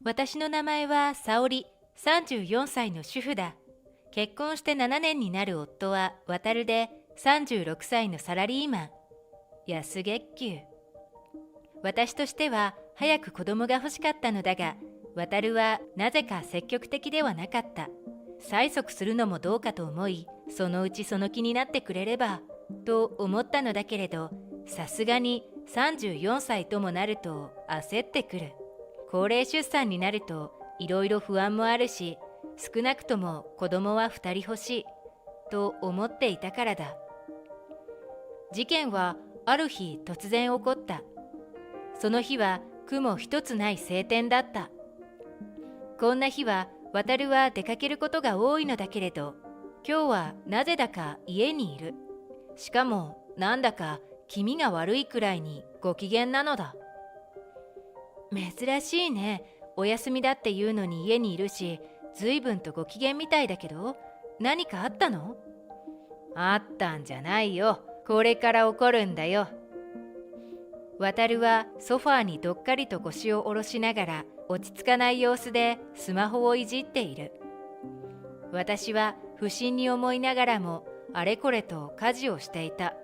私の名前は沙織、34歳の主婦だ。結婚して7年になる夫は渡で36歳のサラリーマン。安月給。私としては早く子供が欲しかったのだが、渡はなぜか積極的ではなかった。催促するのもどうかと思い、そのうちその気になってくれれば、と思ったのだけれど、さすがに34歳ともなると焦ってくる。高齢出産になるといろいろ不安もあるし、少なくとも子供は2人欲しいと思っていたからだ。事件はある日突然起こった。その日は雲一つない晴天だった。こんな日は渡は出かけることが多いのだけれど、今日はなぜだか家にいる。しかもなんだか気味が悪いくらいにご機嫌なのだ。珍しいね。お休みだっていうのに家にいるし、ずいぶんとご機嫌みたいだけど、何かあったの？あったんじゃないよ。これから起こるんだよ。渡はソファーにどっかりと腰を下ろしながら落ち着かない様子でスマホをいじっている。私は不審に思いながらもあれこれと家事をしていた。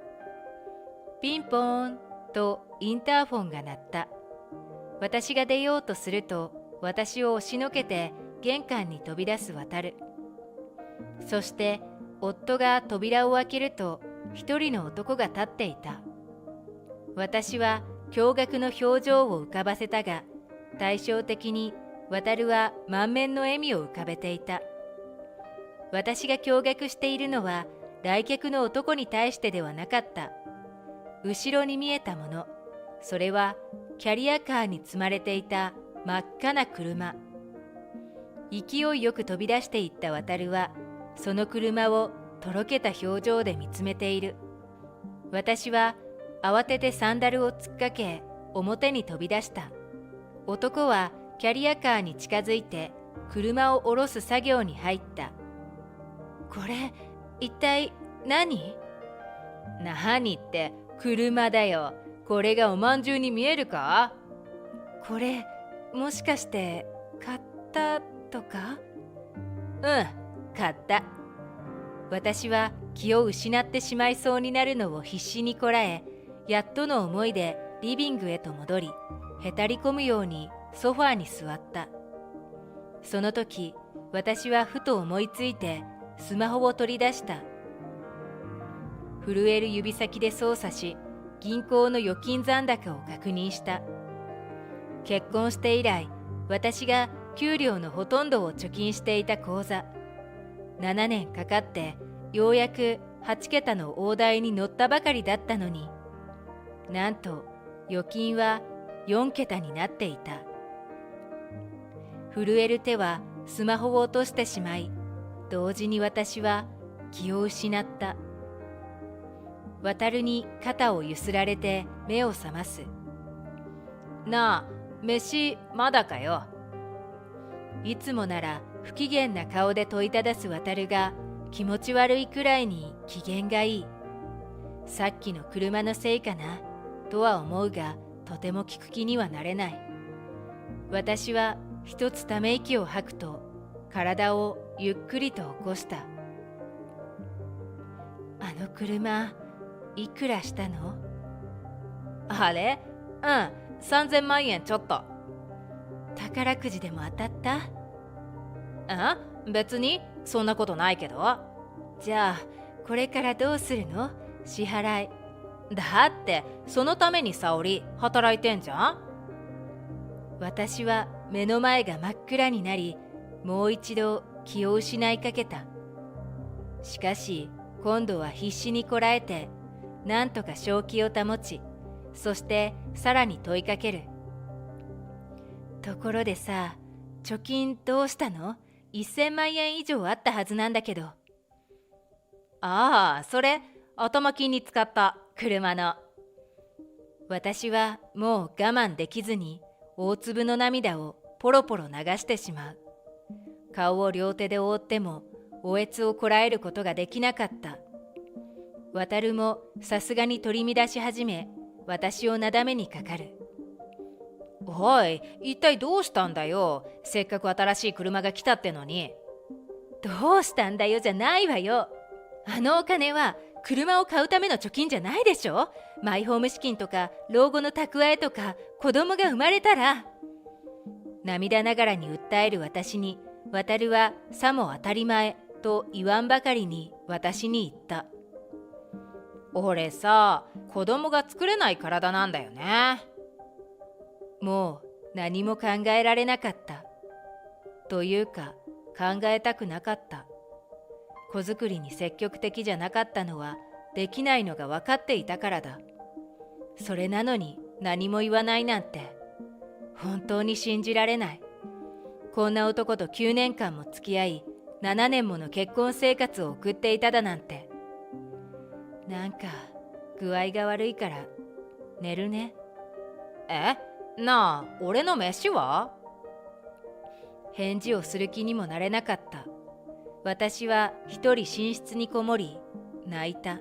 ピンポーンとインターフォンが鳴った。私が出ようとすると、私を押しのけて玄関に飛び出す渡。そして夫が扉を開けると、一人の男が立っていた。私は驚愕の表情を浮かばせたが、対照的に渡は満面の笑みを浮かべていた。私が驚愕しているのは来客の男に対してではなかった。後ろに見えたもの、それはキャリアカーに積まれていた真っ赤な車。勢いよく飛び出していった渡は、その車をとろけた表情で見つめている。私は慌ててサンダルを突っかけ、表に飛び出した。男はキャリアカーに近づいて、車を下ろす作業に入った。これ、一体何？何って、車だよ。これがおまんじゅうに見えるか？これ、もしかして買ったとか？うん、買った。私は気を失ってしまいそうになるのを必死にこらえ、やっとの思いでリビングへと戻り、へたり込むようにソファーに座った。その時、私はふと思いついてスマホを取り出した。震える指先で操作し、銀行の預金残高を確認した。結婚して以来、私が給料のほとんどを貯金していた口座。7年かかってようやく8桁の大台に乗ったばかりだったのに、なんと預金は4桁になっていた。震える手はスマホを落としてしまい、同時に私は気を失った。渡に肩をゆすられて目を覚ます。なあ、飯まだかよ。いつもなら不機嫌な顔で問いただす渡が気持ち悪いくらいに機嫌がいい。さっきの車のせいかなとは思うが、とても聞く気にはなれない。私は一つため息を吐くと、体をゆっくりと起こした。あの車、いくらしたの？あれ？うん、3000万円ちょっと。宝くじでも当たった？別にそんなことないけど。じゃあこれからどうするの？支払い。だってそのために沙織働いてんじゃん。私は目の前が真っ暗になり、もう一度気を失いかけた。しかし今度は必死にこらえて、なんとか正気を保ち、そしてさらに問いかける。ところでさ、貯金どうしたの？1000万円以上あったはずなんだけど。ああ、それ頭金に使った車の。私はもう我慢できずに大粒の涙をポロポロ流してしまう。顔を両手で覆ってもおえつをこらえることができなかった。渡もさすがに取り乱し始め、私をなだめにかかる。おい、一体どうしたんだよ。せっかく新しい車が来たってのに。どうしたんだよじゃないわよ。あのお金は車を買うための貯金じゃないでしょ。マイホーム資金とか老後の蓄えとか子供が生まれたら。涙ながらに訴える私に、渡はさも当たり前と言わんばかりに私に言った。俺さ、子供が作れない体なんだよね。もう何も考えられなかった。というか考えたくなかった。子作りに積極的じゃなかったのはできないのが分かっていたからだ。それなのに何も言わないなんて本当に信じられない。こんな男と9年間も付き合い7年もの結婚生活を送っていただなんて。なんか具合が悪いから寝るね。え？なあ、俺の飯は？返事をする気にもなれなかった。私は一人寝室にこもり泣いた。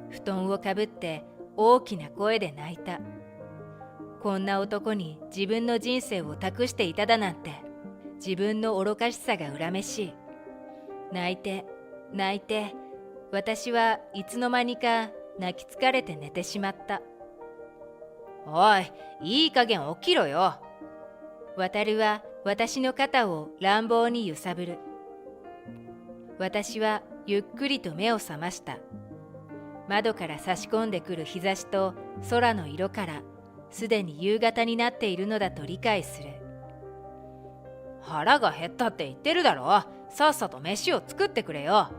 布団をかぶって大きな声で泣いた。こんな男に自分の人生を託していただなんて、自分の愚かしさが恨めしい。泣いて泣いて、私はいつの間にか泣き疲れて寝てしまった。おい、いい加減起きろよ。渡は私の肩を乱暴に揺さぶる。私はゆっくりと目を覚ました。窓から差し込んでくる日差しと空の色からすでに夕方になっているのだと理解する。腹が減ったって言ってるだろ。さっさと飯を作ってくれよ。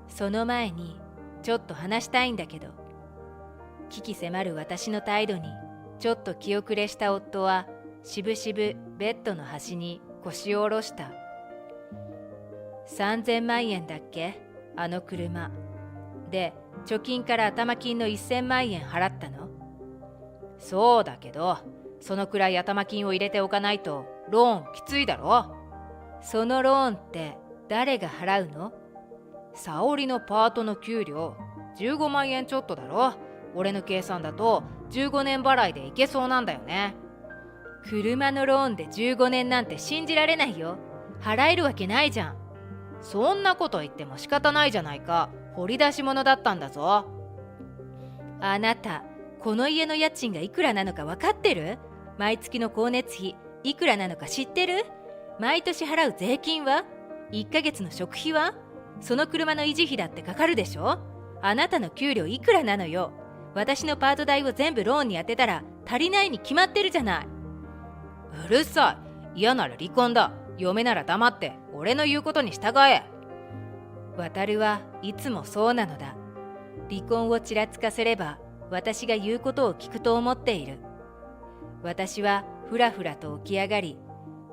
その前にちょっと話したいんだけど。鬼気迫る私の態度にちょっと気後れした夫はしぶしぶベッドの端に腰を下ろした。3000万円だっけ、あの車。で、貯金から頭金の1000万円払ったの？そうだけど、そのくらい頭金を入れておかないとローンきついだろ。そのローンって誰が払うの？沙織のパートの給料15万円ちょっとだろ。俺の計算だと15年払いでいけそうなんだよね。車のローンで15年なんて信じられないよ。払えるわけないじゃん。そんなこと言っても仕方ないじゃないか。掘り出し物だったんだぞ。あなた、この家の家賃がいくらなのか分かってる？毎月の光熱費いくらなのか知ってる？毎年払う税金は？ 1 ヶ月の食費は？その車の維持費だってかかるでしょ？あなたの給料いくらなのよ。私のパート代を全部ローンに当てたら足りないに決まってるじゃない。うるさい。嫌なら離婚だ。嫁なら黙って俺の言うことに従え。渡はいつもそうなのだ。離婚をちらつかせれば私が言うことを聞くと思っている。私はふらふらと起き上がり、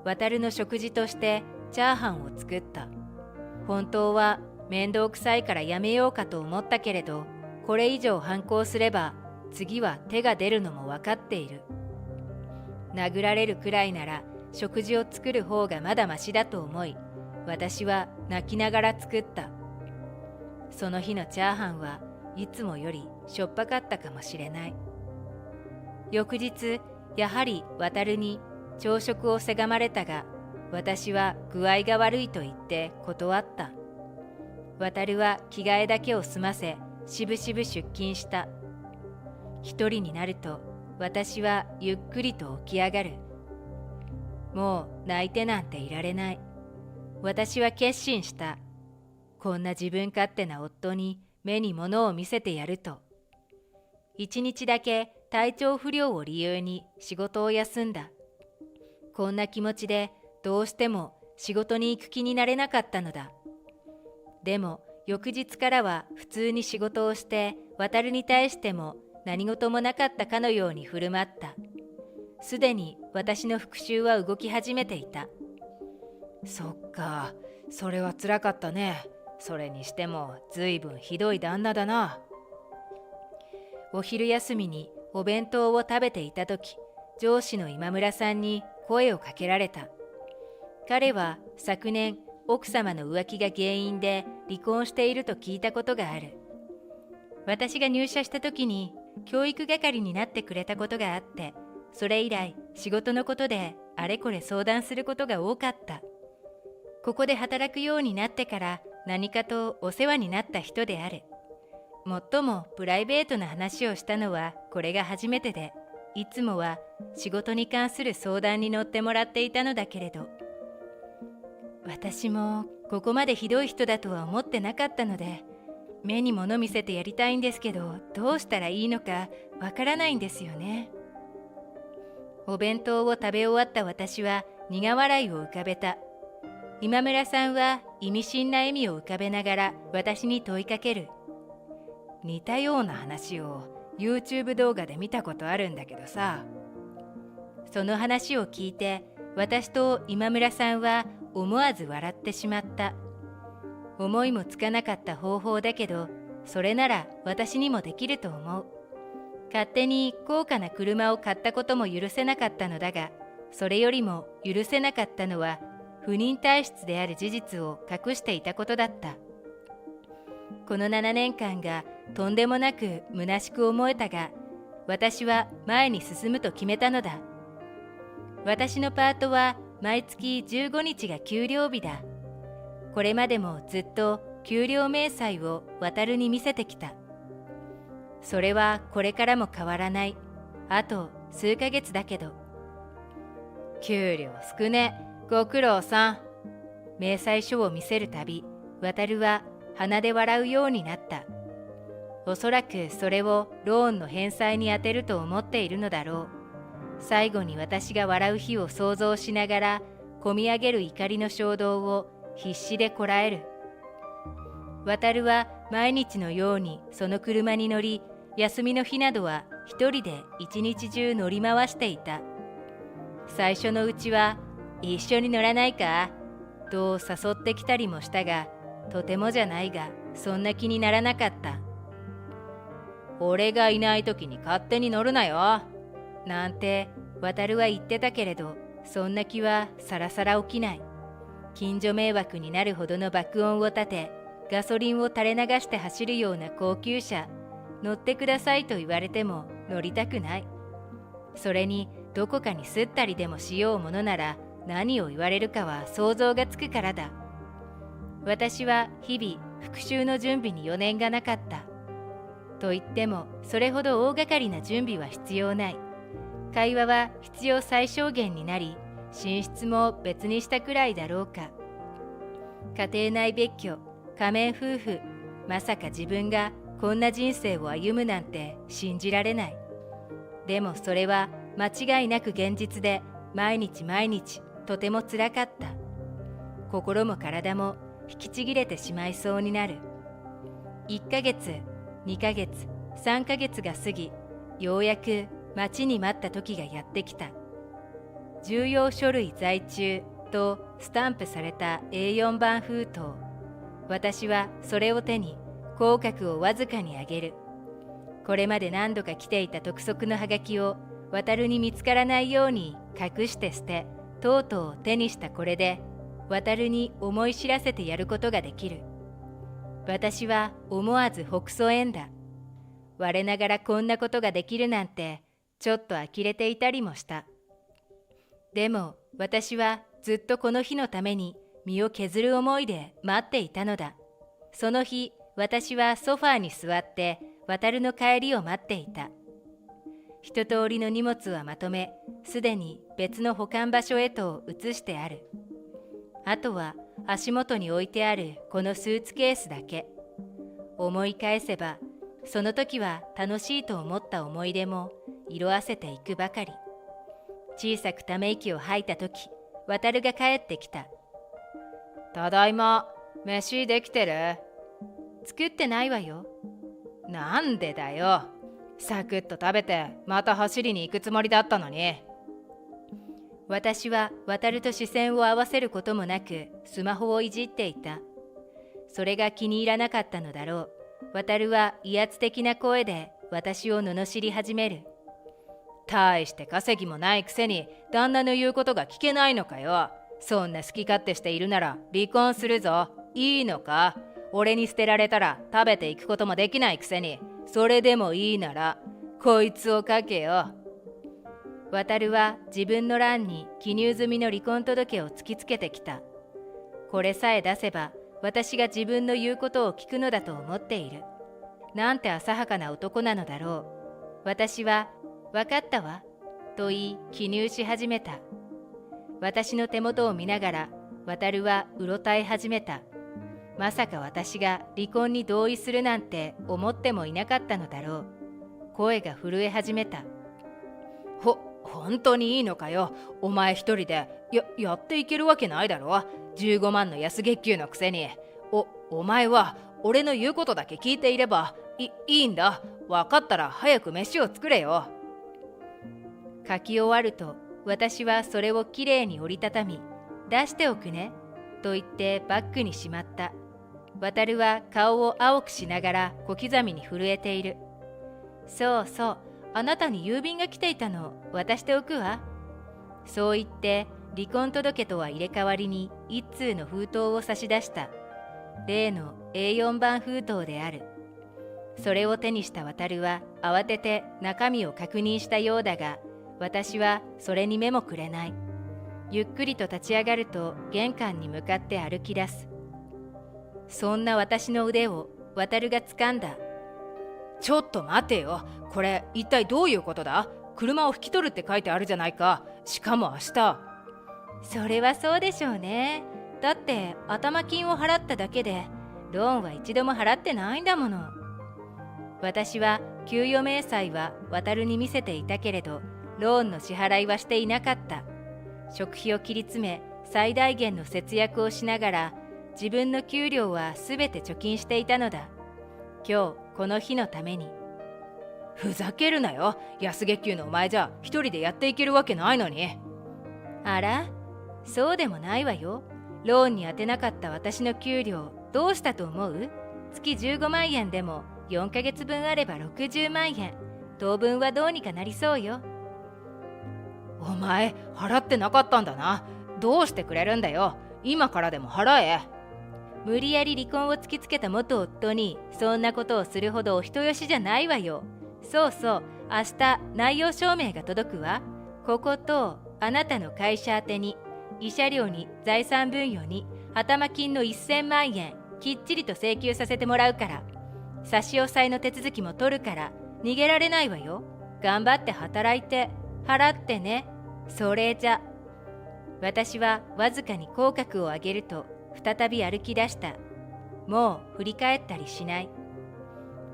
渡の食事としてチャーハンを作った。本当は面倒くさいからやめようかと思ったけれど、これ以上反抗すれば次は手が出るのも分かっている。殴られるくらいなら食事を作る方がまだましだと思い、私は泣きながら作った。その日のチャーハンはいつもよりしょっぱかったかもしれない。翌日、やはり渡に朝食をせがまれたが、私は具合が悪いと言って断った。渡は着替えだけを済ませ、しぶしぶ出勤した。一人になると私はゆっくりと起き上がる。もう泣いてなんていられない。私は決心した。こんな自分勝手な夫に目に物を見せてやると。1日だけ体調不良を理由に仕事を休んだ。こんな気持ちでどうしても仕事に行く気になれなかったのだ。でも翌日からは普通に仕事をして、渡に対しても何事もなかったかのように振る舞った。すでに私の復讐は動き始めていた。そっか、それはつらかったね。それにしてもずいぶんひどい旦那だな。お昼休みにお弁当を食べていた時、上司の今村さんに声をかけられた。彼は昨年奥様の浮気が原因で離婚していると聞いたことがある。私が入社した時に教育係になってくれたことがあって、それ以来仕事のことであれこれ相談することが多かった。ここで働くようになってから何かとお世話になった人である。もっともプライベートな話をしたのはこれが初めてで、いつもは仕事に関する相談に乗ってもらっていたのだけれど、私もここまでひどい人だとは思ってなかったので、目に物見せてやりたいんですけど、どうしたらいいのかわからないんですよね。お弁当を食べ終わった私は苦笑いを浮かべた。今村さんは意味深な笑みを浮かべながら私に問いかける。似たような話を YouTube 動画で見たことあるんだけどさ。その話を聞いて私と今村さんは思わず笑ってしまった。思いもつかなかった方法だけど、それなら私にもできると思う。勝手に高価な車を買ったことも許せなかったのだが、それよりも許せなかったのは不妊体質である事実を隠していたことだった。この7年間がとんでもなく虚しく思えたが、私は前に進むと決めたのだ。私のパートは毎月15日が給料日だ。これまでもずっと給料明細を渡に見せてきた。それはこれからも変わらない。あと数ヶ月だけど。給料少ね、ご苦労さん。明細書を見せるたび、渡は鼻で笑うようになった。おそらくそれをローンの返済に充てると思っているのだろう。最後に私が笑う日を想像しながら、こみ上げる怒りの衝動を必死でこらえる。渡は毎日のようにその車に乗り、休みの日などは一人で一日中乗り回していた。最初のうちは一緒に乗らないかと誘ってきたりもしたが、とてもじゃないがそんな気にならなかった。俺がいない時に勝手に乗るなよなんて渡は言ってたけれど、そんな気はさらさら起きない。近所迷惑になるほどの爆音を立て、ガソリンを垂れ流して走るような高級車、乗ってくださいと言われても乗りたくない。それにどこかにすったりでもしようものなら、何を言われるかは想像がつくからだ。私は日々復讐の準備に余念がなかった。と言ってもそれほど大掛かりな準備は必要ない。会話は必要最小限になり、寝室も別にしたくらいだろうか。家庭内別居、仮面夫婦、まさか自分がこんな人生を歩むなんて信じられない。でもそれは間違いなく現実で、毎日毎日とてもつらかった。心も体も引きちぎれてしまいそうになる。1ヶ月、2ヶ月、3ヶ月が過ぎ、ようやく待ちに待った時がやってきた。重要書類在中とスタンプされた A4 版封筒。私はそれを手に口角をわずかに上げる。これまで何度か来ていた督促のハガキを渡に見つからないように隠して捨て、とうとう手にしたこれで渡に思い知らせてやることができる。私は思わずほくそ笑んだ。我ながらこんなことができるなんてちょっと呆れていたりもした。でも私はずっとこの日のために身を削る思いで待っていたのだ。その日、私はソファーに座って渡の帰りを待っていた。一通りの荷物はまとめ、すでに別の保管場所へと移してある。あとは足元に置いてあるこのスーツケースだけ。思い返せば、その時は楽しいと思った思い出も色あせていくばかり。小さくため息を吐いた時、渡が帰ってきた。ただいま、飯できてる？作ってないわよ。なんでだよ。サクッと食べてまた走りに行くつもりだったのに。私は渡と視線を合わせることもなくスマホをいじっていた。それが気に入らなかったのだろう。渡は威圧的な声で私を罵り始める。大して稼ぎもないくせに旦那の言うことが聞けないのかよ。そんな好き勝手しているなら離婚するぞ。いいのか？俺に捨てられたら食べていくこともできないくせに、それでもいいならこいつをかけよ。渡は自分の欄に記入済みの離婚届を突きつけてきた。これさえ出せば私が自分の言うことを聞くのだと思っている。なんて浅はかな男なのだろう。私は、分かったわ、と言い記入し始めた。私の手元を見ながら、渡はうろたえ始めた。まさか私が離婚に同意するなんて思ってもいなかったのだろう。声が震え始めた。本当にいいのかよ。お前一人でやっていけるわけないだろ。15万の安月給のくせに。お前は俺の言うことだけ聞いていればいいんだ。分かったら早く飯を作れよ。書き終わると私はそれをきれいに折りたたみ、出しておくねと言ってバッグにしまった。渡は顔を青くしながら小刻みに震えている。そうそう、あなたに郵便が来ていたの、渡しておくわ。そう言って離婚届とは入れ替わりに一通の封筒を差し出した。例の A4 番封筒である。それを手にした渡は慌てて中身を確認したようだが、私はそれに目もくれない。ゆっくりと立ち上がると玄関に向かって歩き出す。そんな私の腕を渡が掴んだ。ちょっと待てよ。これ一体どういうことだ？車を引き取るって書いてあるじゃないか。しかも明日。それはそうでしょうね。だって頭金を払っただけで、ローンは一度も払ってないんだもの。私は給与明細は渡に見せていたけれど、ローンの支払いはしていなかった。食費を切り詰め、最大限の節約をしながら、自分の給料はすべて貯金していたのだ。今日この日のために。ふざけるなよ。安月給のお前じゃ一人でやっていけるわけないのに。あら、そうでもないわよ。ローンに充てなかった私の給料、どうしたと思う？月15万円でも4ヶ月分あれば60万円。当分はどうにかなりそうよ。お前、払ってなかったんだな。どうしてくれるんだよ。今からでも払え。無理やり離婚を突きつけた元夫にそんなことをするほどお人よしじゃないわよ。そうそう、明日内容証明が届くわ。こことあなたの会社宛てに、慰謝料に財産分与に頭金の1000万円きっちりと請求させてもらうから。差し押さえの手続きも取るから逃げられないわよ。頑張って働いて払ってね。それじゃ。私はわずかに口角を上げると再び歩き出した。もう振り返ったりしない。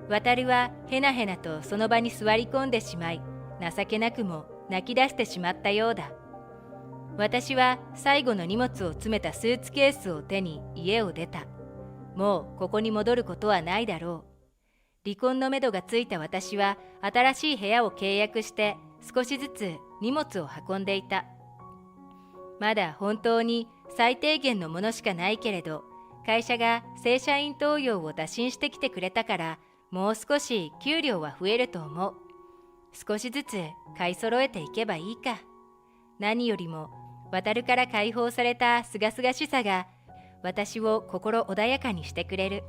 渡はへなへなとその場に座り込んでしまい、情けなくも泣き出してしまったようだ。私は最後の荷物を詰めたスーツケースを手に家を出た。もうここに戻ることはないだろう。離婚のめどがついた私は新しい部屋を契約して少しずつ荷物を運んでいた。まだ本当に最低限のものしかないけれど、会社が正社員登用を打診してきてくれたから、もう少し給料は増えると思う。少しずつ買い揃えていけばいいか。何よりも渡から解放されたすがすがしさが私を心穏やかにしてくれる。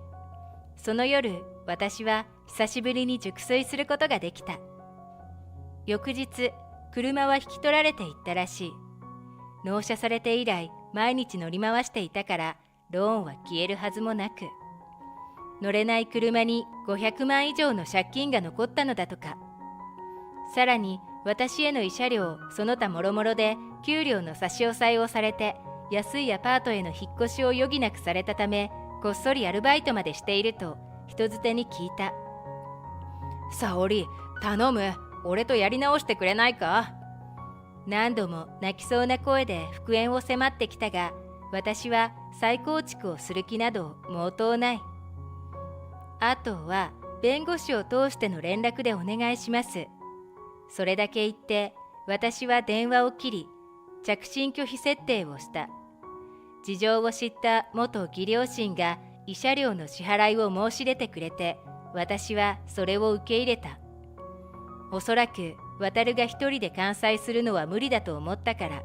その夜、私は久しぶりに熟睡することができた。翌日、車は引き取られていったらしい。納車されて以来、毎日乗り回していたから、ローンは消えるはずもなく。乗れない車に500万以上の借金が残ったのだとか。さらに、私への慰謝料、その他もろもろで、給料の差し押さえをされて、安いアパートへの引っ越しを余儀なくされたため、こっそりアルバイトまでしていると、人づてに聞いた。沙織、頼む。俺とやり直してくれないか？何度も泣きそうな声で復縁を迫ってきたが、私は再構築をする気など毛頭ない。あとは弁護士を通しての連絡でお願いします。それだけ言って私は電話を切り、着信拒否設定をした。事情を知った元義両親が慰謝料の支払いを申し出てくれて、私はそれを受け入れた。おそらく渡が一人で完済するのは無理だと思ったから。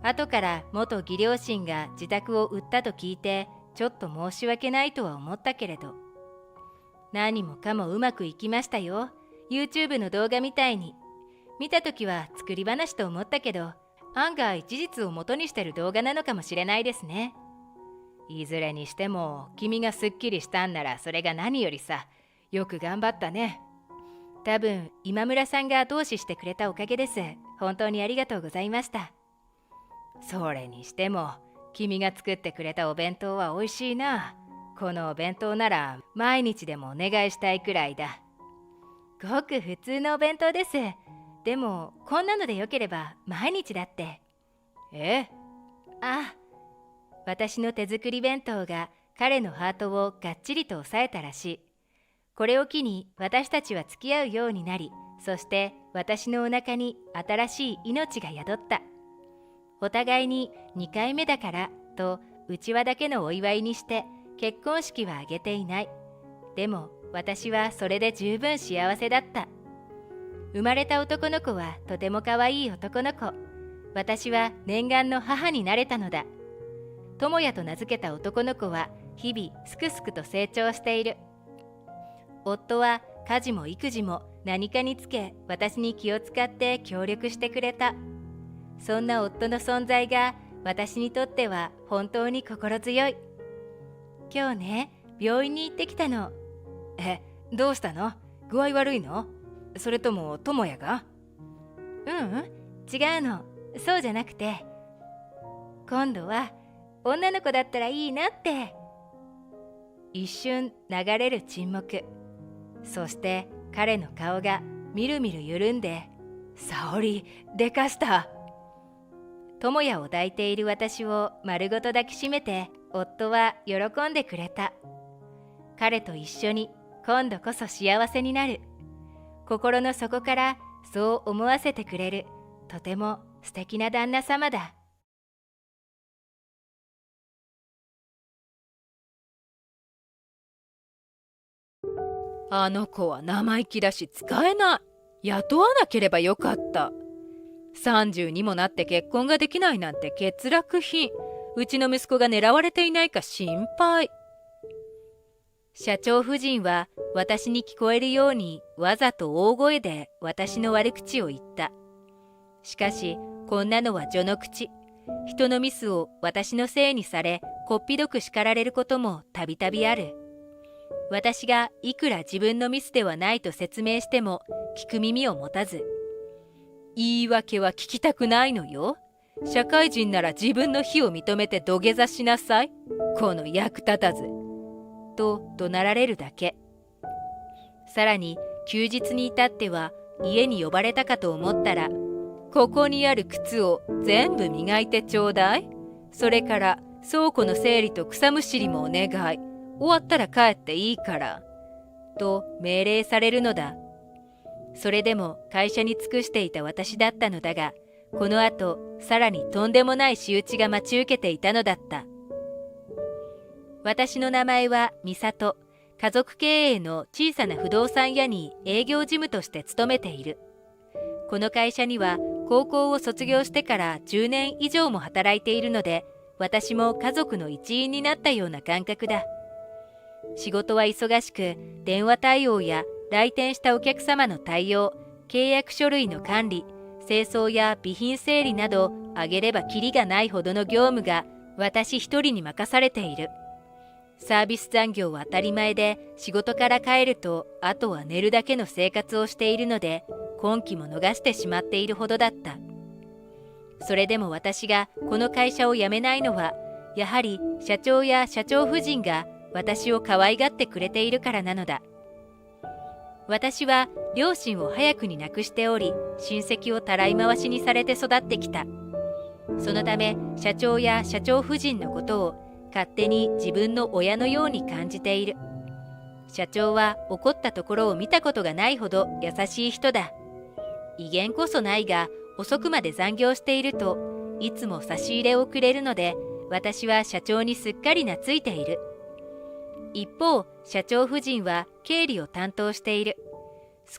後から元義両親が自宅を売ったと聞いて、ちょっと申し訳ないとは思ったけれど。何もかもうまくいきましたよ。YouTube の動画みたいに。見たときは作り話と思ったけど、案外事実を元にしてる動画なのかもしれないですね。いずれにしても君がすっきりしたんならそれが何よりさ。よく頑張ったね。多分今村さんが後押ししてくれたおかげです。本当にありがとうございました。それにしても君が作ってくれたお弁当は美味しいな。このお弁当なら毎日でもお願いしたいくらいだ。ごく普通のお弁当です。でもこんなのでよければ毎日だって。あ、私の手作り弁当が彼のハートをがっちりと抑えたらしい。これを機に私たちは付き合うようになり、そして私のお腹に新しい命が宿った。お互いに2回目だからと内輪だけのお祝いにして結婚式は挙げていない。でも私はそれで十分幸せだった。生まれた男の子はとても可愛い男の子。私は念願の母になれたのだ。智也と名付けた男の子は日々すくすくと成長している。夫は家事も育児も何かにつけ私に気を使って協力してくれた。そんな夫の存在が私にとっては本当に心強い。今日ね、病院に行ってきたの。どうしたの？具合悪いの？それとも智也が？違うの。そうじゃなくて、今度は女の子だったらいいなって。一瞬流れる沈黙。そして彼の顔がみるみる緩んで、沙織、でかした。智也を抱いている私を丸ごと抱きしめて、夫は喜んでくれた。彼と一緒に今度こそ幸せになる。心の底からそう思わせてくれる、とても素敵な旦那様だ。あの子は生意気だし使えない。雇わなければよかった。30にもなって結婚ができないなんて欠落品。うちの息子が狙われていないか心配。社長夫人は私に聞こえるようにわざと大声で私の悪口を言った。しかしこんなのは序の口。人のミスを私のせいにされ、こっぴどく叱られることもたびたびある。私がいくら自分のミスではないと説明しても聞く耳を持たず。言い訳は聞きたくないのよ。社会人なら自分の非を認めて土下座しなさい。この役立たず。と怒鳴られるだけ。さらに休日に至っては家に呼ばれたかと思ったら、ここにある靴を全部磨いてちょうだい。それから倉庫の整理と草むしりもお願い。終わったら帰っていいから。と命令されるのだ。それでも会社に尽くしていた私だったのだが、この後さらにとんでもない仕打ちが待ち受けていたのだった。私の名前は美里。家族経営の小さな不動産屋に営業事務として勤めている。この会社には高校を卒業してから10年以上も働いているので、私も家族の一員になったような感覚だ。仕事は忙しく、電話対応や来店したお客様の対応、契約書類の管理、清掃や備品整理など、挙げればキリがないほどの業務が私一人に任されている。サービス残業は当たり前で、仕事から帰るとあとは寝るだけの生活をしているので、今期も逃してしまっているほどだった。それでも私がこの会社を辞めないのは、やはり社長や社長夫人が私を可愛がってくれているからなのだ。私は両親を早くに亡くしており、親戚をたらい回しにされて育ってきた。そのため社長や社長夫人のことを勝手に自分の親のように感じている。社長は怒ったところを見たことがないほど優しい人だ。威厳こそないが、遅くまで残業しているといつも差し入れをくれるので、私は社長にすっかり懐いている。一方、社長夫人は経理を担当している。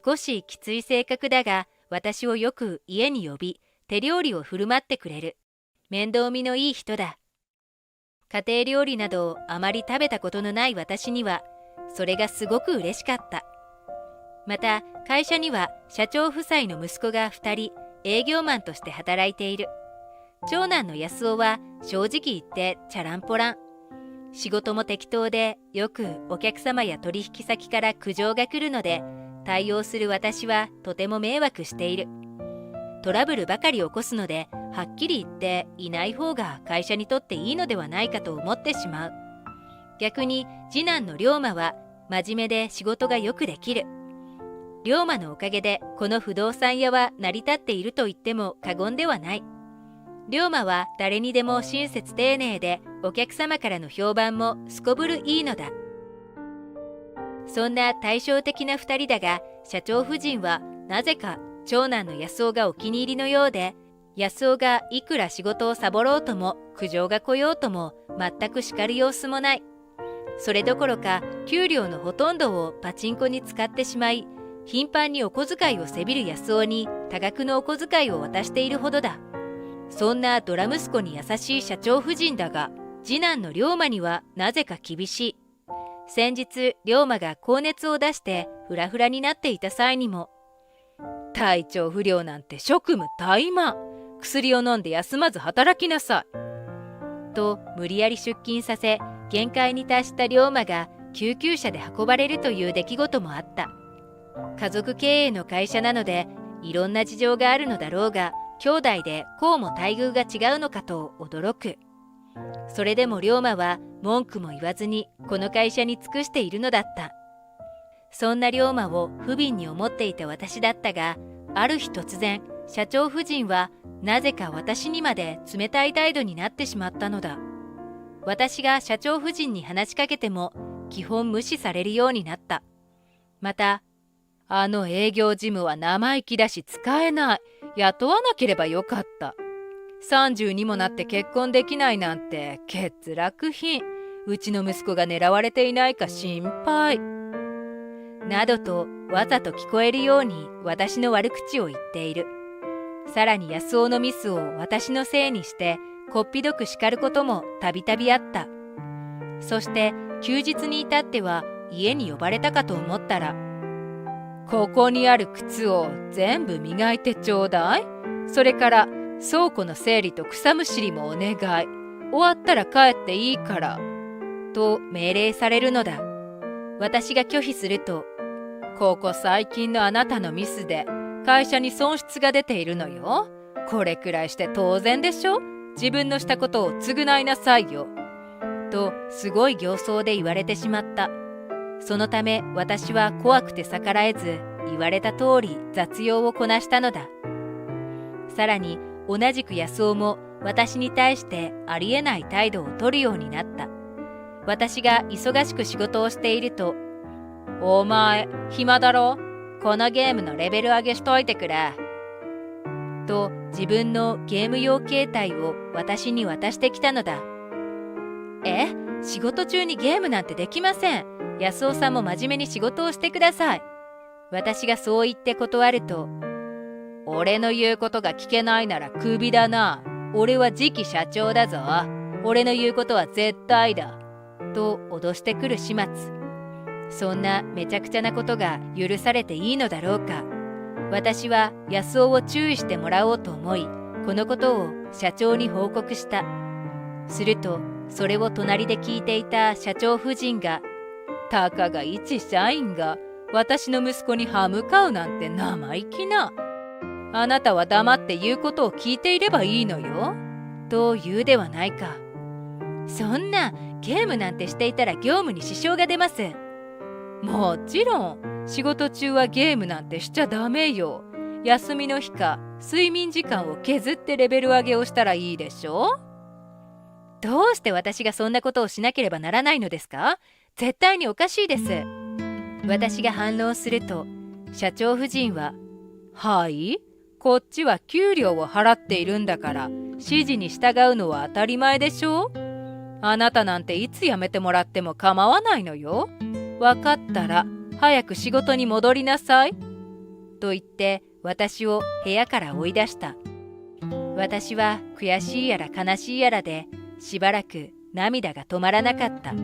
少しきつい性格だが、私をよく家に呼び、手料理を振る舞ってくれる。面倒見のいい人だ。家庭料理などをあまり食べたことのない私には、それがすごく嬉しかった。また会社には社長夫妻の息子が2人営業マンとして働いている。長男の安尾は正直言ってチャランポラン。仕事も適当で、よくお客様や取引先から苦情が来るので、対応する私はとても迷惑している。トラブルばかり起こすので、はっきり言っていない方が会社にとっていいのではないかと思ってしまう。逆に次男の龍馬は真面目で仕事がよくできる。龍馬のおかげでこの不動産屋は成り立っていると言っても過言ではない。龍馬は誰にでも親切丁寧で、お客様からの評判もすこぶるいいのだ。そんな対照的な2人だが、社長夫人はなぜか長男の安尾がお気に入りのようで、安尾がいくら仕事をサボろうとも苦情が来ようとも全く叱る様子もない。それどころか給料のほとんどをパチンコに使ってしまい、頻繁にお小遣いをせびる安尾に多額のお小遣いを渡しているほどだ。そんなドラ息子に優しい社長夫人だが、次男の龍馬にはなぜか厳しい。先日龍馬が高熱を出してフラフラになっていた際にも、体調不良なんて職務怠慢、薬を飲んで休まず働きなさいと無理やり出勤させ、限界に達した龍馬が救急車で運ばれるという出来事もあった。家族経営の会社なのでいろんな事情があるのだろうが、兄弟でこうも待遇が違うのかと驚く。それでも龍馬は文句も言わずにこの会社に尽くしているのだった。そんな龍馬を不憫に思っていた私だったが、ある日突然社長夫人はなぜか私にまで冷たい態度になってしまったのだ。私が社長夫人に話しかけても基本無視されるようになった。また、あの営業事務は生意気だし使えない。雇わなければよかった。30にもなって結婚できないなんて欠落品。うちの息子が狙われていないか心配。などとわざと聞こえるように私の悪口を言っている。さらに安尾のミスを私のせいにしてこっぴどく叱ることもたびたびあった。そして休日に至っては家に呼ばれたかと思ったら、ここにある靴を全部磨いてちょうだい。それから倉庫の整理と草むしりもお願い。終わったら帰っていいから。と命令されるのだ。私が拒否すると、ここ最近のあなたのミスで会社に損失が出ているのよ。これくらいして当然でしょ。自分のしたことを償いなさいよ。とすごい形相で言われてしまった。そのため私は怖くて逆らえず、言われた通り雑用をこなしたのだ。さらに同じく安尾も私に対してありえない態度を取るようになった。私が忙しく仕事をしていると、お前暇だろ、このゲームのレベル上げしといてくれ。と自分のゲーム用携帯を私に渡してきたのだ。仕事中にゲームなんてできません。安尾さんも真面目に仕事をしてください。私がそう言って断ると、俺の言うことが聞けないならクビだな。俺は次期社長だぞ。俺の言うことは絶対だ。と脅してくる始末。そんなめちゃくちゃなことが許されていいのだろうか。私は安尾を注意してもらおうと思い、このことを社長に報告した。すると、それを隣で聞いていた社長夫人が、たかが一社員が私の息子に歯向かうなんて生意気な。あなたは黙って言うことを聞いていればいいのよ。と言うではないか。そんな、ゲームなんてしていたら業務に支障が出ます。もちろん、仕事中はゲームなんてしちゃダメよ。休みの日か睡眠時間を削ってレベル上げをしたらいいでしょ。どうして私がそんなことをしなければならないのですか？絶対におかしいです。私が反論すると、社長夫人は、はい？こっちは給料を払っているんだから、指示に従うのは当たり前でしょ。あなたなんていつ辞めてもらっても構わないのよ。わかったら早く仕事に戻りなさい。と言って私を部屋から追い出した。私は悔しいやら悲しいやらでしばらく涙が止まらなかった。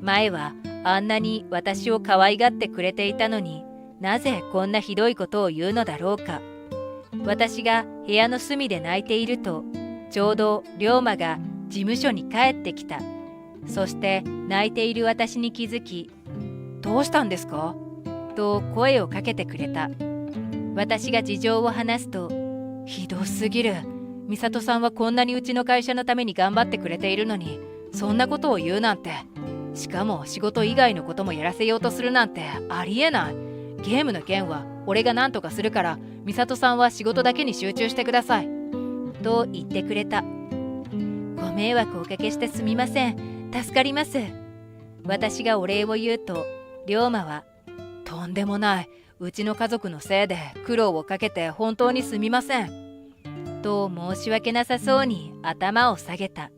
前はあんなに私を可愛がってくれていたのに、なぜこんなひどいことを言うのだろうか。私が部屋の隅で泣いていると、ちょうど龍馬が事務所に帰ってきた。そして泣いている私に気づき、どうしたんですかと声をかけてくれた。私が事情を話すと、ひどすぎる。美里さんはこんなにうちの会社のために頑張ってくれているのに、そんなことを言うなんて。しかも仕事以外のこともやらせようとするなんてありえない。ゲームの件は俺が何とかするから、美里さんは仕事だけに集中してください。と言ってくれた。ご迷惑をおかけしてすみません。助かります。私がお礼を言うと、龍馬は、とんでもない。うちの家族のせいで苦労をかけて本当にすみません。と申し訳なさそうに頭を下げた。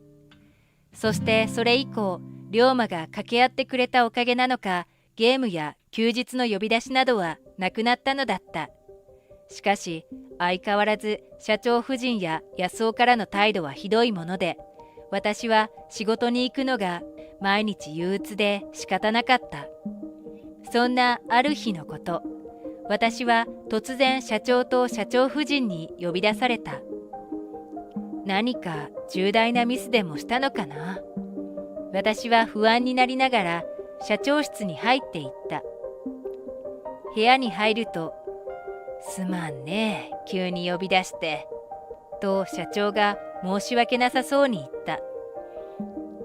そしてそれ以降、龍馬が掛け合ってくれたおかげなのか、ゲームや休日の呼び出しなどはなくなったのだった。しかし相変わらず社長夫人や安尾からの態度はひどいもので、私は仕事に行くのが毎日憂鬱で仕方なかった。そんなある日のこと、私は突然社長と社長夫人に呼び出された。何か重大なミスでもしたのかな。私は不安になりながら社長室に入っていった。部屋に入ると、すまんね、急に呼び出して、と社長が申し訳なさそうに言った。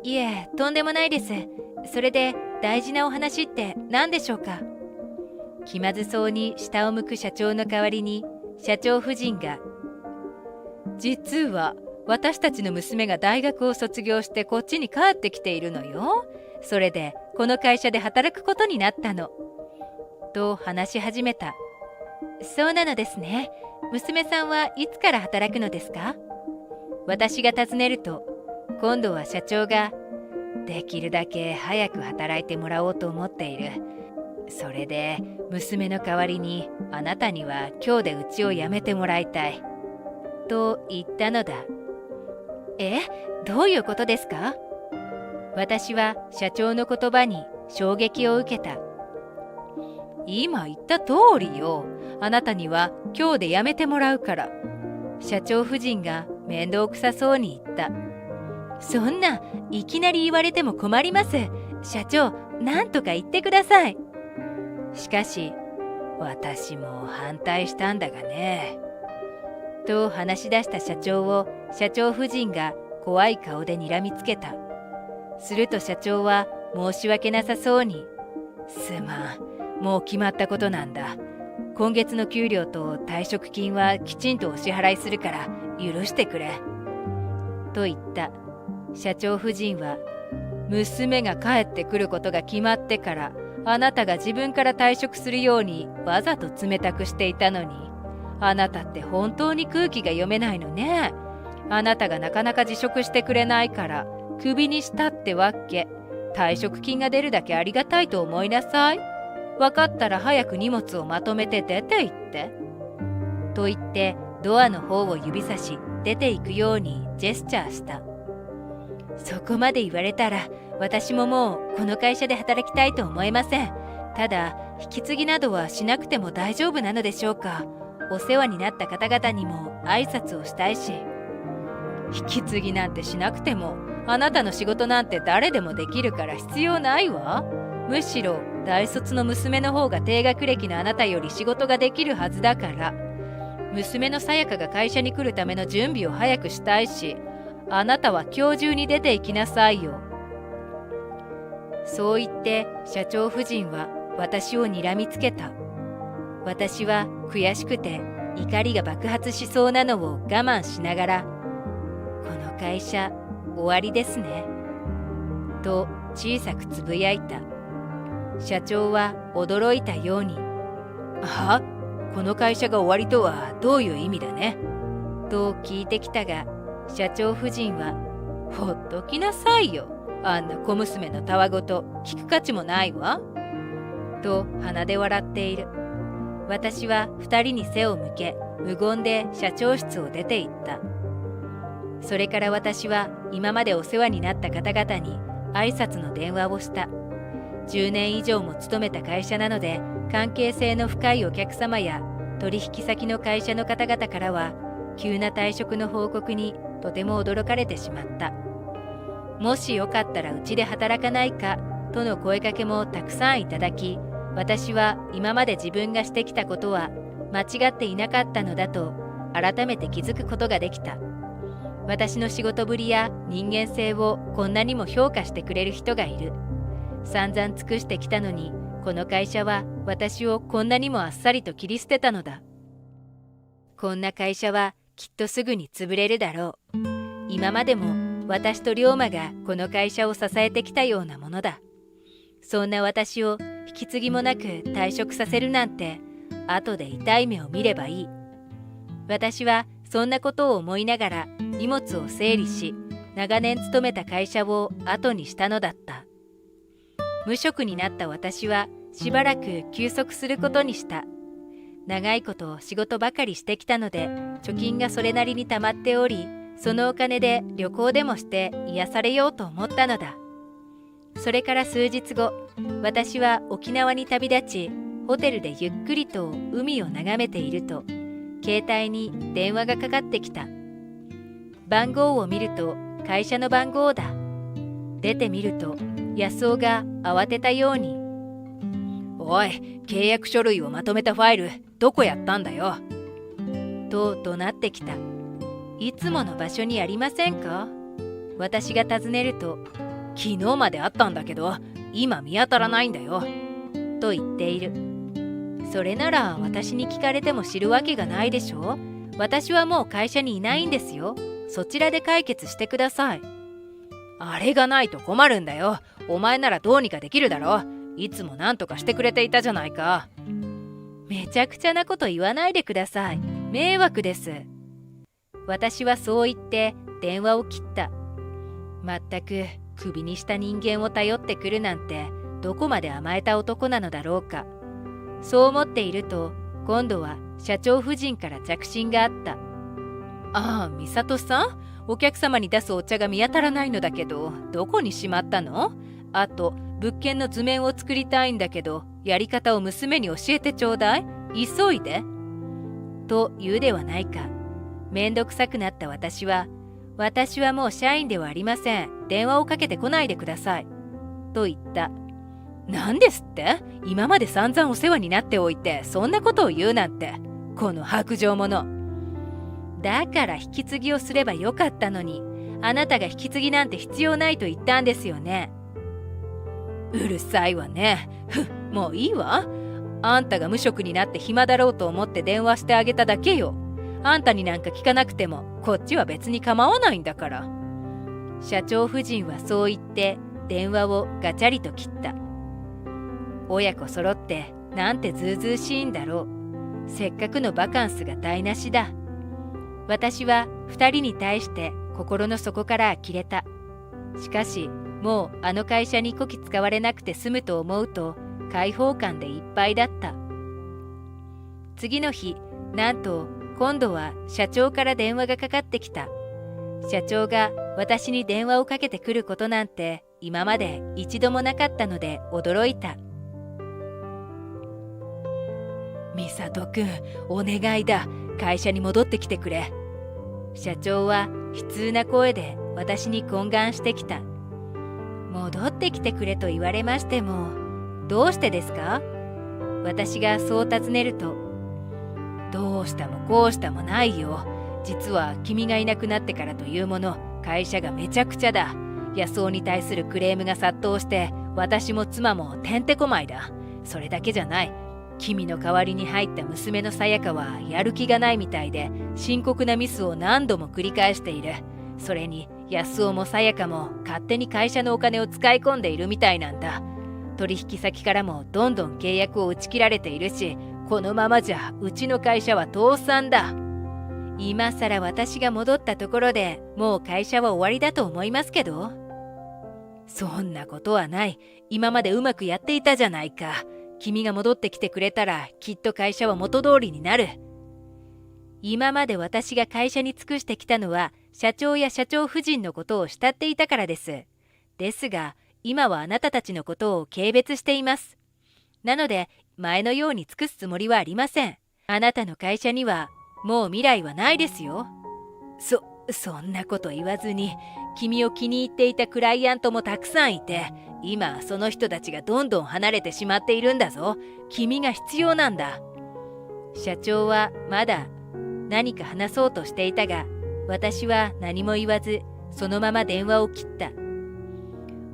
いえ、とんでもないです。それで大事なお話って何でしょうか。気まずそうに下を向く社長の代わりに、社長夫人が、実は私たちの娘が大学を卒業してこっちに帰ってきているのよ。それでこの会社で働くことになったの。と話し始めた。そうなのですね。娘さんはいつから働くのですか。私が尋ねると、今度は社長が、できるだけ早く働いてもらおうと思っている。それで娘の代わりにあなたには今日でうちを辞めてもらいたい。と言ったのだ。どういうことですか。私は社長の言葉に衝撃を受けた。今言った通りよ。あなたには今日で辞めてもらうから。社長夫人が面倒くさそうに言った。そんないきなり言われても困ります。社長、なんとか言ってください。しかし私も反対したんだがね。と話し出した社長を社長夫人が怖い顔で睨みつけた。すると社長は申し訳なさそうに、すまん、もう決まったことなんだ。今月の給料と退職金はきちんとお支払いするから許してくれ。と言った。社長夫人は、娘が帰ってくることが決まってからあなたが自分から退職するようにわざと冷たくしていたのに、あなたって本当に空気が読めないのね。あなたがなかなか辞職してくれないからクビにしたってわけ。退職金が出るだけありがたいと思いなさい。分かったら早く荷物をまとめて出て行って。と言ってドアの方を指さし出て行くようにジェスチャーした。そこまで言われたら私ももうこの会社で働きたいと思えません。ただ引き継ぎなどはしなくても大丈夫なのでしょうか。お世話になった方々にも挨拶をしたいし。引き継ぎなんてしなくてもあなたの仕事なんて誰でもできるから必要ないわ。むしろ大卒の娘の方が低学歴のあなたより仕事ができるはずだから。娘のさやかが会社に来るための準備を早くしたいし、あなたは今日中に出て行きなさいよ。そう言って社長夫人は私を睨みつけた。私は悔しくて怒りが爆発しそうなのを我慢しながら、この会社終わりですね。と小さくつぶやいた。社長は驚いたように、は？この会社が終わりとはどういう意味だね？と聞いてきたが、社長夫人は、ほっときなさいよ。あんな小娘のたわごと聞く価値もないわ。と鼻で笑っている。私は二人に背を向け、無言で社長室を出て行った。それから私は今までお世話になった方々に挨拶の電話をした。10年以上も勤めた会社なので、関係性の深いお客様や取引先の会社の方々からは、急な退職の報告にとても驚かれてしまった。もしよかったらうちで働かないかとの声かけもたくさんいただき、私は今まで自分がしてきたことは間違っていなかったのだと改めて気づくことができた。私の仕事ぶりや人間性をこんなにも評価してくれる人がいる。散々尽くしてきたのに、この会社は私をこんなにもあっさりと切り捨てたのだ。こんな会社はきっとすぐに潰れるだろう。今までも私と龍馬がこの会社を支えてきたようなものだ。そんな私を引き継ぎもなく退職させるなんて、後で痛い目を見ればいい。私はそんなことを思いながら荷物を整理し、長年勤めた会社を後にしたのだった。無職になった私はしばらく休息することにした。長いこと仕事ばかりしてきたので、貯金がそれなりに貯まっており、そのお金で旅行でもして癒されようと思ったのだ。それから数日後、私は沖縄に旅立ち、ホテルでゆっくりと海を眺めていると、携帯に電話がかかってきた。番号を見ると会社の番号だ。出てみると安尾が慌てたように、おい、契約書類をまとめたファイルどこやったんだよ。と怒鳴ってきた。いつもの場所にありませんか？私が尋ねると、昨日まであったんだけど今見当たらないんだよ。と言っている。それなら私に聞かれても知るわけがないでしょ。私はもう会社にいないんですよ。そちらで解決してください。あれがないと困るんだよ。お前ならどうにかできるだろ。いつも何とかしてくれていたじゃないか。めちゃくちゃなこと言わないでください。迷惑です。私はそう言って電話を切った。まったくクビにした人間を頼ってくるなんて、どこまで甘えた男なのだろうか。そう思っていると、今度は社長夫人から着信があった。ああ、美里さん、お客様に出すお茶が見当たらないのだけど、どこにしまったの？あと物件の図面を作りたいんだけど、やり方を娘に教えてちょうだい。急いで。と言うではないか。めんどくさくなった私はもう社員ではありません。電話をかけてこないでください。と言った。何ですって？今まで散々お世話になっておいて、そんなことを言うなんて。この薄情者。だから引き継ぎをすればよかったのに、あなたが引き継ぎなんて必要ないと言ったんですよね。うるさいわね。もういいわ。あんたが無職になって暇だろうと思って電話してあげただけよ。あんたになんか聞かなくてもこっちは別に構わないんだから。社長夫人はそう言って電話をガチャリと切った。親子揃ってなんてずうずうしいんだろう。せっかくのバカンスが台無しだ。私は2人に対して心の底から呆れた。しかしもうあの会社にこき使われなくて済むと思うと解放感でいっぱいだった。次の日、なんと今度は社長から電話がかかってきた。社長が私に電話をかけてくることなんて今まで一度もなかったので驚いた。美里くん、お願いだ。会社に戻ってきてくれ。社長は悲痛な声で私に懇願してきた。戻ってきてくれと言われましても、どうしてですか？私がそう尋ねると、どうしたもこうしたもないよ。実は君がいなくなってからというもの、会社がめちゃくちゃだ。安尾に対するクレームが殺到して、私も妻もてんてこまいだ。それだけじゃない。君の代わりに入った娘のさやかはやる気がないみたいで、深刻なミスを何度も繰り返している。それに安尾もさやかも勝手に会社のお金を使い込んでいるみたいなんだ。取引先からもどんどん契約を打ち切られているし、このままじゃうちの会社は倒産だ。今さら私が戻ったところでもう会社は終わりだと思いますけど。そんなことはない。今までうまくやっていたじゃないか。君が戻ってきてくれたらきっと会社は元通りになる。今まで私が会社に尽くしてきたのは社長や社長夫人のことを慕っていたからです。ですが今はあなたたちのことを軽蔑しています。なので前のように尽くすつもりはありません。あなたの会社にはもう未来はないですよ。そんなこと言わずに、君を気に入っていたクライアントもたくさんいて、今その人たちがどんどん離れてしまっているんだぞ。君が必要なんだ。社長はまだ何か話そうとしていたが、私は何も言わずそのまま電話を切った。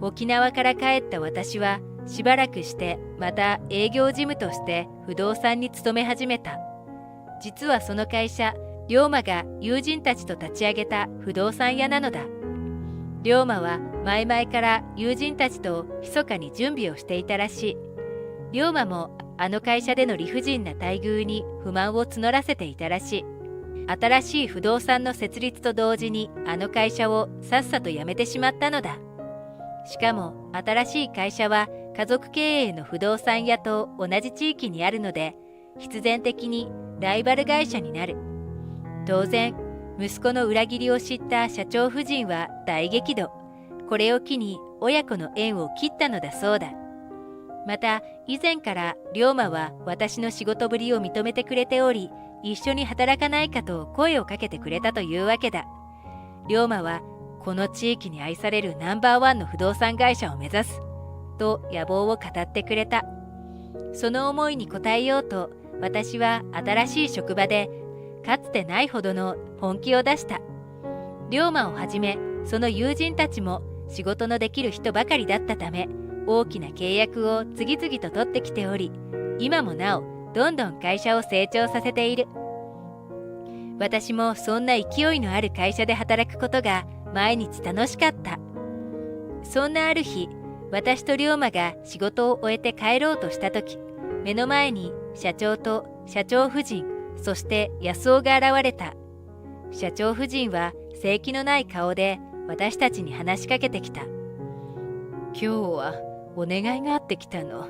沖縄から帰った私はしばらくしてまた営業事務として不動産に勤め始めた。実はその会社、龍馬が友人たちと立ち上げた不動産屋なのだ。龍馬は前々から友人たちと密かに準備をしていたらしい。龍馬もあの会社での理不尽な待遇に不満を募らせていたらしい。新しい不動産の設立と同時にあの会社をさっさと辞めてしまったのだ。しかも新しい会社は家族経営の不動産屋と同じ地域にあるので、必然的にライバル会社になる。当然、息子の裏切りを知った社長夫人は大激怒。これを機に親子の縁を切ったのだそうだ。また以前から龍馬は私の仕事ぶりを認めてくれており、一緒に働かないかと声をかけてくれたというわけだ。龍馬はこの地域に愛されるナンバーワンの不動産会社を目指すと野望を語ってくれた。その思いに応えようと、私は新しい職場でかつてないほどの本気を出した。龍馬をはじめその友人たちも仕事のできる人ばかりだったため、大きな契約を次々と取ってきており、今もなおどんどん会社を成長させている。私もそんな勢いのある会社で働くことが毎日楽しかった。そんなある日、私と龍馬が仕事を終えて帰ろうとした時、目の前に社長と社長夫人、そして安尾が現れた。社長夫人は生気のない顔で私たちに話しかけてきた。今日はお願いがあってきたの。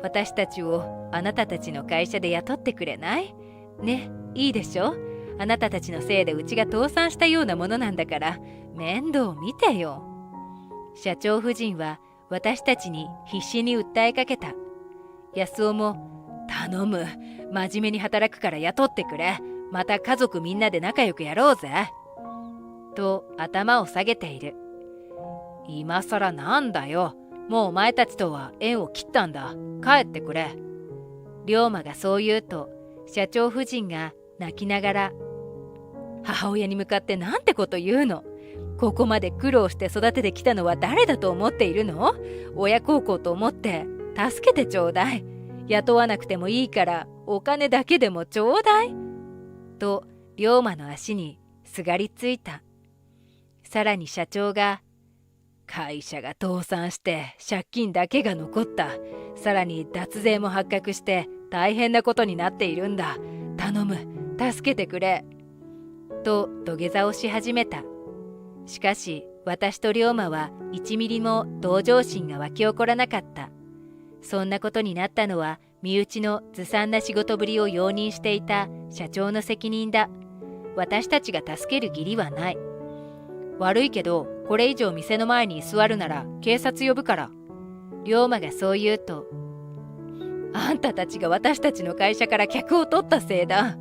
私たちをあなたたちの会社で雇ってくれない？ね、いいでしょ？あなたたちのせいでうちが倒産したようなものなんだから、面倒見てよ。社長夫人は私たちに必死に訴えかけた。安尾も、頼む、真面目に働くから雇ってくれ。また家族みんなで仲良くやろうぜ。と頭を下げている。今さらなんだよ。もうお前たちとは縁を切ったんだ。帰ってくれ。龍馬がそう言うと、社長夫人が泣きながら、母親に向かってなんてこと言うの。ここまで苦労して育ててきたのは誰だと思っているの？親孝行と思って助けてちょうだい。雇わなくてもいいからお金だけでもちょうだい。と龍馬の足にすがりついた。さらに社長が、会社が倒産して借金だけが残った。さらに脱税も発覚して大変なことになっているんだ。頼む、助けてくれ。と土下座をし始めた。しかし私と龍馬は1ミリも同情心が湧き起こらなかった。そんなことになったのは身内のずさんな仕事ぶりを容認していた社長の責任だ。私たちが助ける義理はない。悪いけどこれ以上店の前に居座るなら警察呼ぶから。龍馬がそう言うと、あんたたちが私たちの会社から客を取ったせいだ。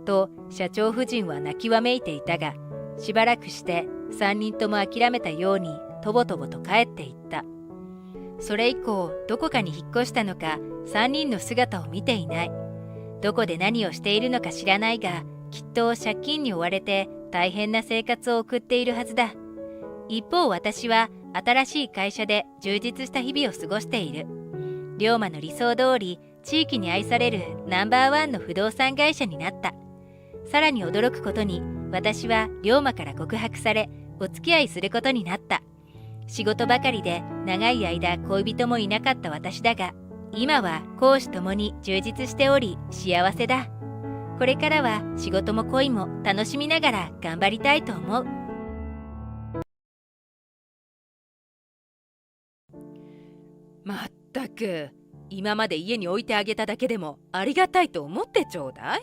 と社長夫人は泣きわめいていたが、しばらくして3人とも諦めたようにとぼとぼと帰っていった。それ以降どこかに引っ越したのか3人の姿を見ていない。どこで何をしているのか知らないが、きっと借金に追われて大変な生活を送っているはずだ。一方私は新しい会社で充実した日々を過ごしている。龍馬の理想通り地域に愛されるナンバーワンの不動産会社になった。さらに驚くことに、私は龍馬から告白されお付き合いすることになった。仕事ばかりで長い間恋人もいなかった私だが、今は公私ともに充実しており幸せだ。これからは仕事も恋も楽しみながら頑張りたいと思う。まったく、今まで家に置いてあげただけでもありがたいと思ってちょうだい。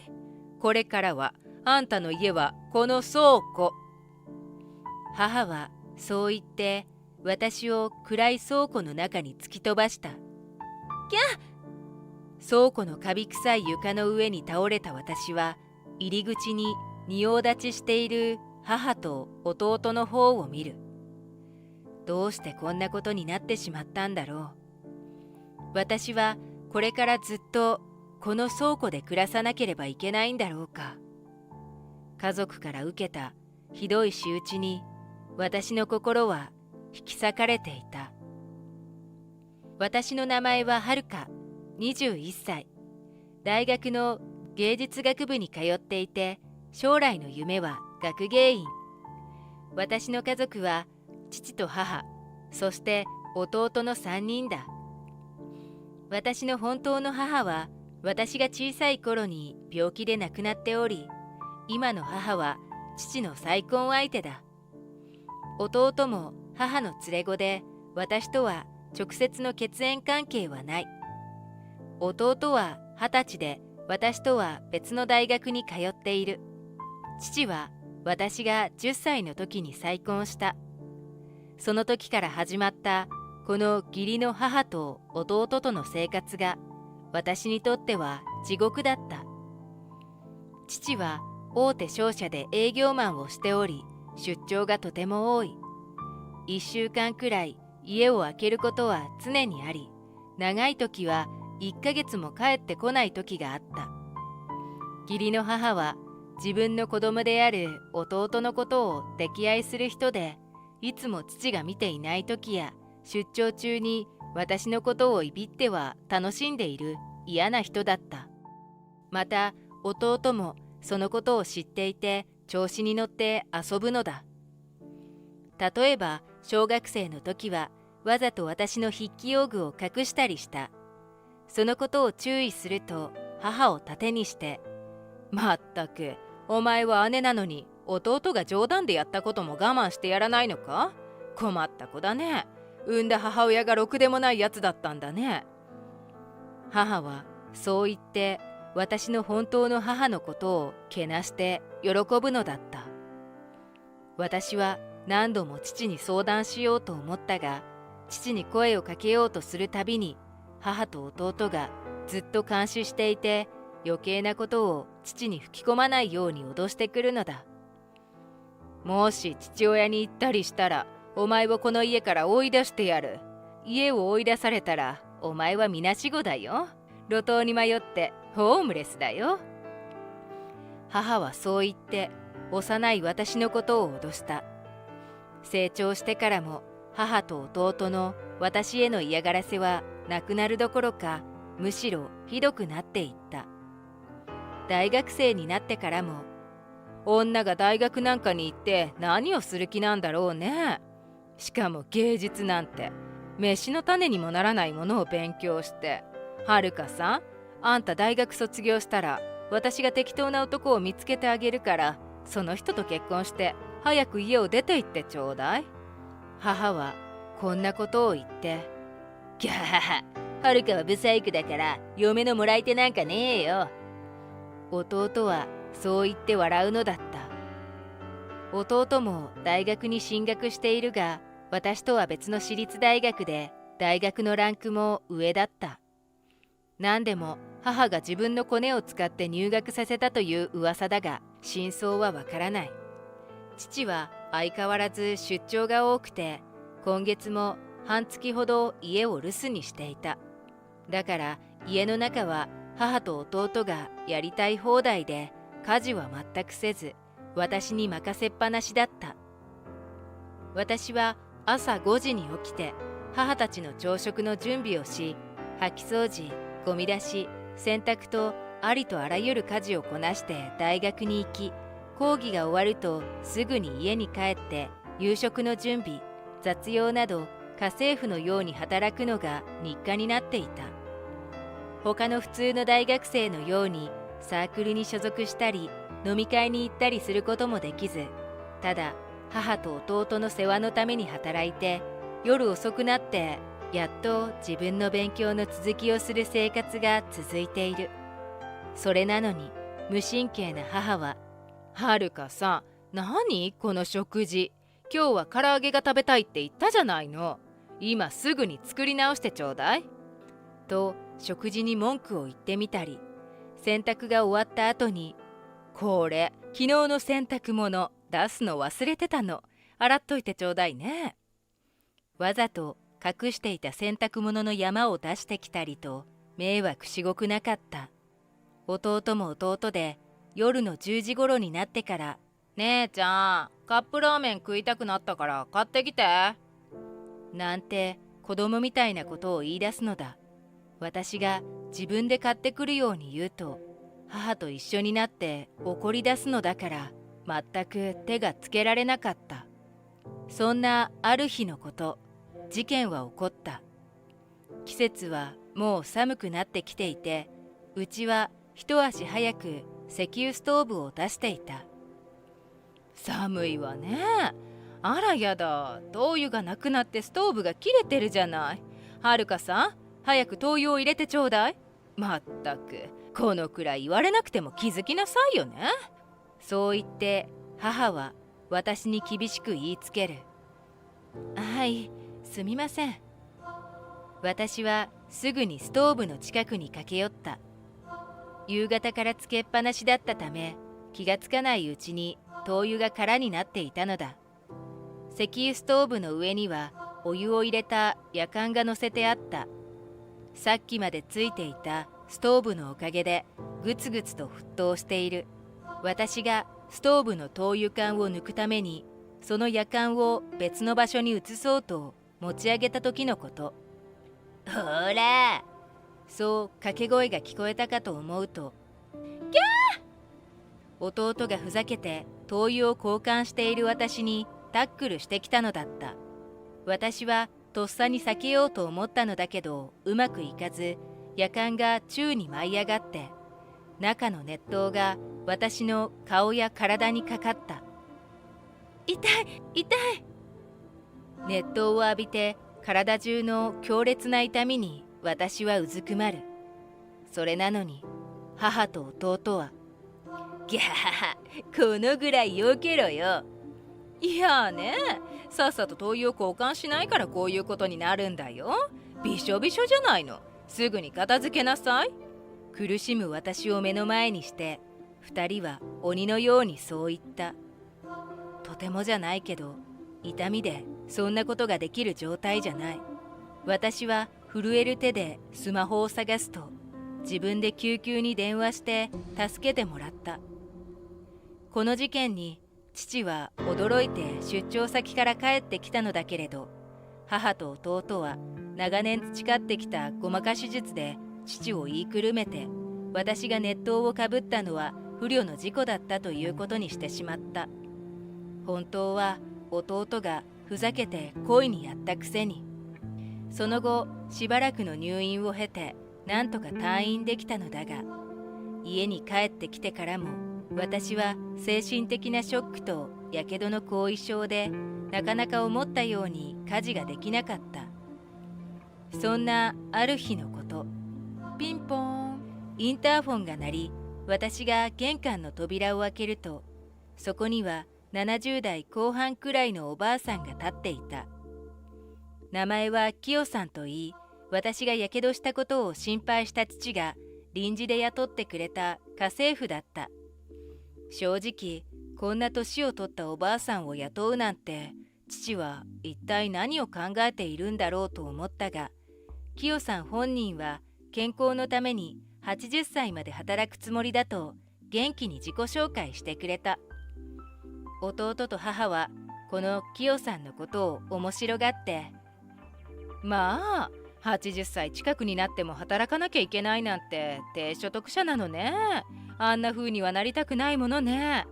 これからはあんたの家はこの倉庫。母はそう言って私を暗い倉庫の中に突き飛ばした。キャッ！倉庫のカビ臭い床の上に倒れた私は、入り口に仁王立ちしている母と弟の方を見る。どうしてこんなことになってしまったんだろう。私はこれからずっとこの倉庫で暮らさなければいけないんだろうか。家族から受けたひどい仕打ちに私の心は引き裂かれていた。私の名前ははるか、21歳。大学の芸術学部に通っていて、将来の夢は学芸員。私の家族は父と母、そして弟の3人だ。私の本当の母は私が小さい頃に病気で亡くなっており、今の母は父の再婚相手だ。弟も母の連れ子で、私とは直接の血縁関係はない。弟は20歳で私とは別の大学に通っている。父は私が10歳の時に再婚した。その時から始まったこの義理の母と弟との生活が私にとっては地獄だった。父は大手商社で営業マンをしており、出張がとても多い。1週間くらい家を空けることは常にあり、長い時は1ヶ月も帰ってこない時があった。義理の母は自分の子供である弟のことを溺愛する人で、いつも父が見ていない時や出張中に私のことをいびっては楽しんでいる嫌な人だった。また弟もそのことを知っていて調子に乗って遊ぶのだ。例えば小学生の時はわざと私の筆記用具を隠したりした。そのことを注意すると母を盾にして「まったくお前は姉なのに弟が冗談でやったことも我慢してやらないのか？困った子だね。産んだ母親がろくでもないやつだったんだね。」母はそう言って私の本当の母のことをけなして喜ぶのだった。私は何度も父に相談しようと思ったが、父に声をかけようとするたびに母と弟がずっと監視していて、余計なことを父に吹き込まないように脅してくるのだ。もし父親に言ったりしたらお前をこの家から追い出してやる。家を追い出されたらお前はみなしごだよ。路頭に迷ってホームレスだよ。母はそう言って幼い私のことを脅した。成長してからも母と弟の私への嫌がらせはなくなるどころか、むしろひどくなっていった。大学生になってからも、女が大学なんかに行って何をする気なんだろうね。しかも芸術なんて飯の種にもならないものを勉強して。はるかさん、あんた大学卒業したら私が適当な男を見つけてあげるから、その人と結婚して早く家を出て行ってちょうだい。母はこんなことを言って、ギャーハハ、はるかはブサイクだから嫁のもらい手なんかねえよ。弟はそう言って笑うのだった。弟も大学に進学しているが、私とは別の私立大学で大学のランクも上だった。何でも母が自分のコネを使って入学させたという噂だが、真相はわからない。父は相変わらず出張が多くて、今月も半月ほど家を留守にしていた。だから家の中は母と弟がやりたい放題で、家事は全くせず私に任せっぱなしだった。私は朝5時に起きて母たちの朝食の準備をし、掃き掃除、ゴミ出し、洗濯とありとあらゆる家事をこなして大学に行き、講義が終わるとすぐに家に帰って夕食の準備、雑用など家政婦のように働くのが日課になっていた。他の普通の大学生のようにサークルに所属したり飲み会に行ったりすることもできず、ただ母と弟の世話のために働いて、夜遅くなってやっと自分の勉強の続きをする生活が続いている。それなのに無神経な母は、はるかさん、何この食事。今日は唐揚げが食べたいって言ったじゃないの。今すぐに作り直してちょうだい。と食事に文句を言ってみたり、洗濯が終わった後にこれ昨日の洗濯物出すの忘れてたの、洗っといてちょうだいね。わざと隠していた洗濯物の山を出してきたりと迷惑しごくなかった。弟も弟で夜の10時頃になってから姉ちゃんカップラーメン食いたくなったから買ってきてなんて子供みたいなことを言い出すのだ。私が自分で買ってくるように言うと母と一緒になって怒り出すのだから全く手がつけられなかった。そんなある日のこと、事件は起こった。季節はもう寒くなってきていて、うちは一足早く石油ストーブを出していた。寒いわね。あらやだ、灯油がなくなってストーブが切れてるじゃない。はるかさん、早く灯油を入れてちょうだい。まったくこのくらい言われなくても気づきなさいよね。そう言って母は私に厳しく言いつける。はい、すみません。私はすぐにストーブの近くに駆け寄った。夕方からつけっぱなしだったため気がつかないうちに灯油が空になっていたのだ。石油ストーブの上にはお湯を入れたやかんが乗せてあった。さっきまでついていたストーブのおかげでグツグツと沸騰している。私がストーブの灯油缶を抜くためにそのやかんを別の場所に移そうと持ち上げた時のこと。ほら、そう掛け声が聞こえたかと思うと、キャー！弟がふざけて灯油を交換している私にタックルしてきたのだった。私はとっさに避けようと思ったのだけどうまくいかず、やかんが宙に舞い上がって中の熱湯が私の顔や体にかかった。痛い痛い。熱湯を浴びて体中の強烈な痛みに私はうずくまる。それなのに母と弟はギャー、このぐらい避けろよ。いやね、さっさと灯油を交換しないからこういうことになるんだよ。びしょびしょじゃないの。すぐに片付けなさい。苦しむ私を目の前にして二人は鬼のようにそう言った。とてもじゃないけど痛みでそんなことができる状態じゃない。私は震える手でスマホを探すと自分で救急に電話して助けてもらった。この事件に父は驚いて出張先から帰ってきたのだけれど、母と弟は長年培ってきたごまかし術で父を言いくるめて、私が熱湯をかぶったのは不慮の事故だったということにしてしまった。本当は弟がふざけて故意にやったくせに。その後しばらくの入院を経てなんとか退院できたのだが、家に帰ってきてからも私は精神的なショックとやけどの後遺症でなかなか思ったように家事ができなかった。そんなある日のこと、ピンポーン、インターフォンが鳴り、私が玄関の扉を開けると、そこには70代後半くらいのおばあさんが立っていた。名前はキヨさんといい、私がやけどしたことを心配した父が臨時で雇ってくれた家政婦だった。正直こんな年を取ったおばあさんを雇うなんて、父は一体何を考えているんだろうと思ったが、キヨさん本人は健康のために80歳まで働くつもりだと元気に自己紹介してくれた。弟と母はこのキヨさんのことを面白がって、まあ80歳近くになっても働かなきゃいけないなんて低所得者なのね。あんな風にはなりたくないものね。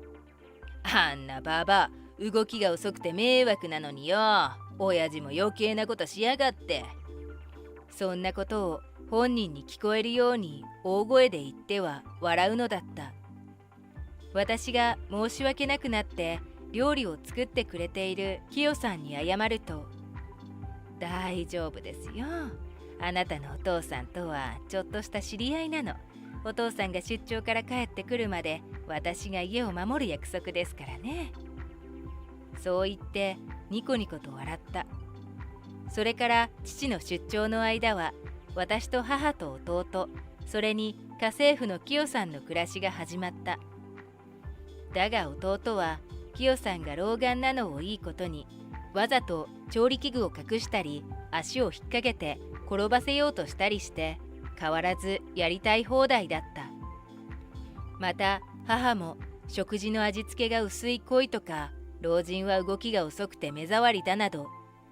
あんなババア動きが遅くて迷惑なのによ。親父も余計なことしやがって。そんなことを本人に聞こえるように大声で言っては笑うのだった。私が申し訳なくなって料理を作ってくれているキヨさんに謝ると、大丈夫ですよ。あなたのお父さんとはちょっとした知り合いなの。お父さんが出張から帰ってくるまで私が家を守る約束ですからね。そう言ってニコニコと笑った。それから父の出張の間は私と母と弟、それに家政婦のキヨさんの暮らしが始まった。だが弟はキヨさんが老眼なのをいいことに、わざと調理器具を隠したり、足を引っ掛けて転ばせようとしたりして、変わらずやりたい放題だった。また母も食事の味付けが薄い恋とか、老人は動きが遅くて目障りだなど、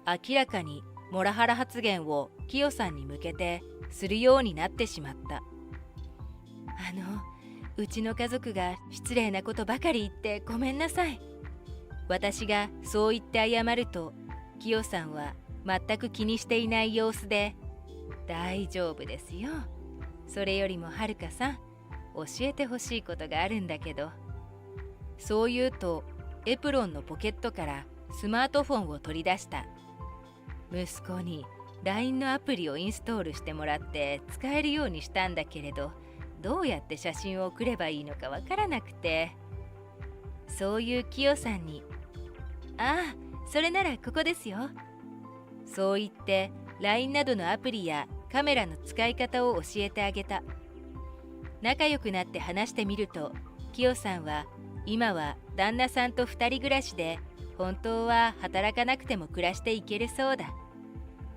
明らかにモラハラ発言をキヨさんに向けてするようになってしまった。うちの家族が失礼なことばかり言ってごめんなさい。私がそう言って謝ると、キヨさんは全く気にしていない様子で、大丈夫ですよ。それよりもはるかさん、教えてほしいことがあるんだけど。そう言うと、エプロンのポケットからスマートフォンを取り出した。息子に LINE のアプリをインストールしてもらって使えるようにしたんだけれど、どうやって写真を送ればいいのかわからなくて。そういうキヨさんに、ああ、それならここですよ。そう言って LINE などのアプリやカメラの使い方を教えてあげた。仲良くなって話してみると、キヨさんは今は旦那さんと2人暮らしで、本当は働かなくても暮らしていけるそうだ。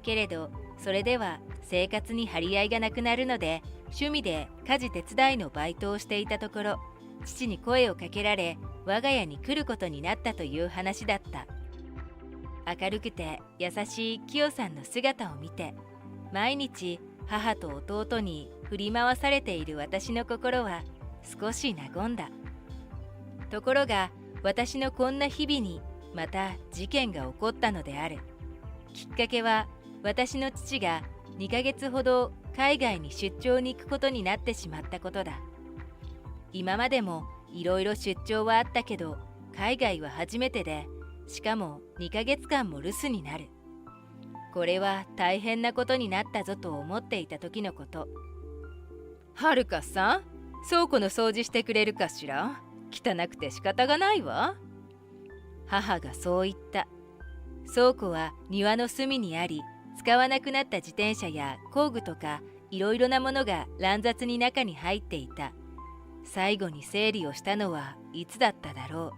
けれどそれでは生活に張り合いがなくなるので、趣味で家事手伝いのバイトをしていたところ、父に声をかけられ我が家に来ることになったという話だった。明るくて優しいキヨさんの姿を見て、毎日母と弟に振り回されている私の心は少し和んだ。ところが私のこんな日々にまた事件が起こったのである。きっかけは、私の父が2ヶ月ほど海外に出張に行くことになってしまったことだ。今までもいろいろ出張はあったけど、海外は初めてで、しかも2ヶ月間も留守になる。これは大変なことになったぞと思っていた時のこと。はるかさん、倉庫の掃除してくれるかしら。汚くて仕方がないわ。母がそう言った。倉庫は庭の隅にあり、使わなくなった自転車や工具とかいろいろなものが乱雑に中に入っていた。最後に整理をしたのはいつだっただろ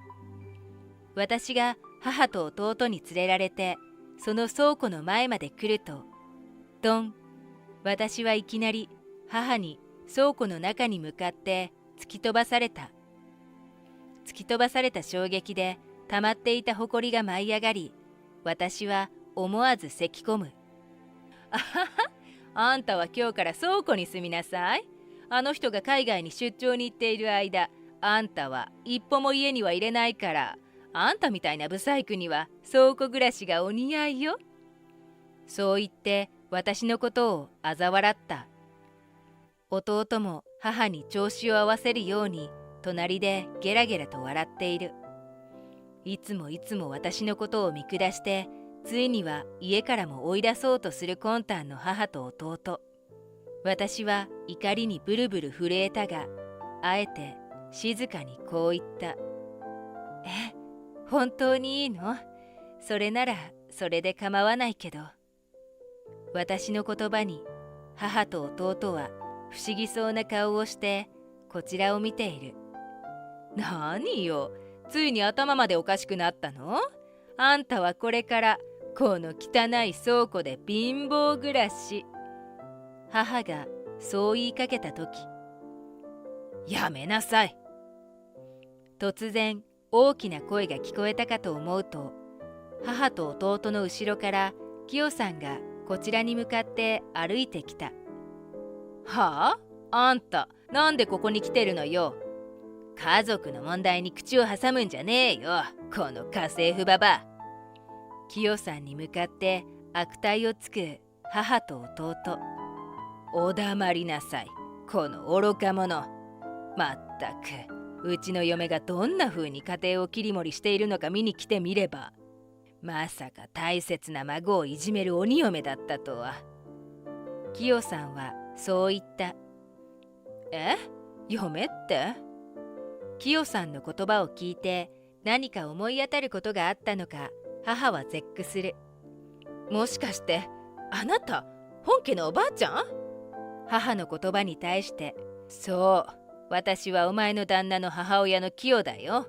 う。私が母と弟に連れられて、その倉庫の前まで来ると、ドン。私はいきなり母に倉庫の中に向かって突き飛ばされた。突き飛ばされた衝撃で溜まっていたほこりが舞い上がり、私は思わず咳込む。あはは、あんたは今日から倉庫に住みなさい。あの人が海外に出張に行っている間、あんたは一歩も家には入れないから、あんたみたいなブサイクには倉庫暮らしがお似合いよ。そう言って私のことを嘲笑った。弟も母に調子を合わせるように隣でゲラゲラと笑っている。いつも私のことを見下して、ついには家からも追い出そうとする魂胆の母と弟。私は怒りにブルブル震えたが、あえて静かにこう言った。本当にいいの？それならそれで構わないけど。私の言葉に母と弟は不思議そうな顔をしてこちらを見ている。何よ、ついに頭までおかしくなったの？あんたはこれからこの汚い倉庫で貧乏暮らし。母がそう言いかけたとき、やめなさい。突然大きな声が聞こえたかと思うと、母と弟の後ろからキヨさんがこちらに向かって歩いてきた。はあ？あんたなんでここに来てるのよ。家族の問題に口を挟むんじゃねえよ、この家政婦ババア。キヨさんに向かって悪態をつく母と弟。お黙りなさい、この愚か者。まったく、うちの嫁がどんな風に家庭を切り盛りしているのか見に来てみれば。まさか大切な孫をいじめる鬼嫁だったとは。キヨさんはそう言った。嫁って？キヨさんの言葉を聞いて何か思い当たることがあったのか、母は絶句する。もしかしてあなた本家のおばあちゃん？母の言葉に対して、そう、私はお前の旦那の母親のキヨだよ。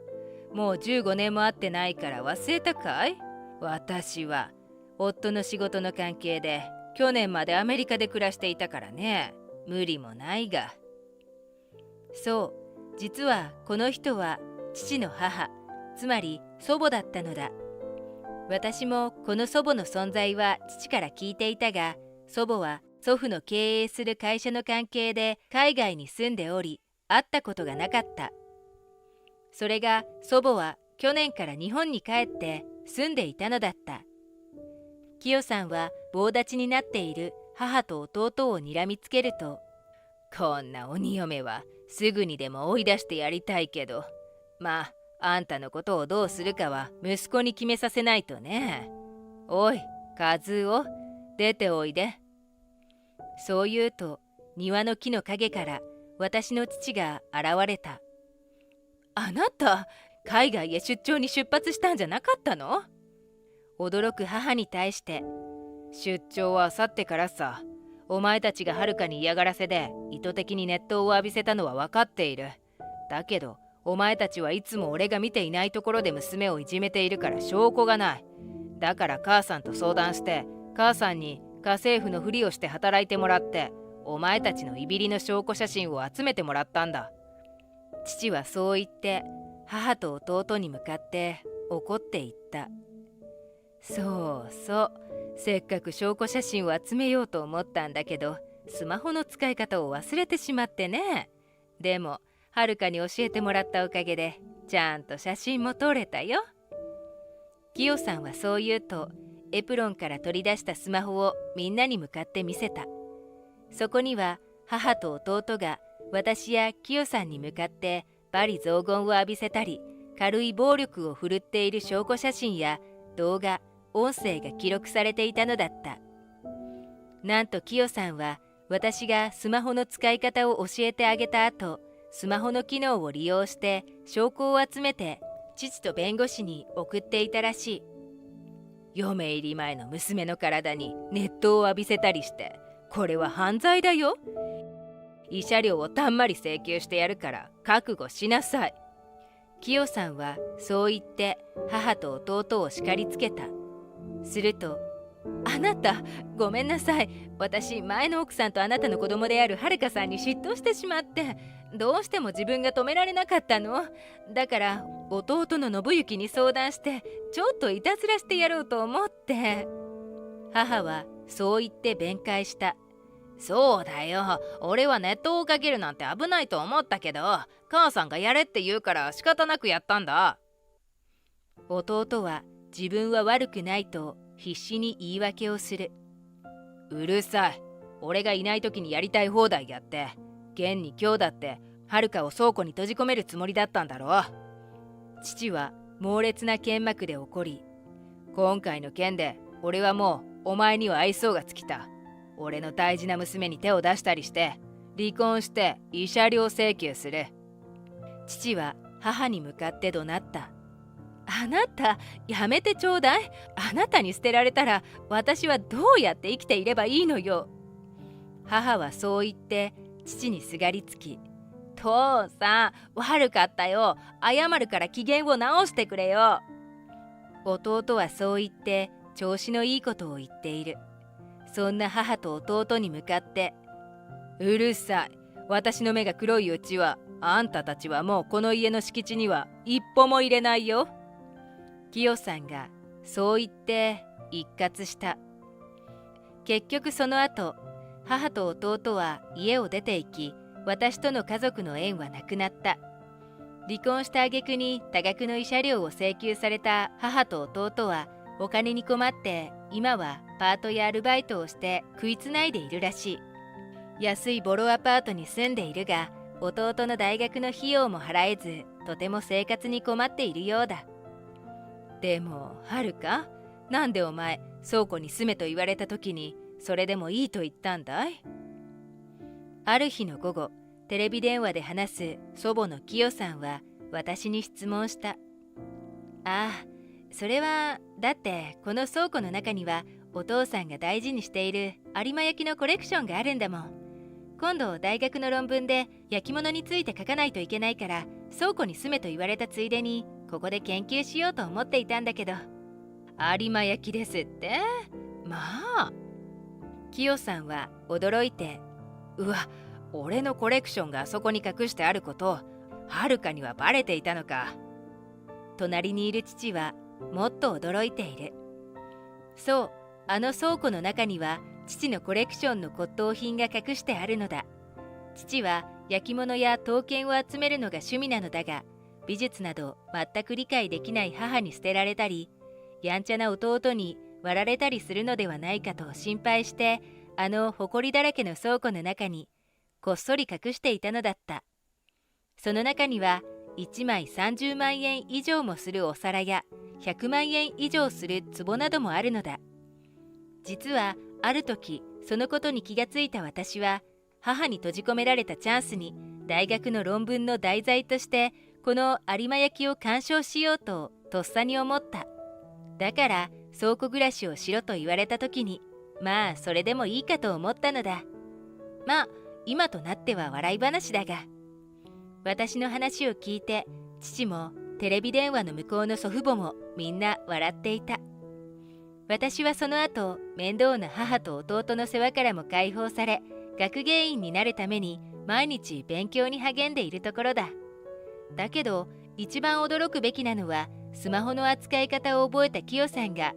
もう15年も会ってないから忘れたかい？私は夫の仕事の関係で去年までアメリカで暮らしていたからね。無理もないが。そう、実はこの人は父の母、つまり祖母だったのだ。私もこの祖母の存在は父から聞いていたが、祖母は祖父の経営する会社の関係で海外に住んでおり、会ったことがなかった。それが祖母は去年から日本に帰って住んでいたのだった。キヨさんは棒立ちになっている母と弟をにらみつけると、こんな鬼嫁はすぐにでも追い出してやりたいけど、まあ、あんたのことをどうするかは息子に決めさせないとね。おい、カズオ、出ておいで。そう言うと、庭の木の陰から私の父が現れた。あなた、海外へ出張に出発したんじゃなかったの？驚く母に対して、出張はあさってからさ。お前たちがはるかに嫌がらせで意図的に熱湯を浴びせたのは分かっている。だけど、お前たちはいつも俺が見ていないところで娘をいじめているから証拠がない。だから母さんと相談して、母さんに家政婦のふりをして働いてもらって、お前たちのいびりの証拠写真を集めてもらったんだ。父はそう言って母と弟に向かって怒って言った。そうそう、せっかく証拠写真を集めようと思ったんだけど、スマホの使い方を忘れてしまってね。でもはるかに教えてもらったおかげでちゃんと写真も撮れたよ。キヨさんはそう言うと、エプロンから取り出したスマホをみんなに向かって見せた。そこには母と弟が私やキヨさんに向かって罵詈雑言を浴びせたり、軽い暴力を振るっている証拠写真や動画、音声が記録されていたのだった。なんとキヨさんは私がスマホの使い方を教えてあげた後、スマホの機能を利用して証拠を集めて父と弁護士に送っていたらしい。嫁入り前の娘の体に熱湯を浴びせたりして、これは犯罪だよ。慰謝料をたんまり請求してやるから覚悟しなさい。キヨさんはそう言って母と弟を叱りつけた。すると、あなた、ごめんなさい。私、前の奥さんとあなたの子供であるはるかさんに嫉妬してしまって、どうしても自分が止められなかったの。だから、弟の信行に相談して、ちょっといたずらしてやろうと思って。母はそう言って弁解した。そうだよ。俺は熱湯をかけるなんて危ないと思ったけど、母さんがやれって言うから仕方なくやったんだ。弟は自分は悪くないと必死に言い訳をする。うるさい。俺がいない時にやりたい放題やって、現に今日だってはるかを倉庫に閉じ込めるつもりだったんだろう。父は猛烈な剣幕で怒り、今回の件で俺はもうお前には愛想が尽きた。俺の大事な娘に手を出したりして離婚して慰謝料請求する。父は母に向かって怒鳴った。あなた、やめてちょうだい。あなたに捨てられたら私はどうやって生きていればいいのよ。母はそう言って父にすがりつき、父さん、悪かったよ。謝るから機嫌を直してくれよ。弟はそう言って調子のいいことを言っている。そんな母と弟に向かって、うるさい。私の目が黒いうちは、あんたたちはもうこの家の敷地には一歩も入れないよ。キヨさんがそう言って一喝した。結局その後、母と弟は家を出て行き、私との家族の縁はなくなった。離婚した挙句に多額の慰謝料を請求された母と弟はお金に困って、今はパートやアルバイトをして食いつないでいるらしい。安いボロアパートに住んでいるが、弟の大学の費用も払えず、とても生活に困っているようだ。でも、はるか、なんでお前倉庫に住めと言われた時にそれでもいいと言ったんだい？ある日の午後、テレビ電話で話す祖母のキヨさんは私に質問した。ああ、それはだってこの倉庫の中にはお父さんが大事にしている有馬焼のコレクションがあるんだもん。今度大学の論文で焼き物について書かないといけないから倉庫に住めと言われたついでにここで研究しようと思っていたんだけど。有馬焼ですって？まあ。キヨさんは驚いて、うわ、俺のコレクションがあそこに隠してあること、はるかにはバレていたのか。隣にいる父はもっと驚いている。そう、あの倉庫の中には父のコレクションの骨董品が隠してあるのだ。父は焼き物や刀剣を集めるのが趣味なのだが、美術など全く理解できない母に捨てられたり、やんちゃな弟に割られたりするのではないかと心配して、あの埃だらけの倉庫の中にこっそり隠していたのだった。その中には1枚30万円以上もするお皿や100万円以上する壺などもあるのだ。実はある時そのことに気がついた私は、母に閉じ込められたチャンスに大学の論文の題材としてこの有馬焼を鑑賞しようととっさに思った。だから倉庫暮らしをしろと言われた時に、まあそれでもいいかと思ったのだ。まあ今となっては笑い話だが。私の話を聞いて父もテレビ電話の向こうの祖父母もみんな笑っていた。私はその後面倒な母と弟の世話からも解放され、学芸員になるために毎日勉強に励んでいるところだ。だけど一番驚くべきなのは、スマホの扱い方を覚えたキヨさんが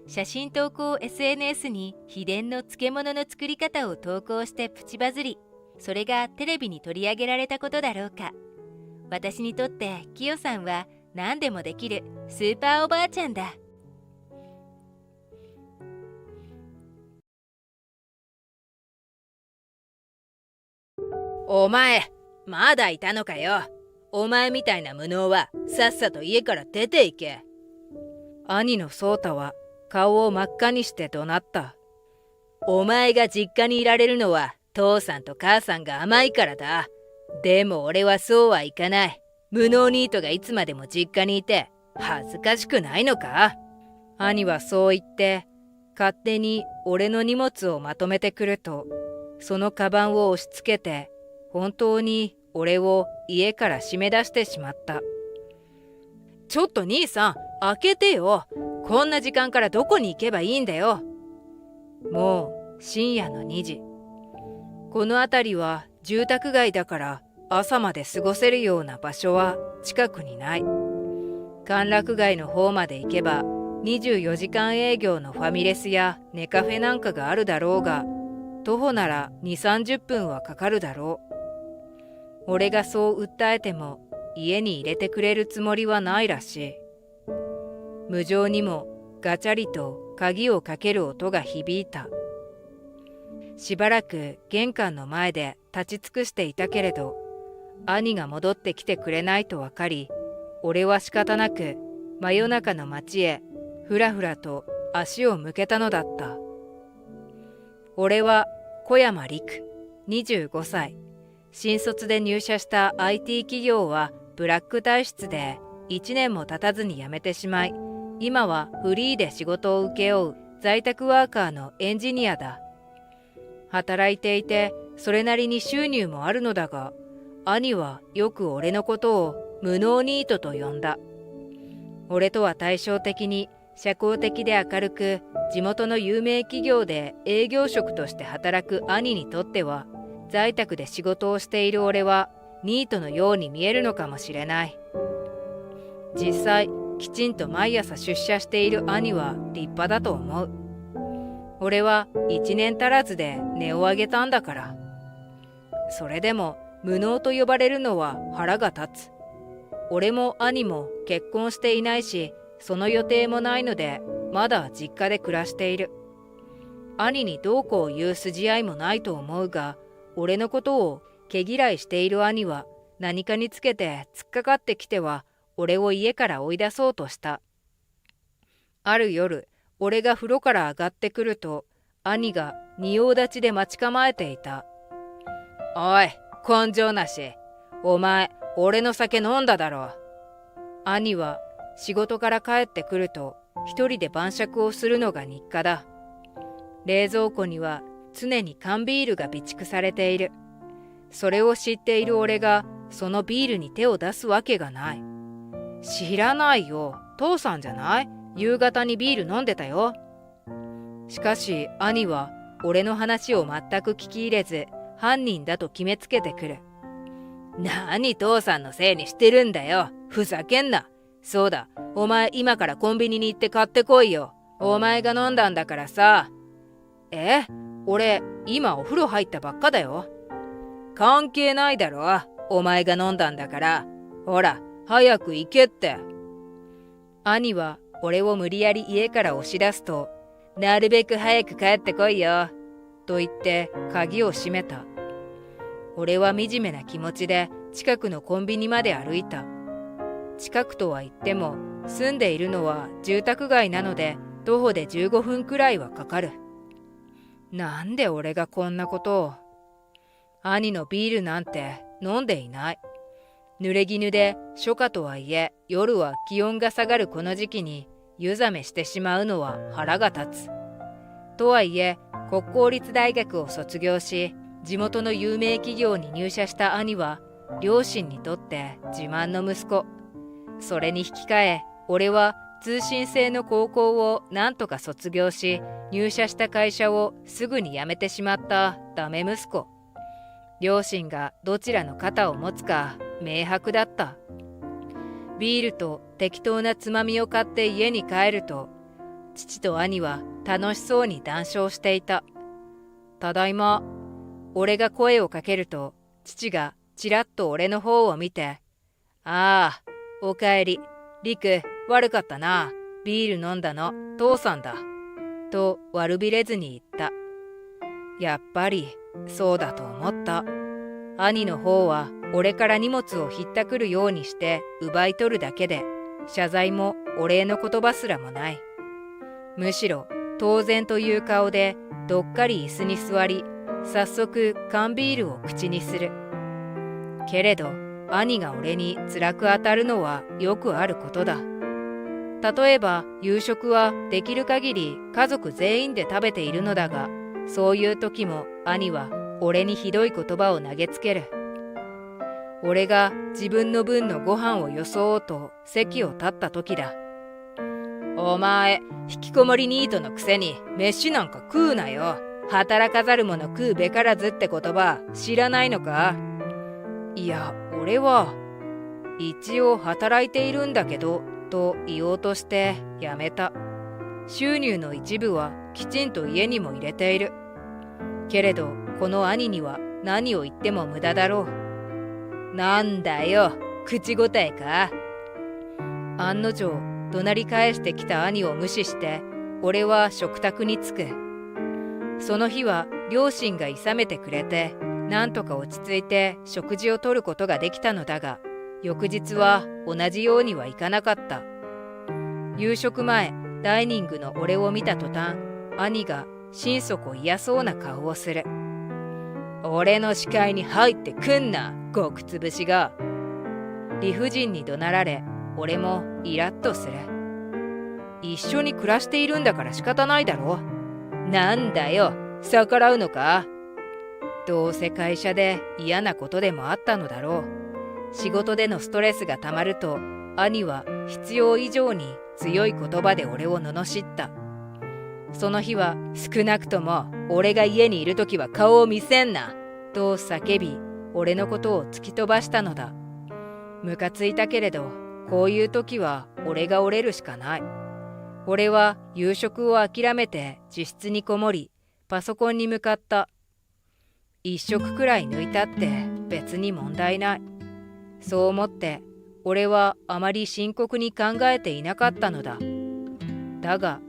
写真投稿 SNS に秘伝の漬物の作り方を投稿してプチバズり、それがテレビに取り上げられたことだろうか。私にとってキヨさんは何でもできるスーパーおばあちゃんだ。お前、まだいたのかよ。お前みたいな無能はさっさと家から出て行け。兄の颯太は顔を真っ赤にして怒鳴った。お前が実家にいられるのは父さんと母さんが甘いからだ。でも俺はそうはいかない。無能ニートがいつまでも実家にいて恥ずかしくないのか？兄はそう言って勝手に俺の荷物をまとめてくると、そのカバンを押し付けて本当に俺を家から締め出してしまった。ちょっと兄さん、開けてよ。こんな時間からどこに行けばいいんだよ。もう深夜の2時。この辺りは住宅街だから朝まで過ごせるような場所は近くにない。歓楽街の方まで行けば24時間営業のファミレスやネカフェなんかがあるだろうが、徒歩なら2、30分はかかるだろう。俺がそう訴えても家に入れてくれるつもりはないらしい。無情にもガチャリと鍵をかける音が響いた。しばらく玄関の前で立ち尽くしていたけれど、兄が戻ってきてくれないと分かり、俺は仕方なく真夜中の街へふらふらと足を向けたのだった。俺は小山陸、25歳。新卒で入社した IT 企業はブラック体質で1年も経たずに辞めてしまい、今はフリーで仕事を請け負う在宅ワーカーのエンジニアだ。働いていてそれなりに収入もあるのだが、兄はよく俺のことを無能ニートと呼んだ。俺とは対照的に社交的で明るく、地元の有名企業で営業職として働く兄にとっては、在宅で仕事をしている俺はニートのように見えるのかもしれない。実際きちんと毎朝出社している兄は立派だと思う。俺は1年足らずで値を上げたんだから。それでも無能と呼ばれるのは腹が立つ。俺も兄も結婚していないし、その予定もないのでまだ実家で暮らしている。兄にどうこう言う筋合いもないと思うが、俺のことを毛嫌いしている兄は何かにつけて突っかかってきては俺を家から追い出そうとした。ある夜、俺が風呂から上がってくると、兄が仁王立ちで待ち構えていた。おい、根性なし。お前、俺の酒飲んだだろ。兄は仕事から帰ってくると一人で晩酌をするのが日課だ。冷蔵庫には常に缶ビールが備蓄されている。それを知っている俺がそのビールに手を出すわけがない。知らないよ。父さんじゃない？夕方にビール飲んでたよ。しかし兄は俺の話を全く聞き入れず、犯人だと決めつけてくる。何父さんのせいにしてるんだよ。ふざけんな。そうだ、お前今からコンビニに行って買ってこいよ。お前が飲んだんだからさ。俺今お風呂入ったばっかだよ。関係ないだろ。お前が飲んだんだから。ほら早く行けって。兄は俺を無理やり家から押し出すと、なるべく早く帰ってこいよと言って鍵を閉めた。俺は惨めな気持ちで近くのコンビニまで歩いた。近くとは言っても住んでいるのは住宅街なので徒歩で15分くらいはかかる。なんで俺がこんなことを。兄のビールなんて飲んでいない。濡れ衣で初夏とはいえ夜は気温が下がるこの時期に湯冷めしてしまうのは腹が立つ。とはいえ国公立大学を卒業し地元の有名企業に入社した兄は両親にとって自慢の息子。それに引き換え俺は通信制の高校をなんとか卒業し、入社した会社をすぐに辞めてしまったダメ息子。両親がどちらの肩を持つか明白だった。ビールと適当なつまみを買って家に帰ると、父と兄は楽しそうに談笑していた。ただいま。俺が声をかけると、父がちらっと俺の方を見て、ああ、おかえり。りく、悪かったな。ビール飲んだの父さんだ。と悪びれずに言った。やっぱりそうだと思った。兄の方は俺から荷物をひったくるようにして奪い取るだけで、謝罪もお礼の言葉すらもない。むしろ当然という顔でどっかり椅子に座り、早速缶ビールを口にする。けれど兄が俺に辛く当たるのはよくあることだ。例えば夕食はできる限り家族全員で食べているのだが、そういう時も兄は俺にひどい言葉を投げつける。俺が自分の分のご飯をよそうと席を立った時だ。お前、引きこもりニートのくせに飯なんか食うなよ。働かざる者食うべからずって言葉知らないのか？いや、俺は一応働いているんだけどと言おうとしてやめた。収入の一部はきちんと家にも入れている。けれどこの兄には何を言っても無駄だろう。なんだよ、口答えか？案の定怒鳴り返してきた兄を無視して俺は食卓に着く。その日は両親がいさめてくれて、なんとか落ち着いて食事をとることができたのだが、翌日は同じようにはいかなかった。夕食前、ダイニングの俺を見た途端、兄が心底嫌そうな顔をする。俺の視界に入ってくんな、極つぶしが。理不尽に怒鳴られ、俺もイラッとする。一緒に暮らしているんだから仕方ないだろ。なんだよ、逆らうのか？どうせ会社で嫌なことでもあったのだろう。仕事でのストレスがたまると、兄は必要以上に強い言葉で俺を罵った。その日は少なくとも俺が家にいるときは顔を見せんなと叫び、俺のことを突き飛ばしたのだ。ムカついたけれど、こういう時は俺が折れるしかない。俺は夕食を諦めて自室にこもり、パソコンに向かった。一食くらい抜いたって別に問題ない。そう思って俺はあまり深刻に考えていなかったのだ。だが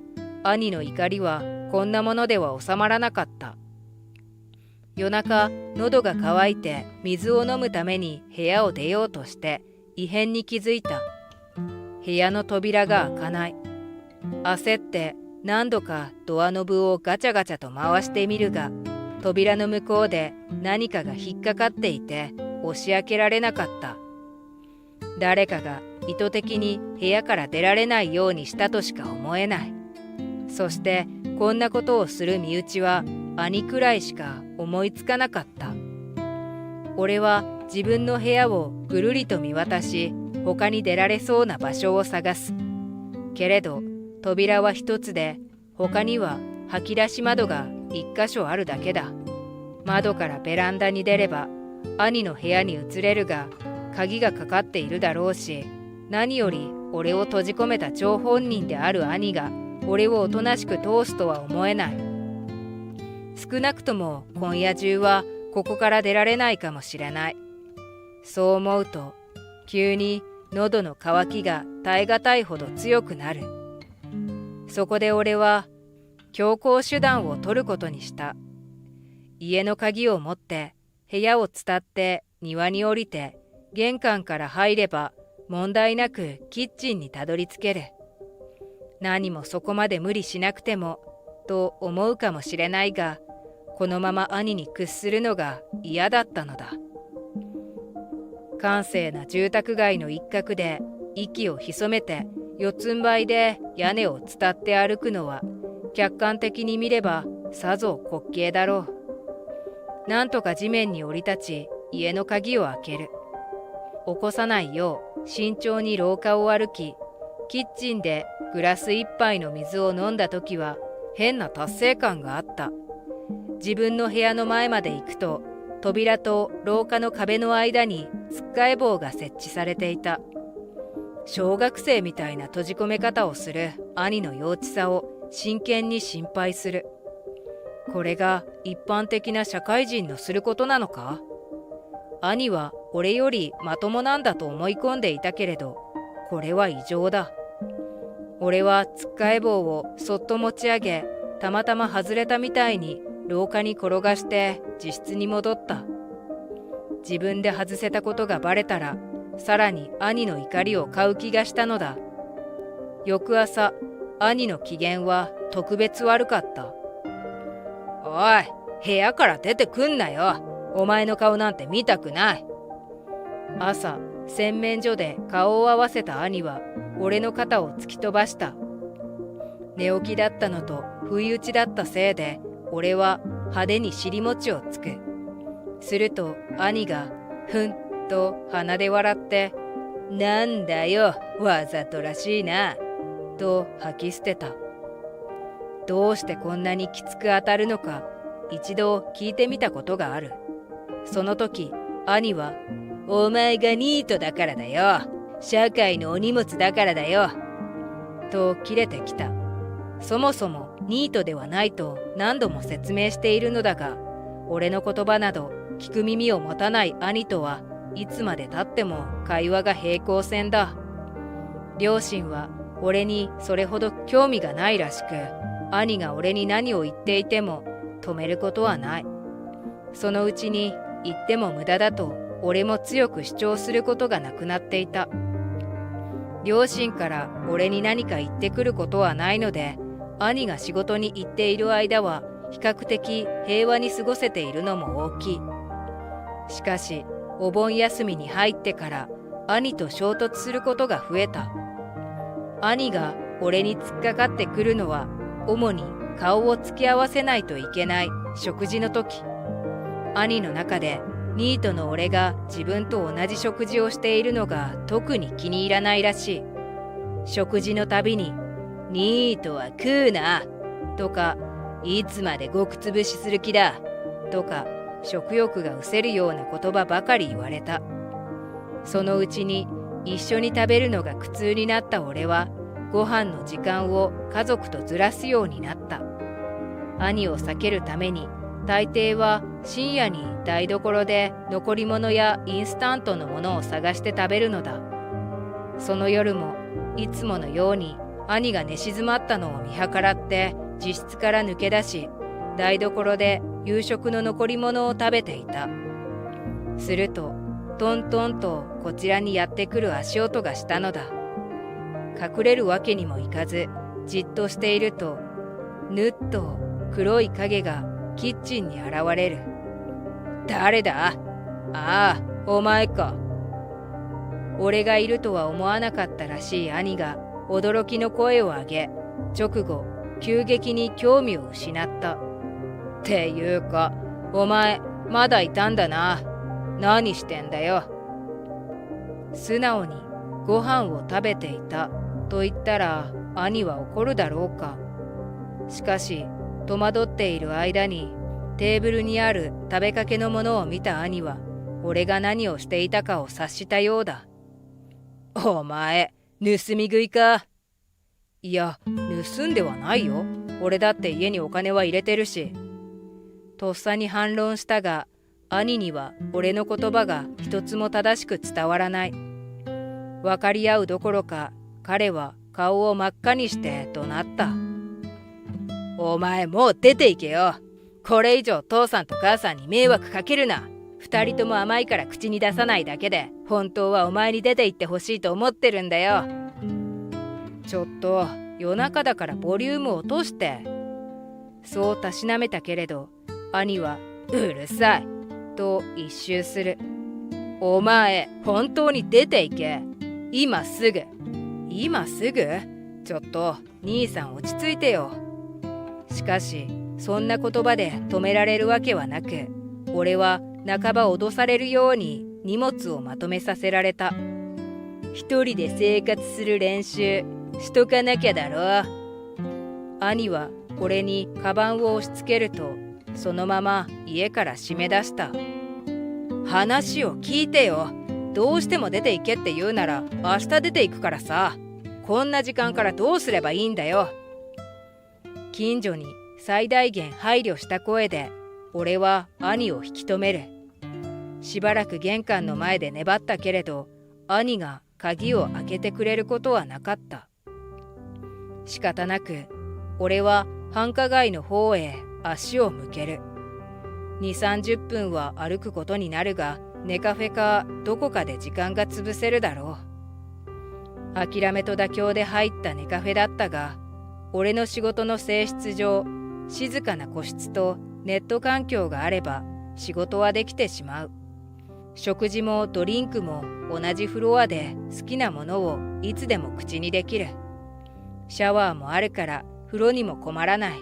兄の怒りはこんなものでは収まらなかった。夜中、喉が渇いて水を飲むために部屋を出ようとして異変に気づいた。部屋の扉が開かない。焦って何度かドアノブをガチャガチャと回してみるが、扉の向こうで何かが引っかかっていて押し開けられなかった。誰かが意図的に部屋から出られないようにしたとしか思えない。そしてこんなことをする身内は兄くらいしか思いつかなかった。俺は自分の部屋をぐるりと見渡し、他に出られそうな場所を探す。けれど扉は一つで、他には掃き出し窓が一箇所あるだけだ。窓からベランダに出れば兄の部屋に移れるが、鍵がかかっているだろうし、何より俺を閉じ込めた張本人である兄が俺をおとなしく通すとは思えない。少なくとも今夜中はここから出られないかもしれない。そう思うと急に喉の渇きが耐え難いほど強くなる。そこで俺は強硬手段を取ることにした。家の鍵を持って部屋を伝って庭に降りて、玄関から入れば問題なくキッチンにたどり着ける。何もそこまで無理しなくてもと思うかもしれないが、このまま兄に屈するのが嫌だったのだ。閑静な住宅街の一角で息を潜めて四つん這いで屋根を伝って歩くのは、客観的に見ればさぞ滑稽だろう。なんとか地面に降り立ち、家の鍵を開ける。起こさないよう慎重に廊下を歩き、キッチンでグラス一杯の水を飲んだ時は変な達成感があった。自分の部屋の前まで行くと、扉と廊下の壁の間につっかえ棒が設置されていた。小学生みたいな閉じ込め方をする兄の幼稚さを真剣に心配する。これが一般的な社会人のすることなのか？兄は俺よりまともなんだと思い込んでいたけれど、これは異常だ。俺はつっかえ棒をそっと持ち上げ、たまたま外れたみたいに廊下に転がして自室に戻った。自分で外せたことがバレたら、さらに兄の怒りを買う気がしたのだ。翌朝、兄の機嫌は特別悪かった。おい、部屋から出てくんなよ。お前の顔なんて見たくない。朝、洗面所で顔を合わせた兄は俺の肩を突き飛ばした。寝起きだったのと不意打ちだったせいで、俺は派手に尻餅をつく。すると兄がふんと鼻で笑って、なんだよ、わざとらしいな、と吐き捨てた。どうしてこんなにきつく当たるのか、一度聞いてみたことがある。その時、兄は、お前がニートだからだよ。社会のお荷物だからだよ。と切れてきた。そもそもニートではないと何度も説明しているのだが、俺の言葉など聞く耳を持たない兄とはいつまでたっても会話が平行線だ。両親は俺にそれほど興味がないらしく、兄が俺に何を言っていても止めることはない。そのうちに言っても無駄だと俺も強く主張することがなくなっていた。両親から俺に何か言ってくることはないので、兄が仕事に行っている間は比較的平和に過ごせているのも大きい。しかしお盆休みに入ってから兄と衝突することが増えた。兄が俺に突っかかってくるのは主に顔を突き合わせないといけない食事の時。兄の中でニートの俺が自分と同じ食事をしているのが特に気に入らないらしい。食事のたびにニートは食うなとか、いつまでごくつぶしする気だとか、食欲が失せるような言葉ばかり言われた。そのうちに一緒に食べるのが苦痛になった俺は、ご飯の時間を家族とずらすようになった。兄を避けるために大抵は深夜に台所で残り物やインスタントのものを探して食べるのだ。その夜もいつものように兄が寝静まったのを見計らって自室から抜け出し、台所で夕食の残り物を食べていた。するとトントンとこちらにやってくる足音がしたのだ。隠れるわけにもいかずじっとしていると、ぬっと黒い影がキッチンに現れる。誰だ？ああ、お前か。俺がいるとは思わなかったらしい兄が驚きの声を上げ、直後急激に興味を失った。っていうか、お前まだいたんだな。何してんだよ。素直にご飯を食べていたと言ったら兄は怒るだろうか。しかし戸惑っている間にテーブルにある食べかけのものを見た兄は俺が何をしていたかを察したようだ。お前、盗み食いか。いや、盗んではないよ。俺だって家にお金は入れてるし。とっさに反論したが、兄には俺の言葉が一つも正しく伝わらない。分かり合うどころか、彼は顔を真っ赤にして怒鳴った。お前もう出て行けよ。これ以上父さんと母さんに迷惑かけるな。二人とも甘いから口に出さないだけで、本当はお前に出て行ってほしいと思ってるんだよ。ちょっと夜中だからボリューム落として。そうたしなめたけれど、兄はうるさいと一蹴する。お前本当に出て行け。今すぐ。今すぐ？ちょっと兄さん落ち着いてよ。しかしそんな言葉で止められるわけはなく、俺は半ば脅されるように荷物をまとめさせられた。一人で生活する練習しとかなきゃだろ。兄は俺にカバンを押し付けると、そのまま家から締め出した。話を聞いてよ。どうしても出て行けって言うなら明日出て行くからさ。こんな時間からどうすればいいんだよ。近所に最大限配慮した声で俺は兄を引き止める。しばらく玄関の前で粘ったけれど、兄が鍵を開けてくれることはなかった。仕方なく俺は繁華街の方へ足を向ける。2、30分は歩くことになるが、ネカフェかどこかで時間が潰せるだろう。諦めと妥協で入ったネカフェだったが、俺の仕事の性質上、静かな個室とネット環境があれば仕事はできてしまう。食事もドリンクも同じフロアで好きなものをいつでも口にできる。シャワーもあるから風呂にも困らない。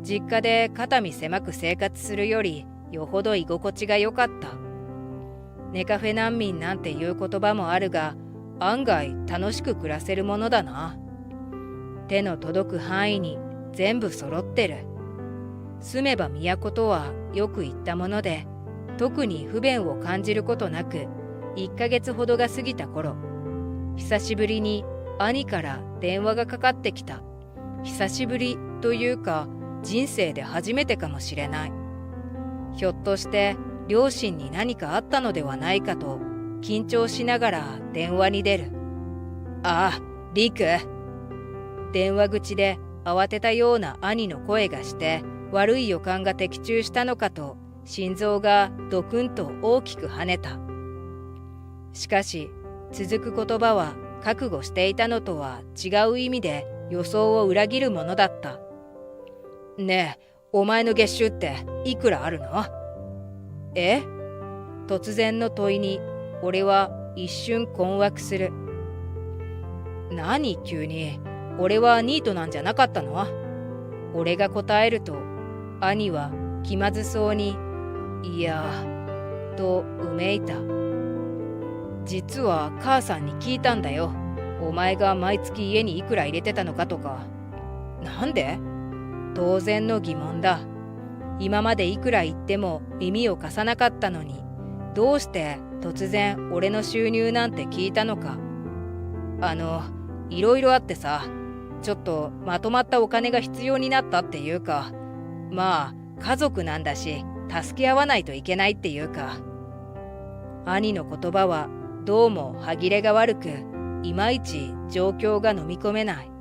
実家で肩身狭く生活するよりよほど居心地が良かった。ネカフェ難民なんていう言葉もあるが、案外楽しく暮らせるものだな。手の届く範囲に全部揃ってる。住めば都とはよく言ったもので、特に不便を感じることなく、1ヶ月ほどが過ぎた頃、久しぶりに兄から電話がかかってきた。久しぶりというか、人生で初めてかもしれない。ひょっとして両親に何かあったのではないかと緊張しながら電話に出る。ああ、リク。電話口で慌てたような兄の声がして、悪い予感が的中したのかと心臓がドクンと大きく跳ねた。しかし続く言葉は覚悟していたのとは違う意味で予想を裏切るものだった。ねえ、お前の月収っていくらあるの？え？突然の問いに俺は一瞬困惑する。何急に？俺はニートなんじゃなかったの？俺が答えると兄は気まずそうにいやとうめいた。実は母さんに聞いたんだよ。お前が毎月家にいくら入れてたのかとか。なんで？当然の疑問だ。今までいくら言っても耳を貸さなかったのに、どうして突然俺の収入なんて聞いたのか。いろいろあってさ、ちょっとまとまったお金が必要になったっていうか、まあ家族なんだし助け合わないといけないっていうか。兄の言葉はどうも歯切れが悪く、いまいち状況が飲み込めない。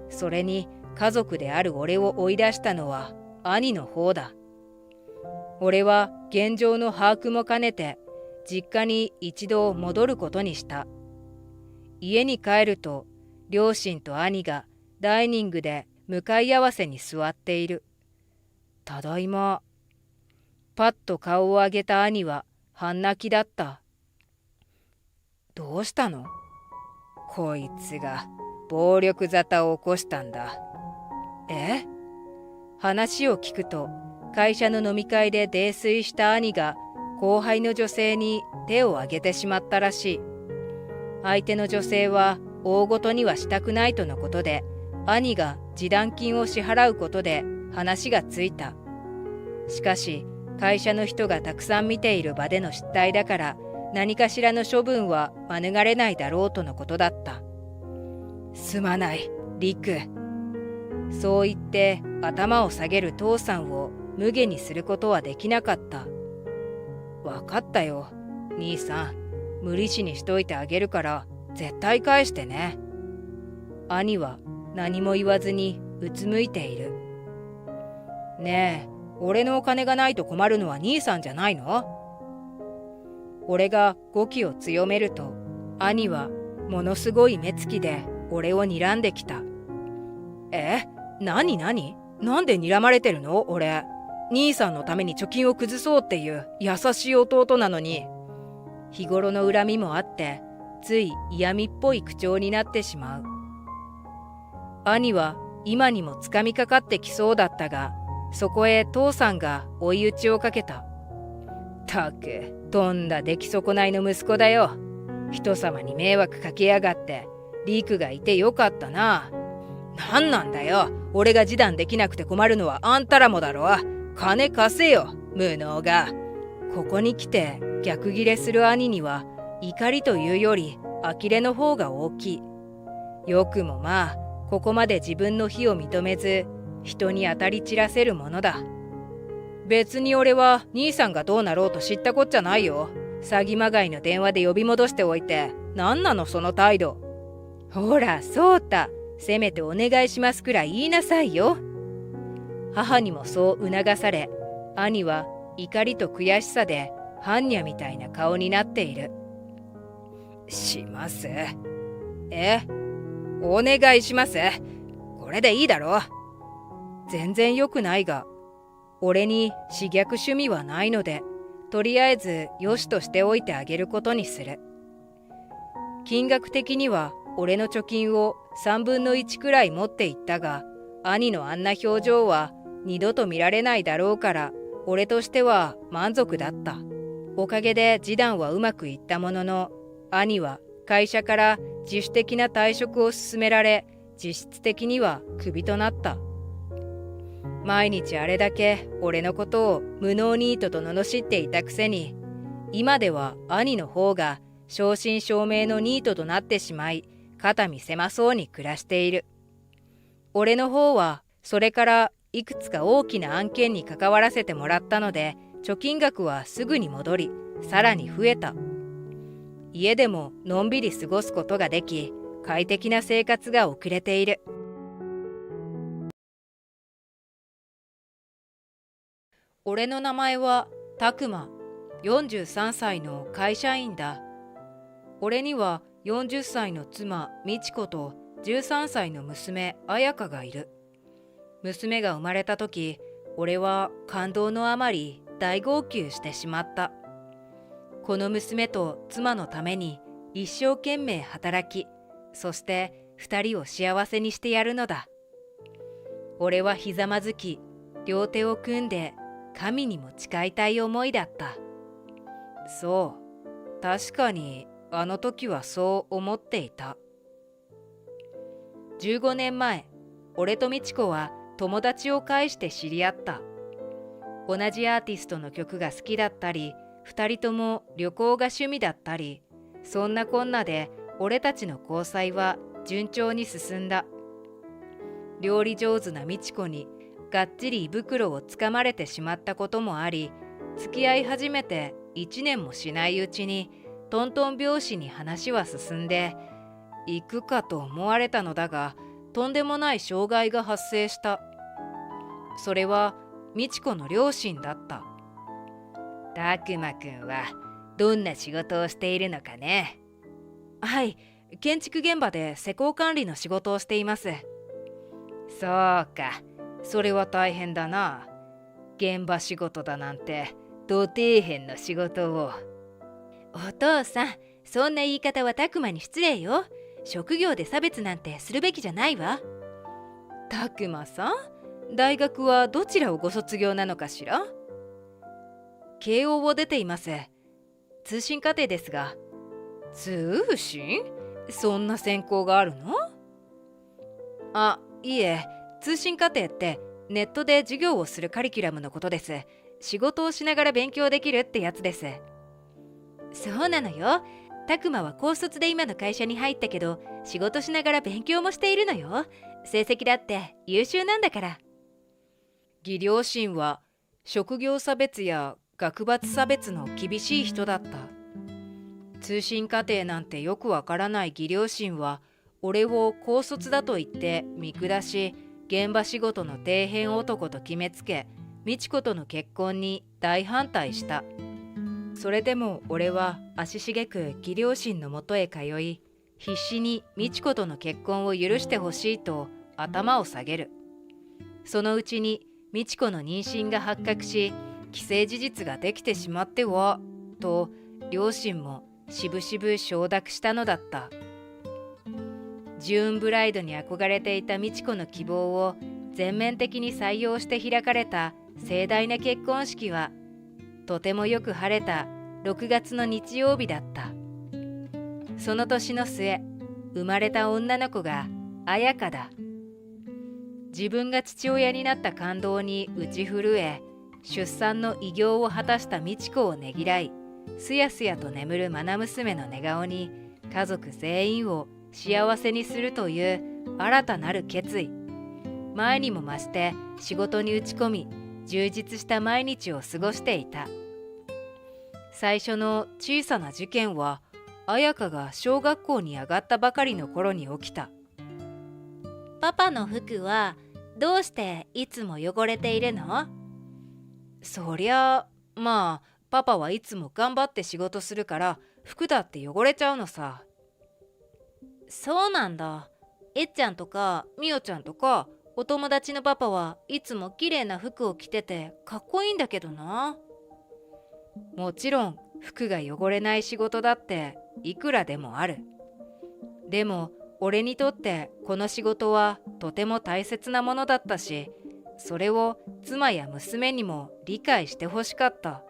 それに家族である俺を追い出したのは兄の方だ。俺は現状の把握も兼ねて実家に一度戻ることにした。家に帰ると両親と兄がダイニングで向かい合わせに座っている。ただいま。パッと顔を上げた兄は半泣きだった。どうしたの？こいつが暴力沙汰を起こしたんだ。え？話を聞くと、会社の飲み会で泥酔した兄が後輩の女性に手を挙げてしまったらしい。相手の女性は大ごとにはしたくないとのことで、兄が示談金を支払うことで話がついた。しかし、会社の人がたくさん見ている場での失態だから、何かしらの処分は免れないだろうとのことだった。すまない、リク。そう言って頭を下げる父さんを無下にすることはできなかった。わかったよ、兄さん。無理しにしといてあげるから絶対返してね。兄は何も言わずにうつむいている。ねえ、俺のお金がないと困るのは兄さんじゃないの？俺が語気を強めると、兄はものすごい目つきで俺を睨んできた。何なんで睨まれてるの？俺、兄さんのために貯金を崩そうっていう優しい弟なのに。日頃の恨みもあって、つい嫌味っぽい口調になってしまう。兄は今にもつかみかかってきそうだったが、そこへ父さんが追い打ちをかけた。たく、とんだ出来損ないの息子だよ。人様に迷惑かけやがって。リークがいてよかったな。なんなんだよ。俺が示談できなくて困るのはあんたらもだろ。金貸せよ、無能が。ここに来て逆ギレする兄には怒りというより呆れの方が大きい。よくもまあ、ここまで自分の非を認めず人に当たり散らせるものだ。別に俺は兄さんがどうなろうと知ったこっちゃないよ。詐欺まがいの電話で呼び戻しておいて、なんなのその態度。ほら、そうた、せめてお願いしますくらい言いなさいよ。母にもそう促され、兄は怒りと悔しさで般若みたいな顔になっている。します。お願いします。これでいいだろ。全然良くないが、俺に私虐趣味はないので、とりあえずよしとしておいてあげることにする。金額的には俺の貯金を3分の1くらい持っていったが、兄のあんな表情は二度と見られないだろうから、俺としては満足だった。おかげで示談はうまくいったものの、兄は会社から自主的な退職を勧められ、実質的にはクビとなった。毎日あれだけ俺のことを無能ニートと罵っていたくせに、今では兄の方が正真正銘のニートとなってしまい、肩身狭そうに暮らしている。俺の方はそれからいくつか大きな案件に関わらせてもらったので、貯金額はすぐに戻り、さらに増えた。家でものんびり過ごすことができ、快適な生活が送れている。俺の名前はたくま、43歳の会社員だ。俺には40歳の妻みちこと13歳の娘あやかがいる。娘が生まれた時、俺は感動のあまり大号泣してしまった。この娘と妻のために一生懸命働き、そして2人を幸せにしてやるのだ。俺はひざまずき、両手を組んで神にも誓いたい思いだった。そう、確かにあの時はそう思っていた。15年前、俺とみちこは友達を介して知り合った。同じアーティストの曲が好きだったり、2人とも旅行が趣味だったり、そんなこんなで俺たちの交際は順調に進んだ。料理上手なみちこにがっちり胃袋をつかまれてしまったこともあり、付き合い始めて1年もしないうちにトントン拍子に話は進んで、行くかと思われたのだが、とんでもない障害が発生した。それはみちこの両親だった。たくまくんはどんな仕事をしているのかね。はい、建築現場で施工管理の仕事をしています。そうか、それは大変だな。現場仕事だなんてど底辺の仕事を。お父さん、そんな言い方はたくまに失礼よ。職業で差別なんてするべきじゃないわ。たくまさん、大学はどちらをご卒業なのかしら？慶応を出ています。通信課程ですが。通信？そんな専攻があるの？あ、いえ、通信課程ってネットで授業をするカリキュラムのことです。仕事をしながら勉強できるってやつです。そうなのよ。たくまは高卒で今の会社に入ったけど、仕事しながら勉強もしているのよ。成績だって優秀なんだから。義両親は職業差別や学閥差別の厳しい人だった。通信課程なんてよくわからない義両親は、俺を高卒だと言って見下し、現場仕事の底辺男と決めつけ、美智子との結婚に大反対した。それでも俺は足しげく義両親のもとへ通い、必死に美智子との結婚を許してほしいと頭を下げる。そのうちに美智子の妊娠が発覚し、既成事実ができてしまってはと両親もしぶしぶ承諾したのだった。ジューンブライドに憧れていた美智子の希望を全面的に採用して開かれた盛大な結婚式は、とてもよく晴れた6月の日曜日だった。その年の末、生まれた女の子が彩香だ。自分が父親になった感動に打ち震え、出産の偉業を果たした美智子をねぎらい、すやすやと眠る愛娘の寝顔に家族全員を幸せにするという新たなる決意。前にも増して仕事に打ち込み、充実した毎日を過ごしていた。最初の小さな事件は、彩香が小学校に上がったばかりの頃に起きた。パパの服はどうしていつも汚れているの？そりゃまあ、パパはいつも頑張って仕事するから服だって汚れちゃうのさ。そうなんだ。えっちゃんとかみおちゃんとかお友達のパパはいつも綺麗な服を着ててかっこいいんだけどな。もちろん服が汚れない仕事だっていくらでもある。でも俺にとってこの仕事はとても大切なものだったし、それを妻や娘にも理解してほしかった。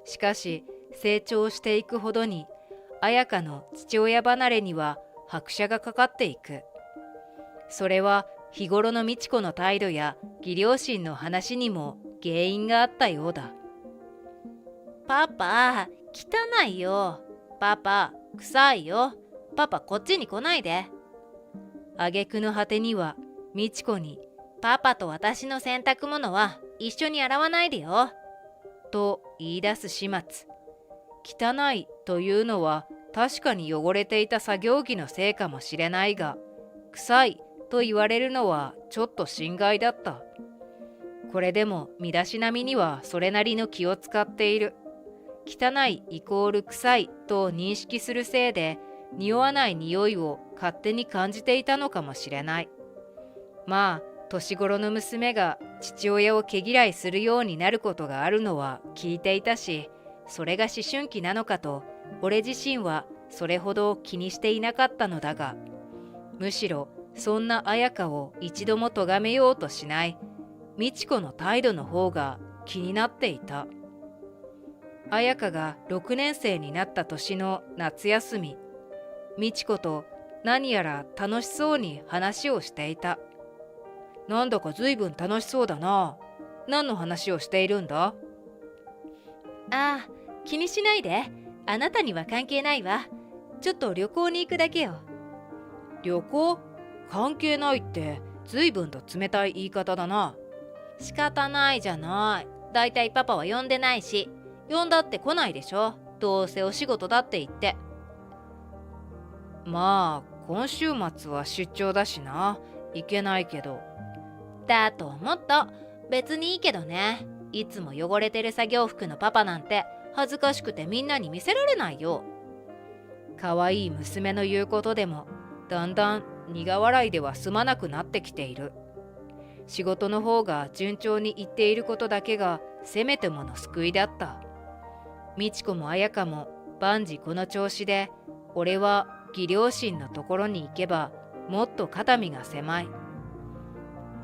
しかし成長していくほどに、彩香の父親離れには拍車がかかっていく。それは日頃の美智子の態度や義両親の話にも原因があったようだ。パパ、汚いよ。パパ、臭いよ。パパ、こっちに来ないで。挙句の果てには美智子に、パパと私の洗濯物は一緒に洗わないでよ。と言い出す始末。汚いというのは確かに汚れていた作業着のせいかもしれないが、臭いと言われるのはちょっと心外だった。これでも身だしなみにはそれなりの気を使っている。汚いイコール臭いと認識するせいで、匂わない匂いを勝手に感じていたのかもしれない。まあ、年頃の娘が父親を毛嫌いするようになることがあるのは聞いていたし、それが思春期なのかと俺自身はそれほど気にしていなかったのだが、むしろそんな彩香を一度も咎めようとしない美智子の態度の方が気になっていた。彩香が6年生になった年の夏休み、美智子と何やら楽しそうに話をしていた。なんだかずいぶん楽しそうだな。何の話をしているんだ？ああ、気にしないで。あなたには関係ないわ。ちょっと旅行に行くだけよ。旅行？関係ないってずいぶんと冷たい言い方だな。仕方ないじゃない。だいたいパパは呼んでないし、呼んだって来ないでしょ。どうせお仕事だって言って。まあ今週末は出張だしな。行けないけど。だと思った。別にいいけどね。いつも汚れてる作業服のパパなんて恥ずかしくてみんなに見せられないよ。可愛い娘の言うことでもだんだん苦笑いでは済まなくなってきている。仕事の方が順調にいっていることだけがせめてもの救いだった。美智子も彩香も万事この調子で、俺は義両親のところに行けばもっと肩身が狭い。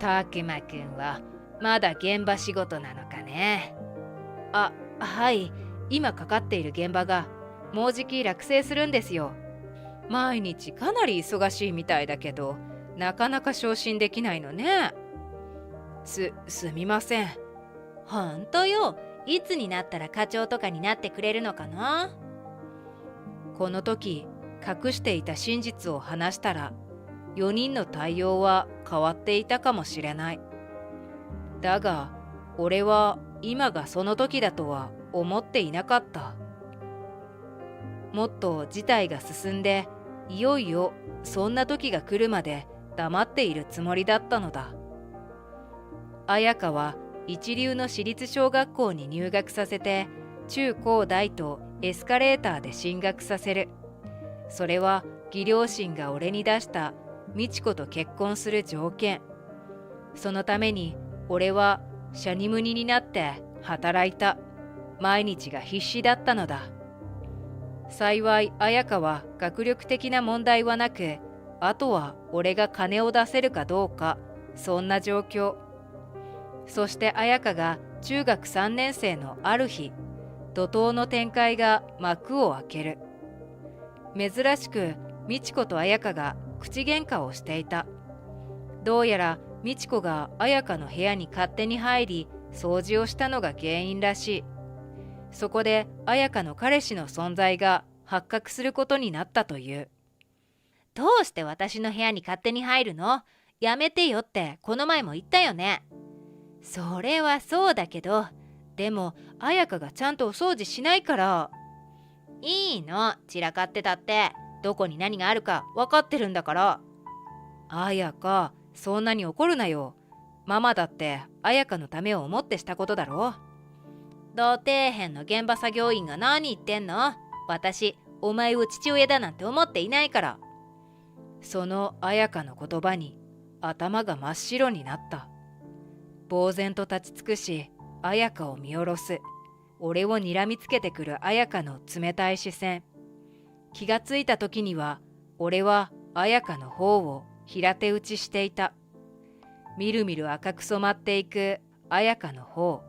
たくまくんはまだ現場仕事なのかね。はい。今かかっている現場がもうじき落成するんですよ。毎日かなり忙しいみたいだけど、なかなか昇進できないのね。すみません。ほんとよ。いつになったら課長とかになってくれるのかな。この時隠していた真実を話したら、4人の対応は変わっていたかもしれない。だが俺は今がその時だとは思っていなかった。もっと事態が進んで、いよいよそんな時が来るまで黙っているつもりだったのだ。彩香は一流の私立小学校に入学させて、中高大とエスカレーターで進学させる。それは義両親が俺に出した美智子と結婚する条件。そのために俺はしゃにむにになって働いた。毎日が必死だったのだ。幸い彩香は学力的な問題はなく、あとは俺が金を出せるかどうか、そんな状況。そして彩香が中学3年生のある日、怒涛の展開が幕を開ける。珍しく美智子と彩香が口喧嘩をしていた。どうやら美智子が彩香の部屋に勝手に入り掃除をしたのが原因らしい。そこで彩香の彼氏の存在が発覚することになったという。どうして私の部屋に勝手に入るの？やめてよってこの前も言ったよね。それはそうだけど、でも彩香がちゃんとお掃除しないから。いいの、散らかってたって。どこに何があるか分かってるんだから。彩香、そんなに怒るなよ。ママだって彩香のためを思ってしたことだろ。土底辺の現場作業員が何言ってんの？私、お前を父親だなんて思っていないから。その彩香の言葉に頭が真っ白になった。呆然と立ち尽くし、彩香を見下ろす。俺を睨みつけてくる彩香の冷たい視線。気がついた時には、俺は彩香の方を平手打ちしていた。みるみる赤く染まっていく彩香の方。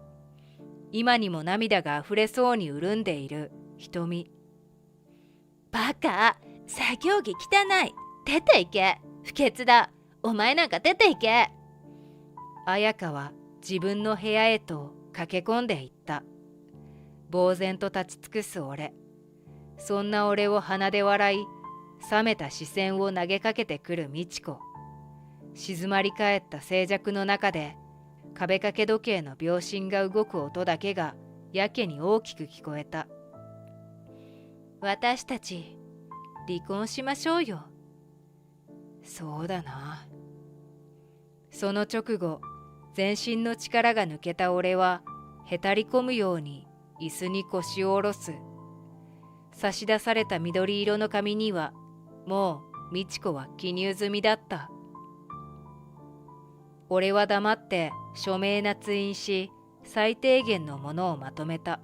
今にも涙があふれそうに潤んでいる瞳。バカ、作業着汚い。出て行け。不潔だ。お前なんか出て行け。彩香は自分の部屋へと駆け込んでいった。呆然と立ち尽くす俺。そんな俺を鼻で笑い、冷めた視線を投げかけてくる美智子。静まり返った静寂の中で、壁掛け時計の秒針が動く音だけがやけに大きく聞こえた。私たち、離婚しましょうよ。そうだな。その直後、全身の力が抜けた俺は、へたり込むように椅子に腰を下ろす。差し出された緑色の紙には、もう美智子は記入済みだった。俺は黙って署名捺印し、最低限のものをまとめた。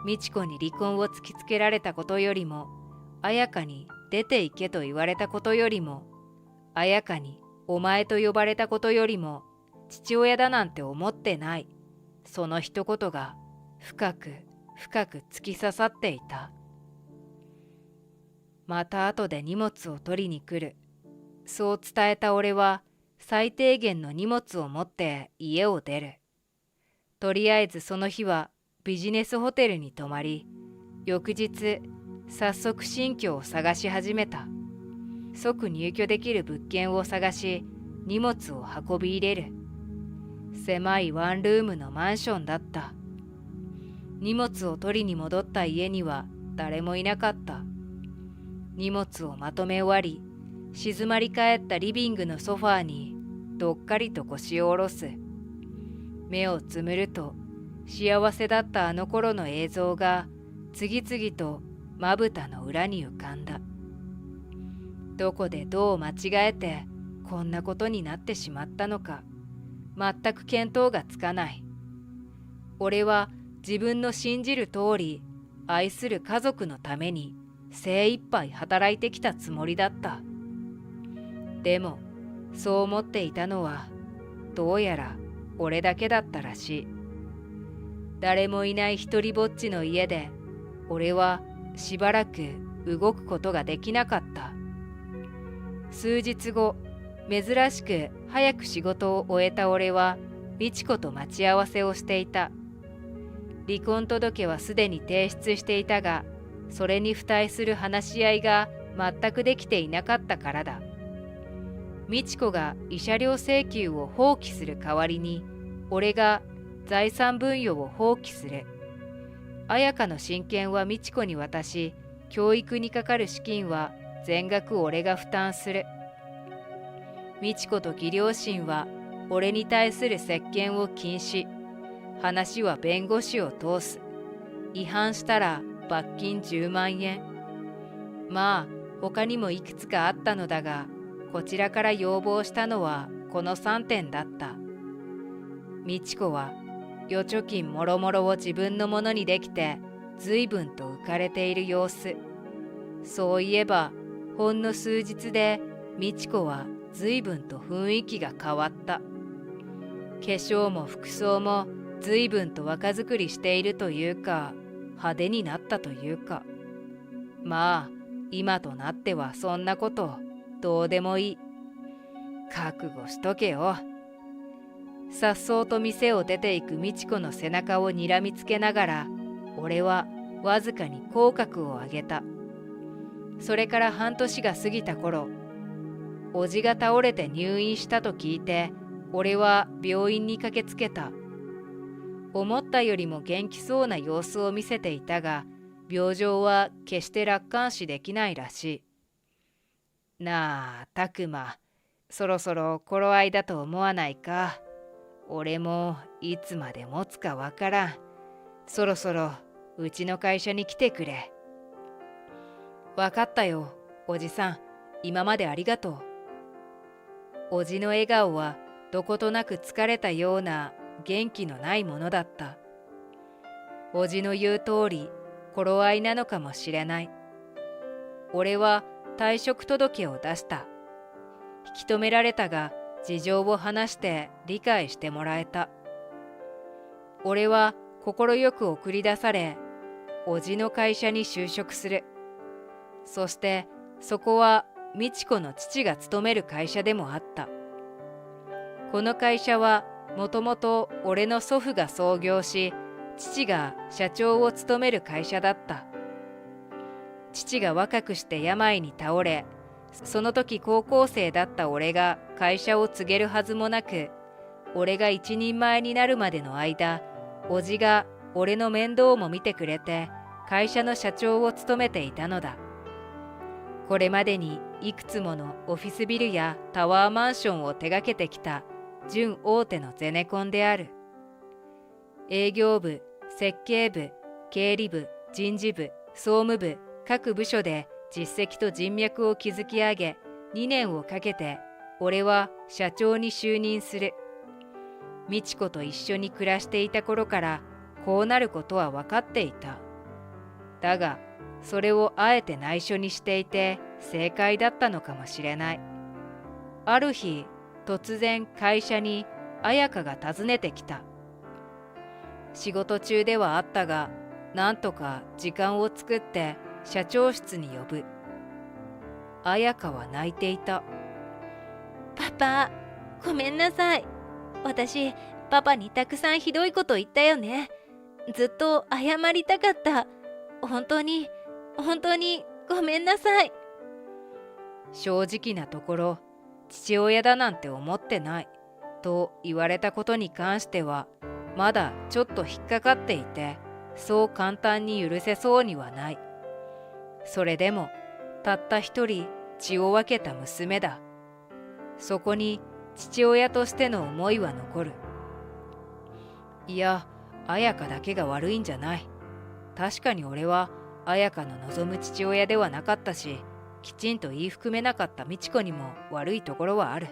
美智子に離婚を突きつけられたことよりも、彩香に出て行けと言われたことよりも、彩香にお前と呼ばれたことよりも、父親だなんて思ってない。その一言が深く深く突き刺さっていた。また後で荷物を取りに来る。そう伝えた俺は、最低限の荷物を持って家を出る。とりあえずその日はビジネスホテルに泊まり、翌日早速新居を探し始めた。即入居できる物件を探し、荷物を運び入れる。狭いワンルームのマンションだった。荷物を取りに戻った家には誰もいなかった。荷物をまとめ終わり、静まり返ったリビングのソファーにどっかりと腰を下ろす。目をつむると、幸せだったあの頃の映像が次々とまぶたの裏に浮かんだ。どこでどう間違えてこんなことになってしまったのか、全く見当がつかない。俺は自分の信じる通り、愛する家族のために精一杯働いてきたつもりだった。でもそう思っていたのはどうやら俺だけだったらしい。誰もいない一人ぼっちの家で俺はしばらく動くことができなかった。数日後、珍しく早く仕事を終えた俺は美智子と待ち合わせをしていた。離婚届はすでに提出していたが、それに付帯する話し合いが全くできていなかったからだ。美智子が慰謝料請求を放棄する代わりに、俺が財産分与を放棄する。彩香の親権は美智子に渡し、教育にかかる資金は全額俺が負担する。美智子と義両親は俺に対する接見を禁止。話は弁護士を通す。違反したら罰金10万円。まあ他にもいくつかあったのだが、こちらから要望したのはこの3点だった。美智子は預貯金もろもろを自分のものにできて随分と浮かれている様子。そういえばほんの数日で美智子は随分と雰囲気が変わった。化粧も服装も随分と若作りしているというか、派手になったというか。まあ今となってはそんなことどうでもいい。覚悟しとけよ。さっそうと店を出ていく美智子の背中をにらみつけながら、俺はわずかに口角を上げた。それから半年が過ぎた頃、おじが倒れて入院したと聞いて、俺は病院に駆けつけた。思ったよりも元気そうな様子を見せていたが、病状は決して楽観視できないらしい。なあ、拓磨、そろそろ頃合いだと思わないか。俺もいつまで持つかわからん。そろそろうちの会社に来てくれ。わかったよ、おじさん。今までありがとう。おじの笑顔はどことなく疲れたような元気のないものだった。おじの言う通り、頃合いなのかもしれない。俺は退職届を出した。引き止められたが、事情を話して理解してもらえた。俺は快く送り出され、おじの会社に就職する。そしてそこは美智子の父が勤める会社でもあった。この会社はもともと俺の祖父が創業し、父が社長を務める会社だった。父が若くして病に倒れ、その時高校生だった俺が会社を継げるはずもなく、俺が一人前になるまでの間、おじが俺の面倒も見てくれて、会社の社長を務めていたのだ。これまでにいくつものオフィスビルやタワーマンションを手掛けてきた準大手のゼネコンである。営業部、設計部、経理部、人事部、総務部、各部署で実績と人脈を築き上げ、2年をかけて俺は社長に就任する。美智子と一緒に暮らしていた頃からこうなることは分かっていた。だがそれをあえて内緒にしていて正解だったのかもしれない。ある日突然会社に彩香が訪ねてきた。仕事中ではあったが、なんとか時間を作って社長室に呼ぶ。彩香は泣いていた。パパ、ごめんなさい。私、パパにたくさんひどいこと言ったよね。ずっと謝りたかった。本当にごめんなさい。正直なところ、父親だなんて思ってないと言われたことに関しては、まだちょっと引っかかっていて、そう簡単に許せそうにはない。それでもたった一人血を分けた娘だ。そこに父親としての思いは残る。いや、彩香だけが悪いんじゃない。確かに俺は彩香の望む父親ではなかったし、きちんと言い含めなかった美智子にも悪いところはある。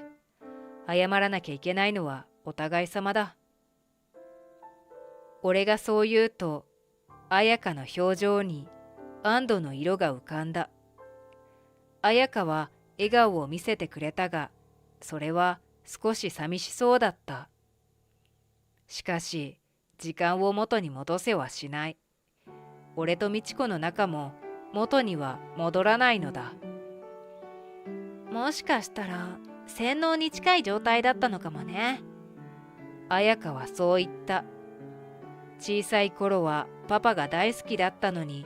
謝らなきゃいけないのはお互い様だ。俺がそう言うと、彩香の表情に安堵の色が浮かんだ。彩香は笑顔を見せてくれたが、それは少し寂しそうだった。しかし、時間を元に戻せはしない。俺と美智子の仲も元には戻らないのだ。もしかしたら洗脳に近い状態だったのかもね。彩香はそう言った。小さい頃はパパが大好きだったのに、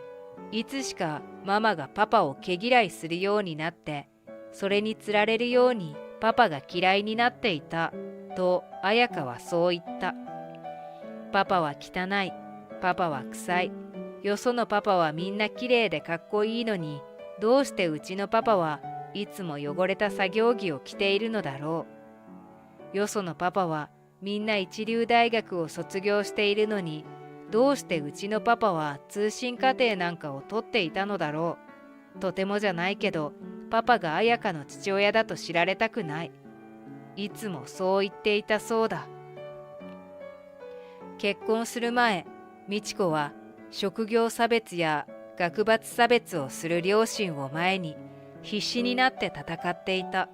いつしかママがパパを毛嫌いするようになって、それにつられるようにパパが嫌いになっていたと彩香はそう言った。パパは汚い、パパは臭い、よそのパパはみんなきれいでかっこいいのに、どうしてうちのパパはいつも汚れた作業着を着ているのだろう。よそのパパはみんな一流大学を卒業しているのに、どうしてうちのパパは通信課程なんかを取っていたのだろう。とてもじゃないけど、パパが彩香の父親だと知られたくない。いつもそう言っていたそうだ。結婚する前、美智子は職業差別や学罰差別をする両親を前に必死になって戦っていた。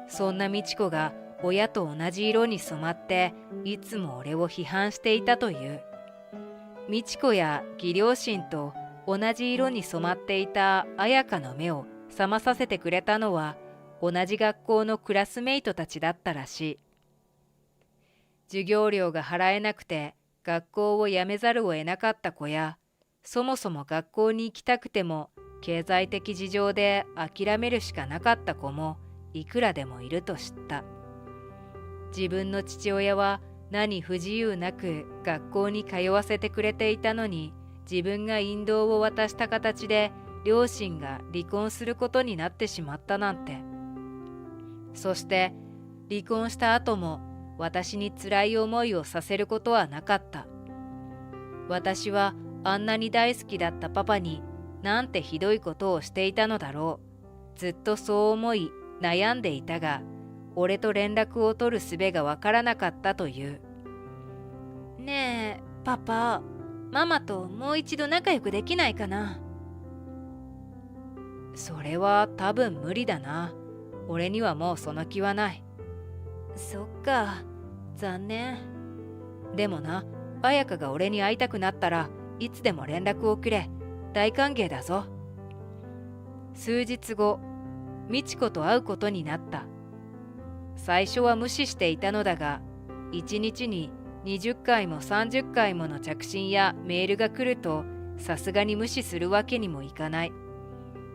そんな美智子が親と同じ色に染まっていつも俺を批判していたという。美智子や義両親と同じ色に染まっていた彩香の目を覚まさせてくれたのは同じ学校のクラスメイトたちだったらしい。授業料が払えなくて学校を辞めざるを得なかった子や、そもそも学校に行きたくても経済的事情で諦めるしかなかった子もいくらでもいると知った。自分の父親は何不自由なく学校に通わせてくれていたのに、自分が引導を渡した形で両親が離婚することになってしまったなんて。そして離婚した後も私に辛い思いをさせることはなかった。私はあんなに大好きだったパパになんてひどいことをしていたのだろう。ずっとそう思い悩んでいたが、俺と連絡を取る術がわからなかったという。ねえパパ、ママともう一度仲良くできないかな。それは多分無理だな。俺にはもうその気はない。そっか、残念。でもな、彩香が俺に会いたくなったらいつでも連絡をくれ。大歓迎だぞ。数日後、美智子と会うことになった。最初は無視していたのだが、1日に20回も30回もの着信やメールが来ると、さすがに無視するわけにもいかない。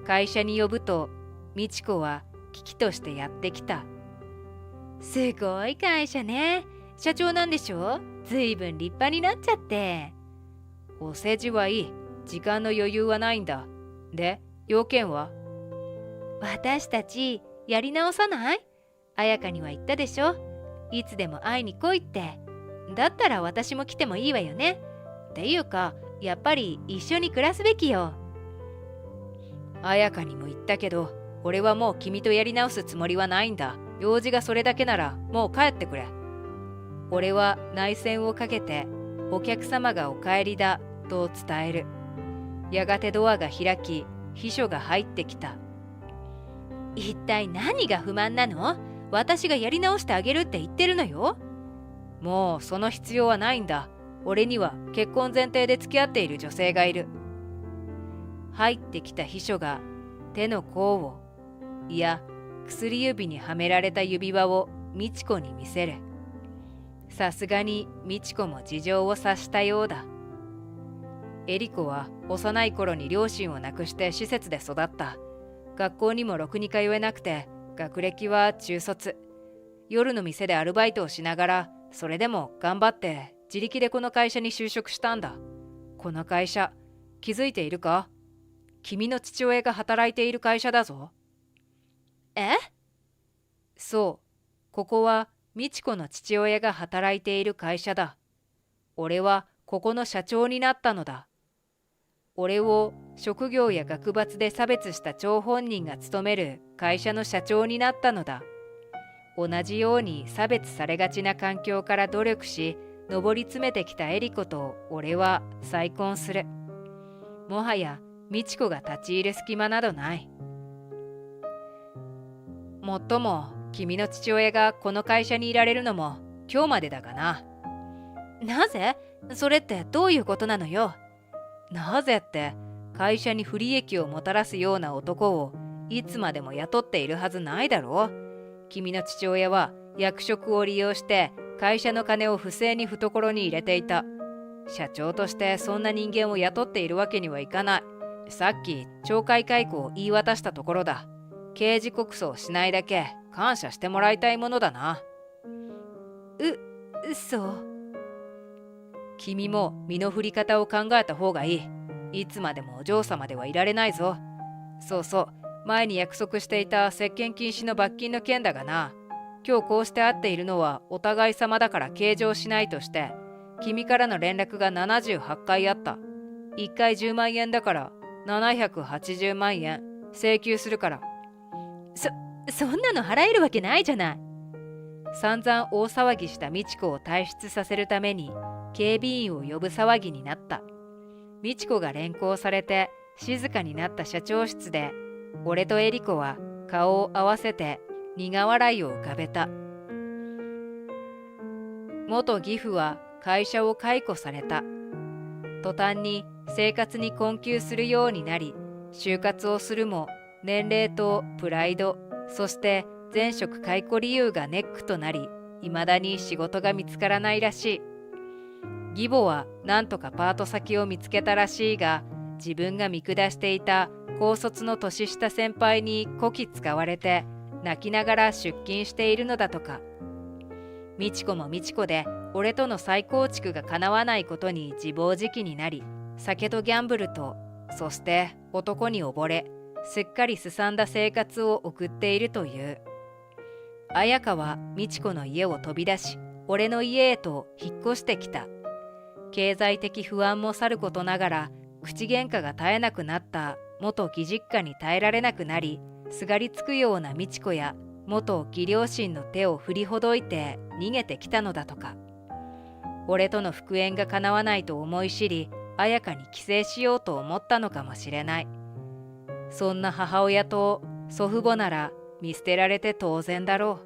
会社に呼ぶと、美智子は危機としてやってきた。すごい会社ね。社長なんでしょ？ずいぶん立派になっちゃって。お世辞はいい。時間の余裕はないんだ。で、要件は？私たちやり直さない？彩香には言ったでしょ。いつでも会いに来いって。だったら私も来てもいいわよね。っていうか、やっぱり一緒に暮らすべきよ。彩香にも言ったけど、俺はもう君とやり直すつもりはないんだ。用事がそれだけならもう帰ってくれ。俺は内線をかけて、お客様がお帰りだと伝える。やがてドアが開き、秘書が入ってきた。一体何が不満なの？私がやり直してあげるって言ってるのよ。もうその必要はないんだ。俺には結婚前提で付き合っている女性がいる。入ってきた秘書が手の甲を、いや薬指にはめられた指輪を美智子に見せる。さすがに美智子も事情を察したようだ。エリコは幼い頃に両親を亡くして施設で育った。学校にもろくに通えなくて、学歴は中卒。夜の店でアルバイトをしながら、それでも頑張って自力でこの会社に就職したんだ。この会社、気づいているか？君の父親が働いている会社だぞ。え？そう、ここは美智子の父親が働いている会社だ。俺はここの社長になったのだ。俺を職業や学閥で差別した張本人が勤める会社の社長になったのだ。同じように差別されがちな環境から努力し、上り詰めてきたエリコと俺は再婚する。もはや美智子が立ち入る隙間などない。もっとも君の父親がこの会社にいられるのも今日までだがな。なぜ？それってどういうことなのよ。なぜって、会社に不利益をもたらすような男をいつまでも雇っているはずないだろう。君の父親は役職を利用して会社の金を不正に懐に入れていた。社長としてそんな人間を雇っているわけにはいかない。さっき懲戒解雇を言い渡したところだ。刑事告訴をしないだけ感謝してもらいたいものだな。そう。君も身の振り方を考えた方がいい。いつまでもお嬢様ではいられないぞ。そうそう、前に約束していた接見禁止の罰金の件だがな。今日こうして会っているのはお互い様だから計上しないとして、君からの連絡が78回あった。1回10万円だから780万円請求するから。そんなの払えるわけないじゃない。散々大騒ぎした美智子を退出させるために警備員を呼ぶ騒ぎになった。美智子が連行されて静かになった社長室で、俺とエリコは顔を合わせて苦笑いを浮かべた。元義父は会社を解雇された。途端に生活に困窮するようになり、就活をするも年齢とプライド、そして前職解雇理由がネックとなり、未だに仕事が見つからないらしい。義母はなんとかパート先を見つけたらしいが、自分が見下していた高卒の年下先輩にこき使われて泣きながら出勤しているのだとか。美智子も美智子で俺との再構築が叶わないことに自暴自棄になり、酒とギャンブルと、そして男に溺れ、すっかりすさんだ生活を送っているという。彩香は美智子の家を飛び出し、俺の家へと引っ越してきた。経済的不安もさることながら、口喧嘩が絶えなくなった元義実家に耐えられなくなり、すがりつくような美智子や元義両親の手を振りほどいて逃げてきたのだとか。俺との復縁が叶わないと思い知り、彩香に帰省しようと思ったのかもしれない。そんな母親と祖父母なら見捨てられて当然だろ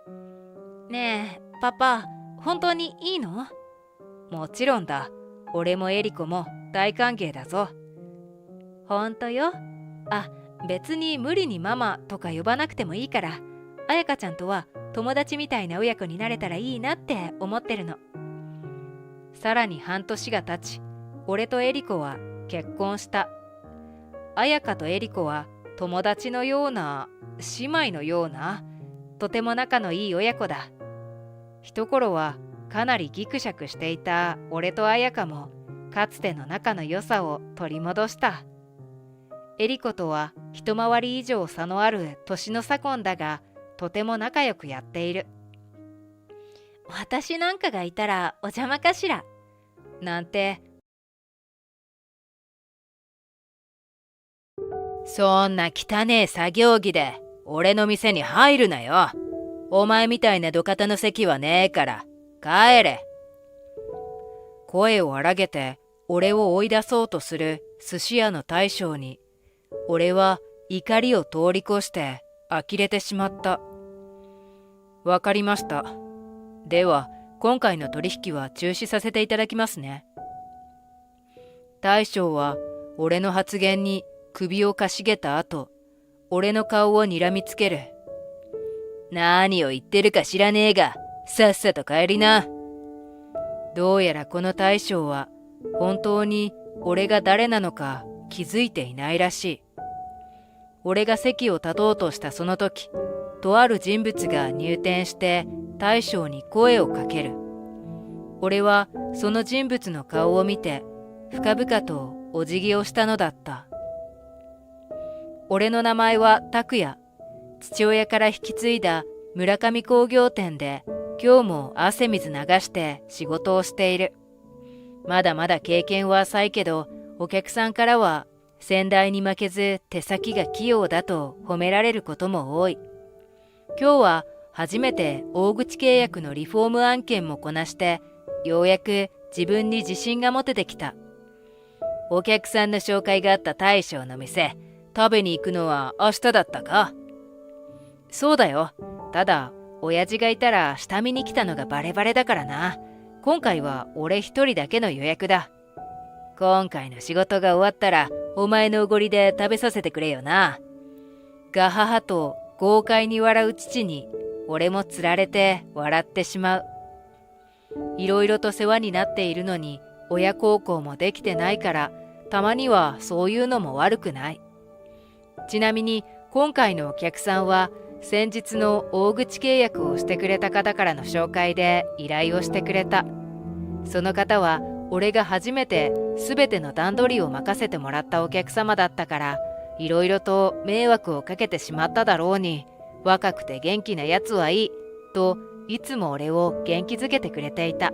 う。ねえ、パパ、本当にいいの？もちろんだ。俺もエリコも大歓迎だぞ。ほんとよ。あ、別に無理にママとか呼ばなくてもいいから、彩香ちゃんとは友達みたいな親子になれたらいいなって思ってるの。さらに半年が経ち、俺とエリコは結婚した。彩香とエリコは友達のような、姉妹のような、とても仲のいい親子だ。一頃はかなりギクシャクしていた俺と彩香も、かつての仲の良さを取り戻した。エリコとは一回り以上差のある年の差婚だが、とても仲良くやっている。私なんかがいたらお邪魔かしら。なんて。そんな汚え作業着で俺の店に入るなよ。お前みたいな土方の席はねえから帰れ。声を荒げて俺を追い出そうとする寿司屋の大将に、俺は怒りを通り越して呆れてしまった。わかりました。では今回の取引は中止させていただきますね。大将は俺の発言に首をかしげた後、俺の顔を睨みつける。何を言ってるか知らねえが、さっさと帰りな。どうやらこの大将は本当に俺が誰なのか気づいていないらしい。俺が席を立とうとしたその時、とある人物が入店して大将に声をかける。俺はその人物の顔を見て深々とお辞儀をしたのだった。俺の名前は拓也。父親から引き継いだ村上工業店で今日も汗水流して仕事をしている。まだまだ経験は浅いけど、お客さんからは先代に負けず手先が器用だと褒められることも多い。今日は初めて大口契約のリフォーム案件もこなして、ようやく自分に自信が持ててきた。お客さんの紹介があった大将の店、食べに行くのは明日だったか？そうだよ。ただ、親父がいたら下見に来たのがバレバレだからな。今回は俺一人だけの予約だ。今回の仕事が終わったら、お前のおごりで食べさせてくれよな。ガハハと豪快に笑う父に、俺もつられて笑ってしまう。いろいろと世話になっているのに、親孝行もできてないから、たまにはそういうのも悪くない。ちなみに今回のお客さんは、先日の大口契約をしてくれた方からの紹介で依頼をしてくれた。その方は俺が初めて全ての段取りを任せてもらったお客様だったから、いろいろと迷惑をかけてしまっただろうに、若くて元気なやつはいいといつも俺を元気づけてくれていた。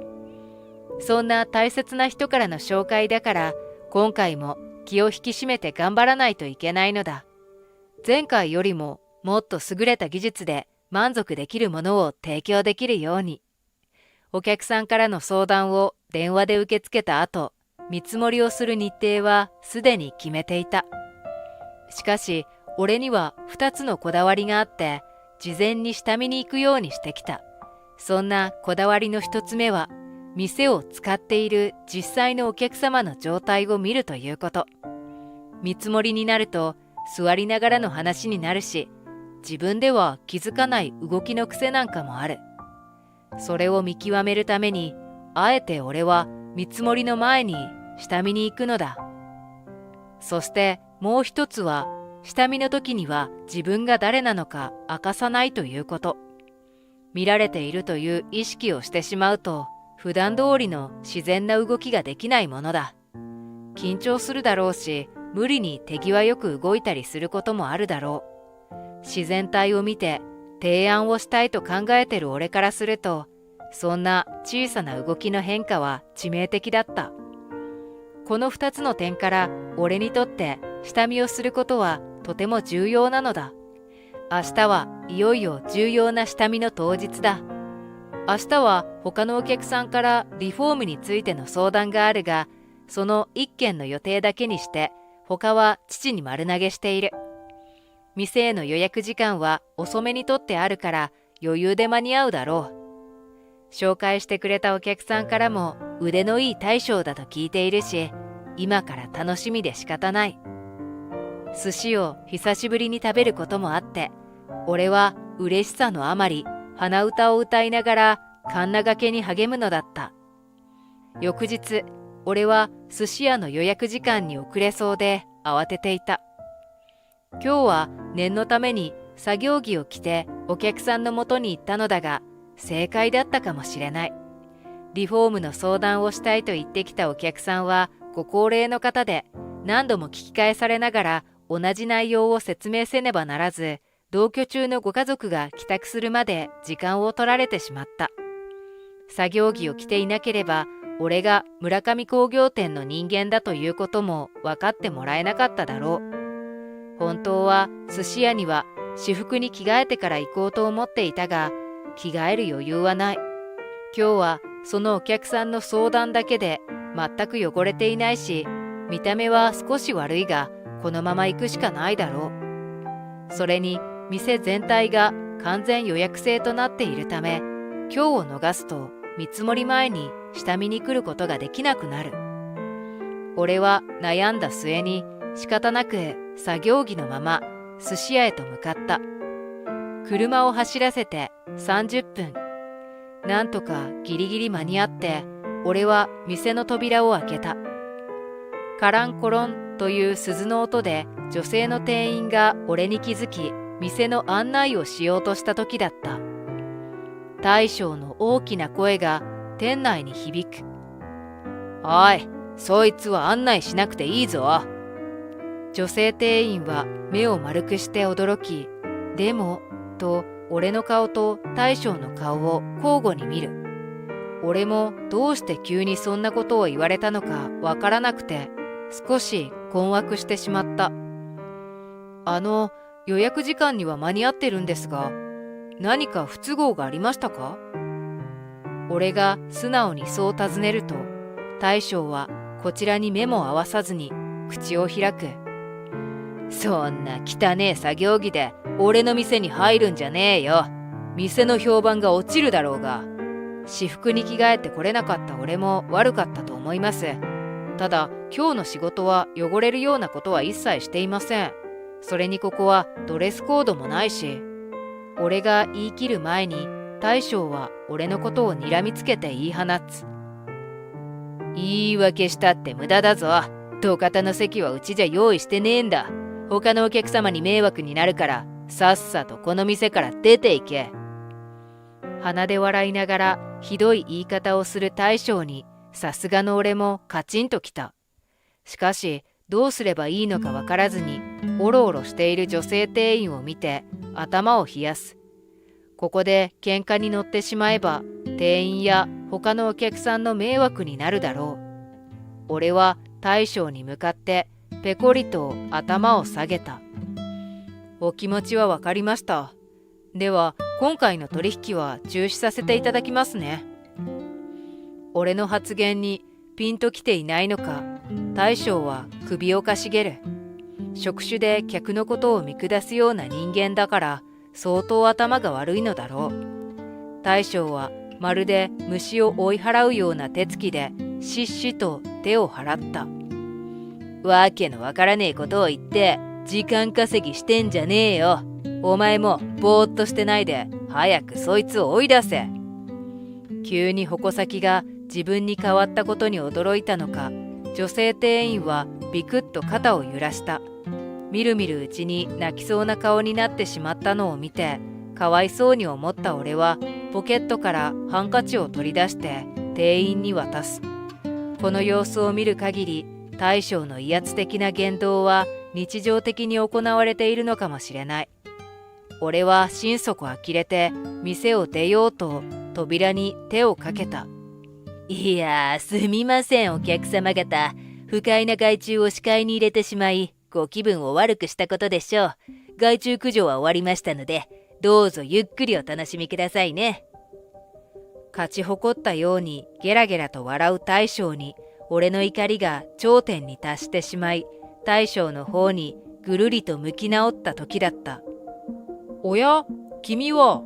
そんな大切な人からの紹介だから、今回も気を引き締めて頑張らないといけないのだ。前回よりももっと優れた技術で満足できるものを提供できるように。お客さんからの相談を電話で受け付けた後、見積もりをする日程はすでに決めていた。しかし、俺には2つのこだわりがあって、事前に下見に行くようにしてきた。そんなこだわりの1つ目は、店を使っている実際のお客様の状態を見るということ。見積もりになると、座りながらの話になるし、自分では気づかない動きの癖なんかもある。それを見極めるために、あえて俺は見積もりの前に下見に行くのだ。そしてもう一つは、下見の時には自分が誰なのか明かさないということ。見られているという意識をしてしまうと、普段通りの自然な動きができないものだ。緊張するだろうし、無理に手際よく動いたりすることもあるだろう。自然体を見て提案をしたいと考えてる俺からすると、そんな小さな動きの変化は致命的だった。この2つの点から俺にとって下見をすることはとても重要なのだ。明日はいよいよ重要な下見の当日だ。明日は他のお客さんからリフォームについての相談があるが、その1件の予定だけにして他は父に丸投げしている。店への予約時間は遅めにとってあるから余裕で間に合うだろう。紹介してくれたお客さんからも腕のいい大将だと聞いているし、今から楽しみで仕方ない。寿司を久しぶりに食べることもあって、俺は嬉しさのあまり鼻歌を歌いながらカンナがけに励むのだった。翌日、俺は寿司屋の予約時間に遅れそうで慌てていた。今日は念のために作業着を着てお客さんのもとに行ったのだが、正解だったかもしれない。リフォームの相談をしたいと言ってきたお客さんはご高齢の方で、何度も聞き返されながら同じ内容を説明せねばならず、同居中のご家族が帰宅するまで時間を取られてしまった。作業着を着ていなければ、俺が村上工業店の人間だということも分かってもらえなかっただろう。本当は寿司屋には私服に着替えてから行こうと思っていたが、着替える余裕はない。今日はそのお客さんの相談だけで全く汚れていないし、見た目は少し悪いが、このまま行くしかないだろう。それに店全体が完全予約制となっているため、今日を逃すと見積もり前に下見に来ることができなくなる。俺は悩んだ末に仕方なく作業着のまま寿司屋へと向かった。車を走らせて30分。なんとかギリギリ間に合って、俺は店の扉を開けた。カランコロンという鈴の音で女性の店員が俺に気づき、店の案内をしようとした時だった。大将の大きな声が店内に響く。おい、そいつは案内しなくていいぞ。女性店員は目を丸くして驚き、でも、と俺の顔と大将の顔を交互に見る。俺もどうして急にそんなことを言われたのかわからなくて、少し困惑してしまった。予約時間には間に合ってるんですが、何か不都合がありましたか？俺が素直にそう尋ねると、大将はこちらに目も合わさずに口を開く。そんな汚え作業着で俺の店に入るんじゃねえよ。店の評判が落ちるだろうが。私服に着替えてこれなかった俺も悪かったと思います。ただ今日の仕事は汚れるようなことは一切していません。それにここはドレスコードもないし。俺が言い切る前に大将は俺のことを睨みつけて言い放つ。言い訳したって無駄だぞ。土方の席はうちじゃ用意してねえんだ。他のお客様に迷惑になるからさっさとこの店から出ていけ。鼻で笑いながらひどい言い方をする大将にさすがの俺もカチンときた。しかしどうすればいいのかわからずにおろおろしている女性店員を見て頭を冷やす。ここで喧嘩に乗ってしまえば店員や他のお客さんの迷惑になるだろう。俺は大将に向かってペコリと頭を下げた。お気持ちはわかりました。では今回の取引は中止させていただきますね。俺の発言にピンときていないのか、大将は首をかしげる。職種で客のことを見下すような人間だから相当頭が悪いのだろう。大将はまるで虫を追い払うような手つきでしっしと手を払った。わけのわからねえことを言って時間稼ぎしてんじゃねえよ。お前もぼーっとしてないで早くそいつを追い出せ。急に矛先が自分に変わったことに驚いたのか、女性店員はビクッと肩を揺らした。みるみるうちに泣きそうな顔になってしまったのを見て、かわいそうに思った俺はポケットからハンカチを取り出して店員に渡す。この様子を見る限り、大将の威圧的な言動は日常的に行われているのかもしれない。俺は心底呆れて店を出ようと扉に手をかけた。いやー、すみませんお客様方。不快な害虫を視界に入れてしまいご気分を悪くしたことでしょう。害虫駆除は終わりましたので、どうぞゆっくりお楽しみくださいね。勝ち誇ったようにゲラゲラと笑う大将に俺の怒りが頂点に達してしまい、大将の方にぐるりと向き直った時だった。おや、君は？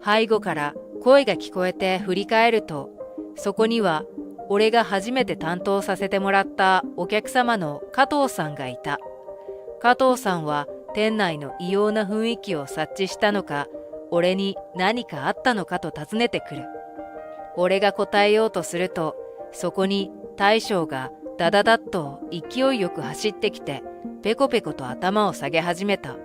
背後から声が聞こえて振り返ると、そこには俺が初めて担当させてもらったお客様の加藤さんがいた。加藤さんは店内の異様な雰囲気を察知したのか、俺に何かあったのかと尋ねてくる。俺が答えようとすると、そこに大将がダダダッと勢いよく走ってきて、ペコペコと頭を下げ始めた。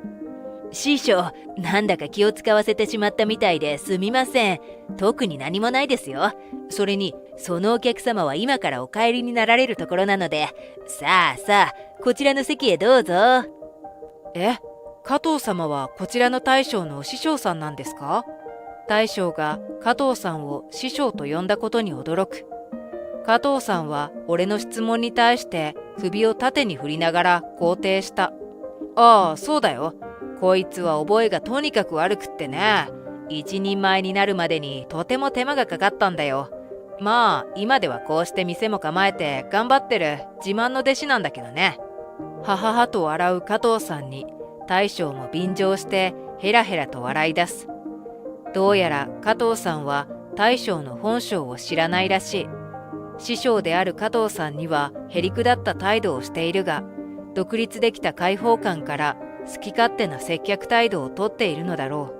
師匠、なんだか気を使わせてしまったみたいですみません。特に何もないですよ。それに、そのお客様は今からお帰りになられるところなので、さあさあ、こちらの席へどうぞ。え、加藤様はこちらの大将のお師匠さんなんですか？大将が加藤さんを師匠と呼んだことに驚く。加藤さんは俺の質問に対して首を縦に振りながら肯定した。ああ、そうだよ。こいつは覚えがとにかく悪くってね。一人前になるまでにとても手間がかかったんだよ。まあ今ではこうして店も構えて頑張ってる自慢の弟子なんだけどね。はははと笑う加藤さんに大将も便乗してヘラヘラと笑い出す。どうやら加藤さんは大将の本性を知らないらしい。師匠である加藤さんにはへりくだった態度をしているが、独立できた解放感から好き勝手な接客態度をとっているのだろ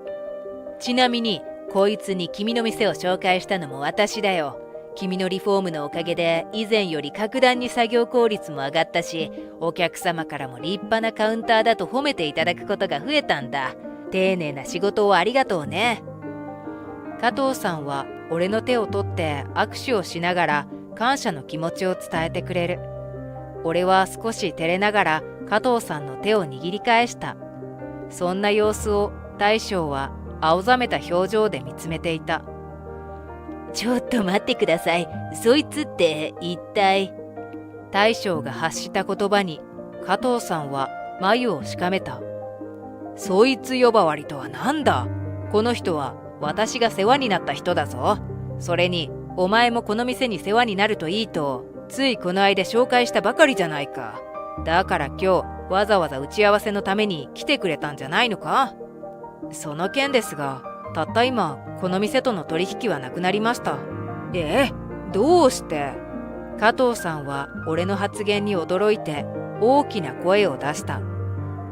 う。ちなみにこいつに君の店を紹介したのも私だよ。君のリフォームのおかげで以前より格段に作業効率も上がったし、お客様からも立派なカウンターだと褒めていただくことが増えたんだ。丁寧な仕事をありがとうね。加藤さんは俺の手を取って握手をしながら感謝の気持ちを伝えてくれる。俺は少し照れながら加藤さんの手を握り返した。そんな様子を大将は青ざめた表情で見つめていた。ちょっと待ってください。そいつって一体。大将が発した言葉に加藤さんは眉をしかめた。そいつ呼ばわりとはなんだ。この人は私が世話になった人だぞ。それにお前もこの店に世話になるといいとついこの間紹介したばかりじゃないか。だから今日わざわざ打ち合わせのために来てくれたんじゃないのか？その件ですが、たった今この店との取引はなくなりました。どうして？加藤さんは俺の発言に驚いて大きな声を出した。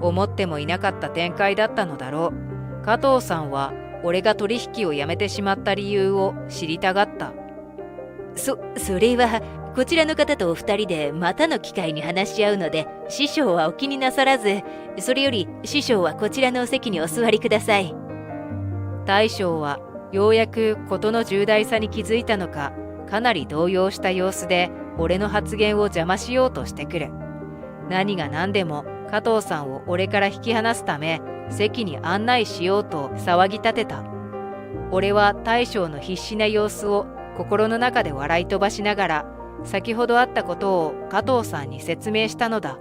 思ってもいなかった展開だったのだろう。加藤さんは俺が取引をやめてしまった理由を知りたがった。それはこちらの方とお二人でまたの機会に話し合うので、師匠はお気になさらず、それより師匠はこちらのお席にお座りください。大将はようやく事の重大さに気づいたのか、かなり動揺した様子で俺の発言を邪魔しようとしてくる。何が何でも加藤さんを俺から引き離すため、席に案内しようと騒ぎ立てた。俺は大将の必死な様子を心の中で笑い飛ばしながら、先ほどあったことを加藤さんに説明したのだ。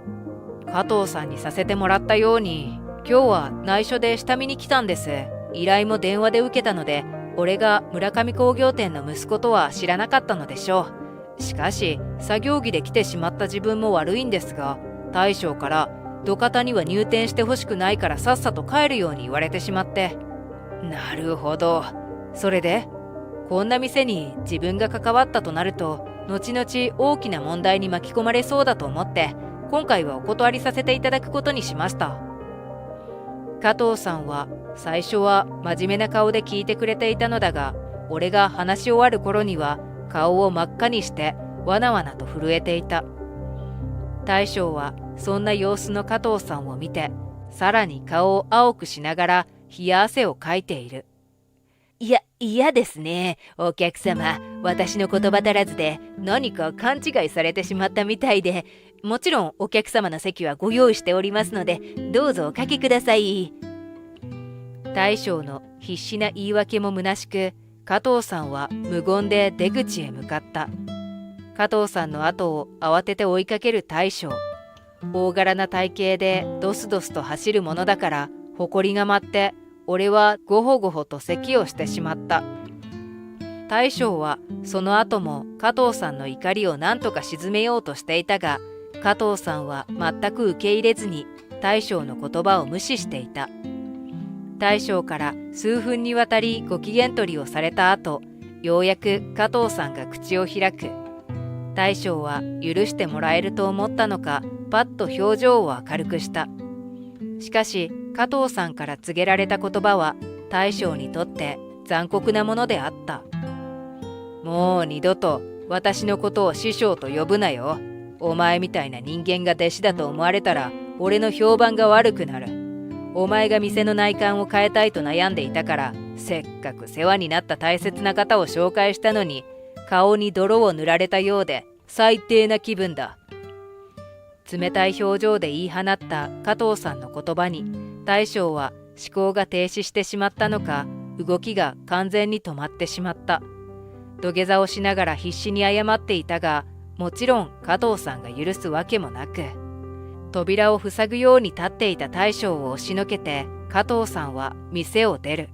加藤さんにさせてもらったように、今日は内緒で下見に来たんです。依頼も電話で受けたので、俺が村上工業店の息子とは知らなかったのでしょう。しかし作業着で来てしまった自分も悪いんですが、大将から土方には入店してほしくないからさっさと帰るように言われてしまって。なるほど。それでこんな店に自分が関わったとなると、後々大きな問題に巻き込まれそうだと思って、今回はお断りさせていただくことにしました。加藤さんは最初は真面目な顔で聞いてくれていたのだが、俺が話し終わる頃には顔を真っ赤にしてわなわなと震えていた。大将はそんな様子の加藤さんを見て、さらに顔を青くしながら冷や汗をかいている。嫌ですね。お客様、私の言葉足らずで何か勘違いされてしまったみたいで、もちろんお客様の席はご用意しておりますので、どうぞおかけください。大将の必死な言い訳も虚しく、加藤さんは無言で出口へ向かった。加藤さんの後を慌てて追いかける大将。大柄な体型でドスドスと走るものだから、埃が舞って、俺はごほごほと咳をしてしまった。大将はその後も加藤さんの怒りを何とか鎮めようとしていたが、加藤さんは全く受け入れずに大将の言葉を無視していた。大将から数分にわたりご機嫌取りをされた後、ようやく加藤さんが口を開く。大将は許してもらえると思ったのか、パッと表情を明るくした。しかし加藤さんから告げられた言葉は大将にとって残酷なものであった。もう二度と私のことを師匠と呼ぶなよ。お前みたいな人間が弟子だと思われたら俺の評判が悪くなる。お前が店の内観を変えたいと悩んでいたから、せっかく世話になった大切な方を紹介したのに、顔に泥を塗られたようで最低な気分だ。冷たい表情で言い放った加藤さんの言葉に、大将は思考が停止してしまったのか、動きが完全に止まってしまった。土下座をしながら必死に謝っていたが、もちろん加藤さんが許すわけもなく、扉を塞ぐように立っていた大将を押しのけて加藤さんは店を出る。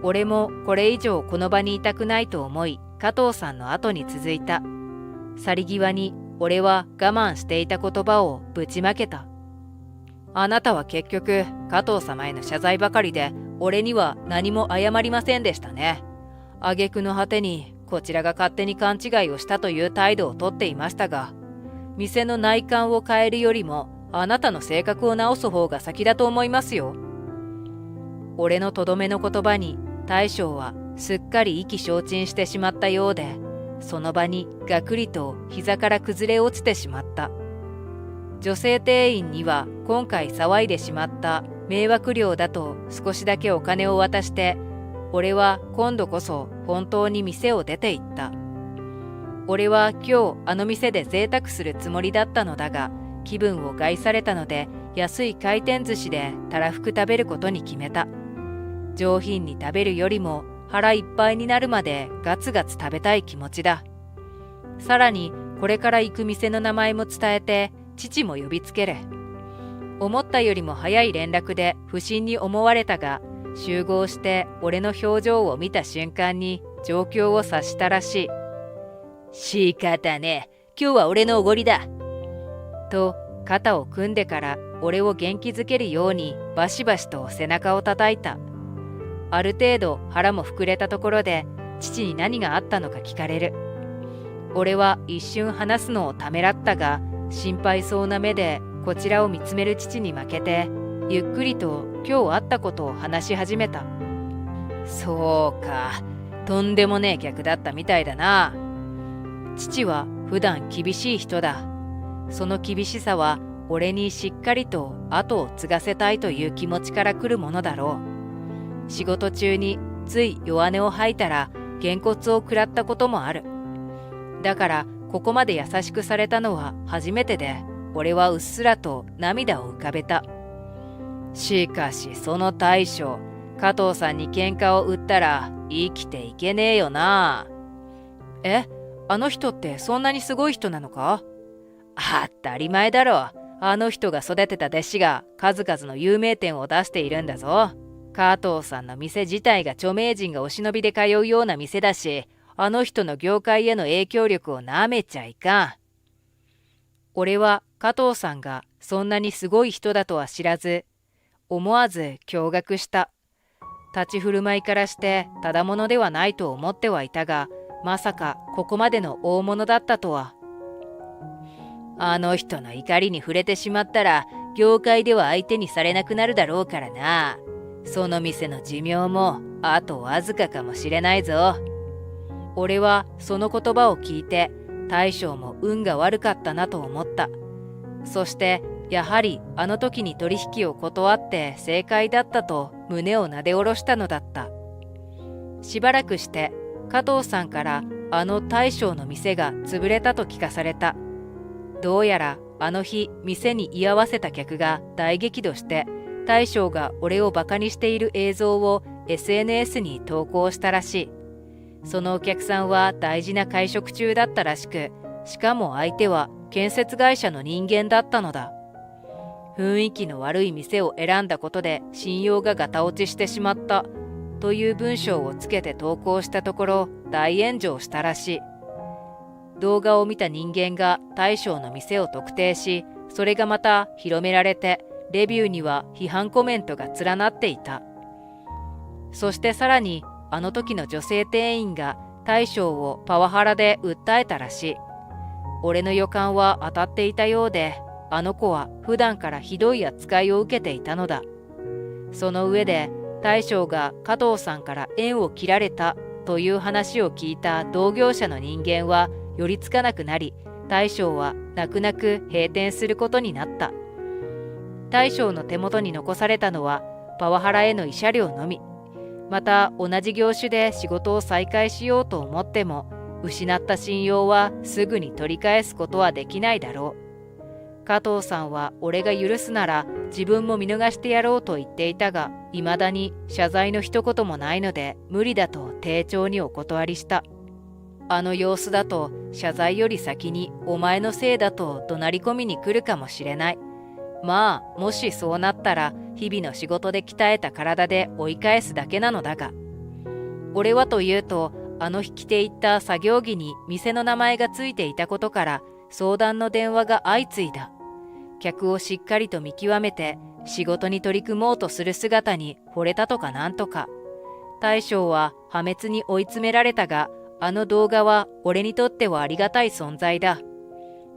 俺もこれ以上この場にいたくないと思い、加藤さんの後に続いた。去り際に俺は我慢していた言葉をぶちまけた。あなたは結局加藤様への謝罪ばかりで、俺には何も謝りませんでしたね。挙句の果てにこちらが勝手に勘違いをしたという態度をとっていましたが、店の内観を変えるよりもあなたの性格を直す方が先だと思いますよ。俺のとどめの言葉に大将はすっかり意気消沈してしまったようで、その場にガクリと膝から崩れ落ちてしまった。女性店員には今回騒いでしまった迷惑料だと少しだけお金を渡して、俺は今度こそ本当に店を出て行った。俺は今日あの店で贅沢するつもりだったのだが、気分を害されたので安い回転寿司でたらふく食べることに決めた。上品に食べるよりも腹いっぱいになるまでガツガツ食べたい気持ちだ。さらにこれから行く店の名前も伝えて父も呼びつける。思ったよりも早い連絡で不審に思われたが、集合して俺の表情を見た瞬間に状況を察したらしい。仕方ねえ、今日は俺のおごりだ。と肩を組んでから俺を元気づけるようにバシバシと背中を叩いた。ある程度腹も膨れたところで父に何があったのか聞かれる。俺は一瞬話すのをためらったが、心配そうな目でこちらを見つめる父に負けて、ゆっくりと今日あったことを話し始めた。そうか、とんでもねえ客だったみたいだな。父は普段厳しい人だ。その厳しさは俺にしっかりと後を継がせたいという気持ちから来るものだろう。仕事中につい弱音を吐いたらげんこつを食らったこともある。だからここまで優しくされたのは初めてで、俺はうっすらと涙を浮かべた。しかしその大将、加藤さんに喧嘩を売ったら生きていけねえよな。え、あの人ってそんなにすごい人なのか？当たり前だろ。あの人が育てた弟子が数々の有名店を出しているんだぞ。加藤さんの店自体が著名人がお忍びで通うような店だし、あの人の業界への影響力をなめちゃいかん。俺は加藤さんがそんなにすごい人だとは知らず、思わず驚愕した。立ち振る舞いからしてただものではないと思ってはいたが、まさかここまでの大物だったとは。あの人の怒りに触れてしまったら、業界では相手にされなくなるだろうからな。その店の寿命もあとわずかかもしれないぞ。俺はその言葉を聞いて、大将も運が悪かったなと思った。そしてやはりあの時に取引を断って正解だったと胸をなで下ろしたのだった。しばらくして加藤さんからあの大将の店が潰れたと聞かされた。どうやらあの日店に居合わせた客が大激怒して、大将が俺をバカにしている映像を SNS に投稿したらしい。そのお客さんは大事な会食中だったらしく、しかも相手は建設会社の人間だったのだ。雰囲気の悪い店を選んだことで信用がガタ落ちしてしまったという文章をつけて投稿したところ、大炎上したらしい。動画を見た人間が大将の店を特定し、それがまた広められて、レビューには批判コメントが連なっていた。そしてさらにあの時の女性店員が大将をパワハラで訴えたらしい。俺の予感は当たっていたようで、あの子は普段からひどい扱いを受けていたのだ。その上で大将が加藤さんから縁を切られたという話を聞いた同業者の人間は寄りつかなくなり、大将は泣く泣く閉店することになった。大将の手元に残されたのはパワハラへの慰謝料のみ。また同じ業種で仕事を再開しようと思っても、失った信用はすぐに取り返すことはできないだろう。加藤さんは俺が許すなら自分も見逃してやろうと言っていたが、未だに謝罪の一言もないので無理だと丁重にお断りした。あの様子だと謝罪より先にお前のせいだと怒鳴り込みに来るかもしれない。まあもしそうなったら日々の仕事で鍛えた体で追い返すだけなのだが。俺はというと、あの日着ていった作業着に店の名前がついていたことから相談の電話が相次いだ。客をしっかりと見極めて仕事に取り組もうとする姿に惚れたとかなんとか。大将は破滅に追い詰められたが、あの動画は俺にとってはありがたい存在だ。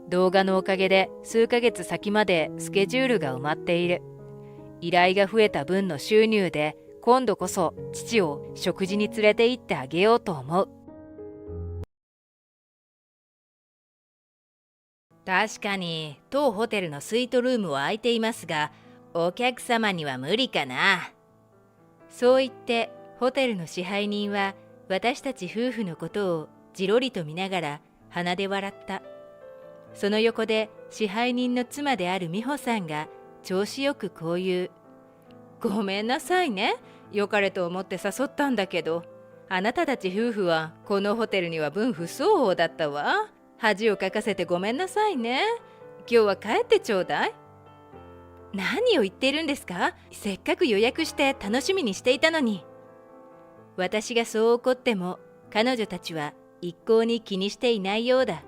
動画のおかげで数ヶ月先までスケジュールが埋まっている。依頼が増えた分の収入で今度こそ父を食事に連れて行ってあげようと思う。確かに当ホテルのスイートルームは空いていますが、お客様には無理かな。そう言ってホテルの支配人は私たち夫婦のことをじろりと見ながら鼻で笑った。その横で支配人の妻である美穂さんが調子よくこう言う。ごめんなさいね。良かれと思って誘ったんだけど、あなたたち夫婦はこのホテルには分不相応だったわ。恥をかかせてごめんなさいね。今日は帰ってちょうだい。何を言っているんですか？せっかく予約して楽しみにしていたのに。私がそう怒っても彼女たちは一向に気にしていないようだ。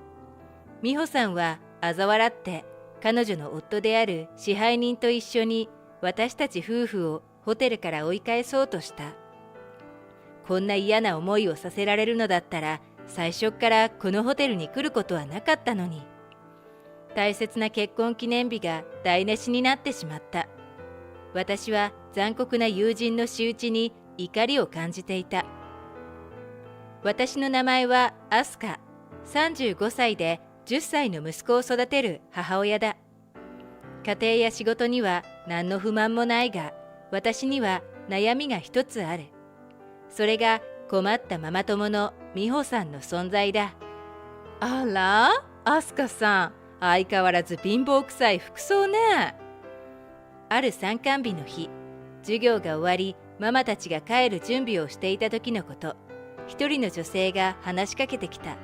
美穂さんは嘲笑って彼女の夫である支配人と一緒に私たち夫婦をホテルから追い返そうとした。こんな嫌な思いをさせられるのだったら、最初からこのホテルに来ることはなかったのに。大切な結婚記念日が台無しになってしまった。私は残酷な友人の仕打ちに怒りを感じていた。私の名前はアスカ、35歳で10歳の息子を育てる母親だ。家庭や仕事には何の不満もないが、私には悩みが一つある。それが困ったママ友の美穂さんの存在だ。あら、アスカさん、相変わらず貧乏臭い服装ね。ある参観日の日、授業が終わり、ママたちが帰る準備をしていた時のこと、一人の女性が話しかけてきた。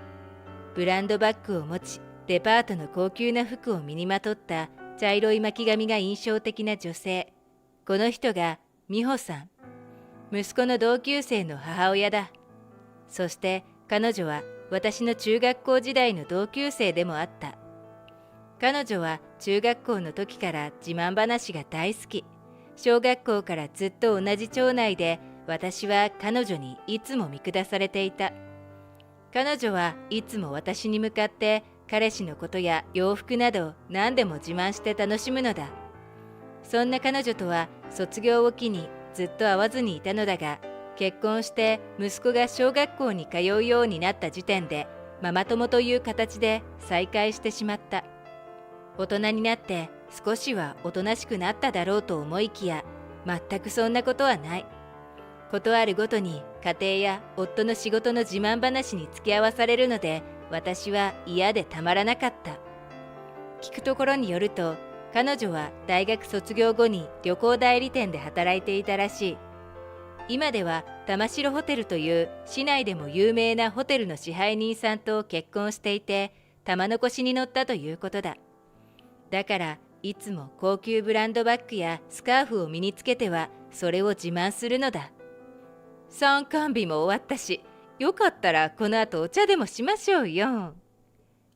ブランドバッグを持ち、デパートの高級な服を身にまとった茶色い巻き髪が印象的な女性。この人が美穂さん。息子の同級生の母親だ。そして彼女は私の中学校時代の同級生でもあった。彼女は中学校の時から自慢話が大好き。小学校からずっと同じ町内で、私は彼女にいつも見下されていた。彼女はいつも私に向かって彼氏のことや洋服など何でも自慢して楽しむのだ。そんな彼女とは卒業を機にずっと会わずにいたのだが、結婚して息子が小学校に通うようになった時点でママ友という形で再会してしまった。大人になって少しはおとなしくなっただろうと思いきや、全くそんなことはない。ことあるごとに家庭や夫の仕事の自慢話に付き合わされるので、私は嫌でたまらなかった。聞くところによると、彼女は大学卒業後に旅行代理店で働いていたらしい。今では玉城ホテルという市内でも有名なホテルの支配人さんと結婚していて、玉の輿に乗ったということだ。だからいつも高級ブランドバッグやスカーフを身につけてはそれを自慢するのだ。参観日も終わったし、よかったらこの後お茶でもしましょうよ。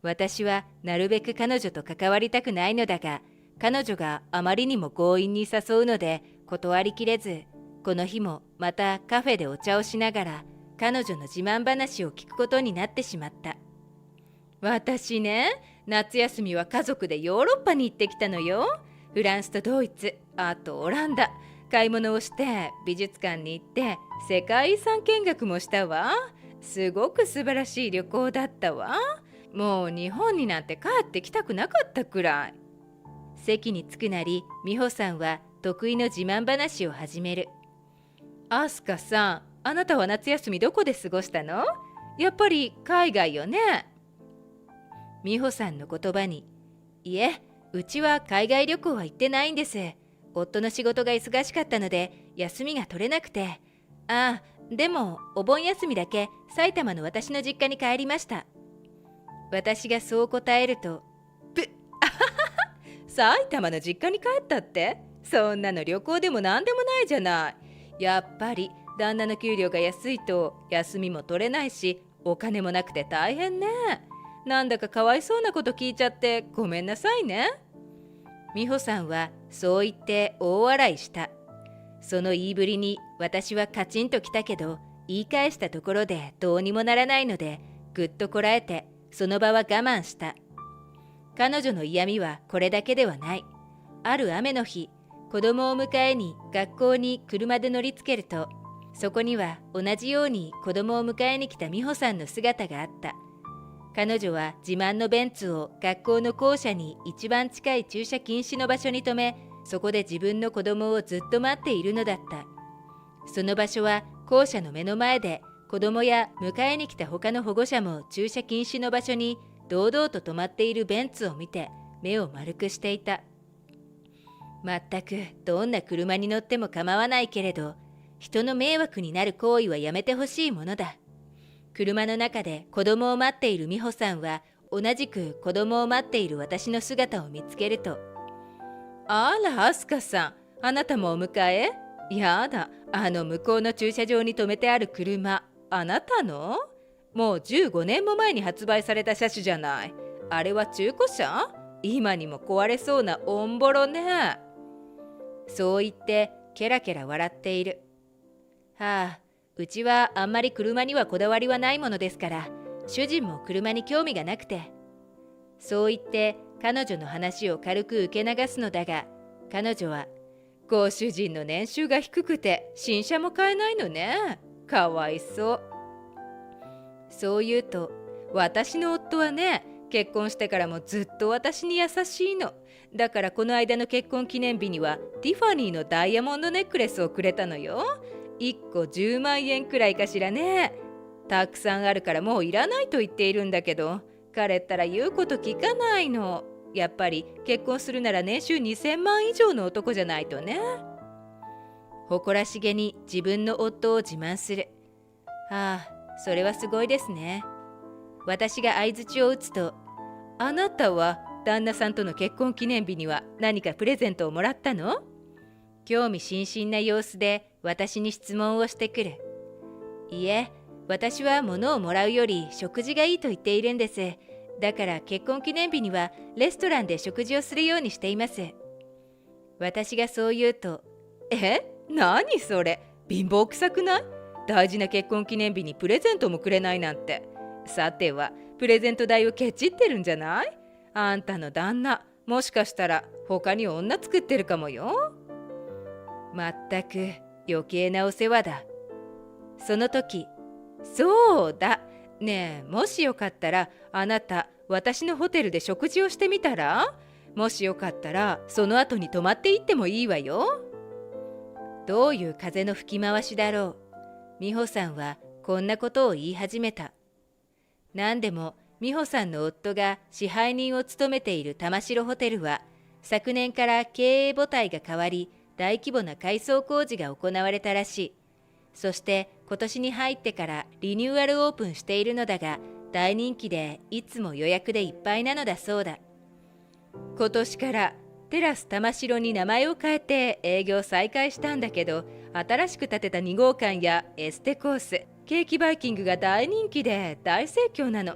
私はなるべく彼女と関わりたくないのだが、彼女があまりにも強引に誘うので断りきれず、この日もまたカフェでお茶をしながら彼女の自慢話を聞くことになってしまった。私ね、夏休みは家族でヨーロッパに行ってきたのよ。フランスとドイツ、あとオランダ。買い物をして美術館に行って世界遺産見学もしたわ。すごく素晴らしい旅行だったわ。もう日本になんて帰ってきたくなかったくらい。席に着くなり、美穂さんは得意の自慢話を始める。アスカさん、あなたは夏休みどこで過ごしたの？やっぱり海外よね。美穂さんの言葉に、いえ、うちは海外旅行は行ってないんです。夫の仕事が忙しかったので休みが取れなくて。ああ、でもお盆休みだけ埼玉の私の実家に帰りました。私がそう答えると、埼玉の実家に帰ったって？そんなの旅行でも何でもないじゃない。やっぱり旦那の給料が安いと休みも取れないし、お金もなくて大変ね。なんだかかわいそうなこと聞いちゃってごめんなさいね。美穂さんはそう言って大笑いした。その言いぶりに私はカチンときたけど、言い返したところでどうにもならないので、ぐっとこらえてその場は我慢した。彼女の嫌味はこれだけではない。ある雨の日、子供を迎えに学校に車で乗りつけると、そこには同じように子供を迎えに来た美穂さんの姿があった。彼女は自慢のベンツを学校の校舎に一番近い駐車禁止の場所に止め、そこで自分の子供をずっと待っているのだった。その場所は校舎の目の前で、子供や迎えに来た他の保護者も駐車禁止の場所に堂々と止まっているベンツを見て目を丸くしていた。まったくどんな車に乗っても構わないけれど、人の迷惑になる行為はやめてほしいものだ。車の中で子供を待っている美穂さんは、同じく子供を待っている私の姿を見つけると、あら、アスカさん、あなたもお迎え？やだ、あの向こうの駐車場に止めてある車、あなたの？もう15年も前に発売された車種じゃない。あれは中古車？今にも壊れそうなオンボロね。そう言ってケラケラ笑っている。はあ、うちはあんまり車にはこだわりはないものですから、主人も車に興味がなくて。そう言って彼女の話を軽く受け流すのだが、彼女は、ご主人の年収が低くて新車も買えないのね。かわいそう。そう言うと、私の夫はね、結婚してからもずっと私に優しいの。だからこの間の結婚記念日にはティファニーのダイヤモンドネックレスをくれたのよ。1個10万円くらいかしらね。たくさんあるからもういらないと言っているんだけど、彼ったら言うこと聞かないの。やっぱり結婚するなら年収2000万以上の男じゃないとね。誇らしげに自分の夫を自慢する。ああ、それはすごいですね。私が相槌を打つと、あなたは旦那さんとの結婚記念日には何かプレゼントをもらったの？興味津々な様子で私に質問をしてくる。いえ、私は物をもらうより食事がいいと言っているんです。だから結婚記念日にはレストランで食事をするようにしています。私がそう言うと、何それ、貧乏くさくない？大事な結婚記念日にプレゼントもくれないなんて。さてはプレゼント代をケチってるんじゃない？あんたの旦那、もしかしたら他に女作ってるかもよ。まったく余計なお世話だ。その時、そうだねえ、もしよかったらあなた私のホテルで食事をしてみたら？もしよかったらその後に泊まっていってもいいわよ。どういう風の吹き回しだろう。美穂さんはこんなことを言い始めた。何でも美穂さんの夫が支配人を務めている玉城ホテルは、昨年から経営母体が変わり、大規模な改装工事が行われたらしい。そして今年に入ってからリニューアルオープンしているのだが、大人気でいつも予約でいっぱいなのだそうだ。今年からテラス玉城に名前を変えて営業再開したんだけど、新しく建てた2号館やエステコース、ケーキバイキングが大人気で大盛況なの。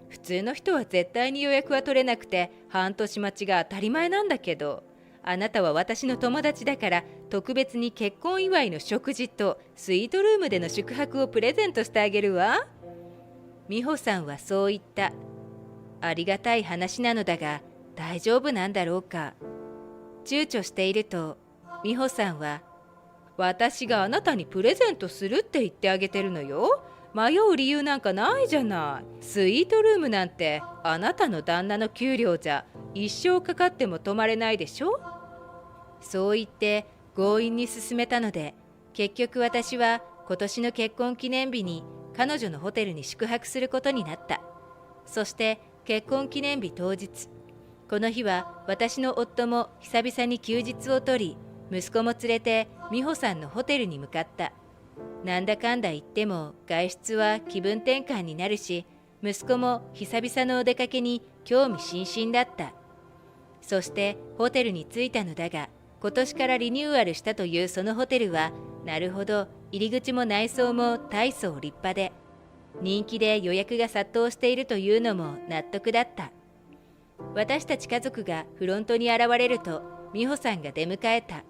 普通の人は絶対に予約は取れなくて半年待ちが当たり前なんだけど、あなたは私の友達だから特別に結婚祝いの食事とスイートルームでの宿泊をプレゼントしてあげるわ。美穂さんはそう言った。ありがたい話なのだが大丈夫なんだろうか。躊躇していると美穂さんは、私があなたにプレゼントするって言ってあげてるのよ。迷う理由なんかないじゃない。スイートルームなんてあなたの旦那の給料じゃ一生かかっても泊まれないでしょ。そう言って強引に進めたので、結局私は今年の結婚記念日に彼女のホテルに宿泊することになった。そして結婚記念日当日、この日は私の夫も久々に休日を取り、息子も連れて美穂さんのホテルに向かった。なんだかんだ言っても外出は気分転換になるし、息子も久々のお出かけに興味津々だった。そしてホテルに着いたのだが、今年からリニューアルしたというそのホテルは、なるほど入り口も内装も大層立派で、人気で予約が殺到しているというのも納得だった。私たち家族がフロントに現れると、美穂さんが出迎えた。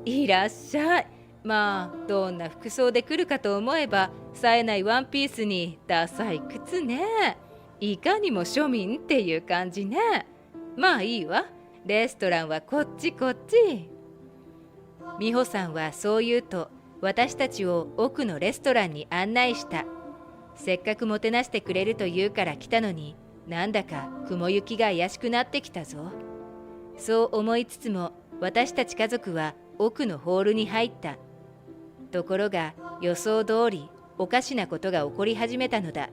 いらっしゃい。まあどんな服装で来るかと思えば、冴えないワンピースにダサい靴ね。いかにも庶民っていう感じね。まあいいわ。レストランはこっちこっち。美穂さんはそう言うと、私たちを奥のレストランに案内した。せっかくもてなしてくれると言うから来たのに、なんだか雲行きが怪しくなってきたぞ。そう思いつつも、私たち家族は奥のホールに入った。ところが予想通りおかしなことが起こり始めたのだ。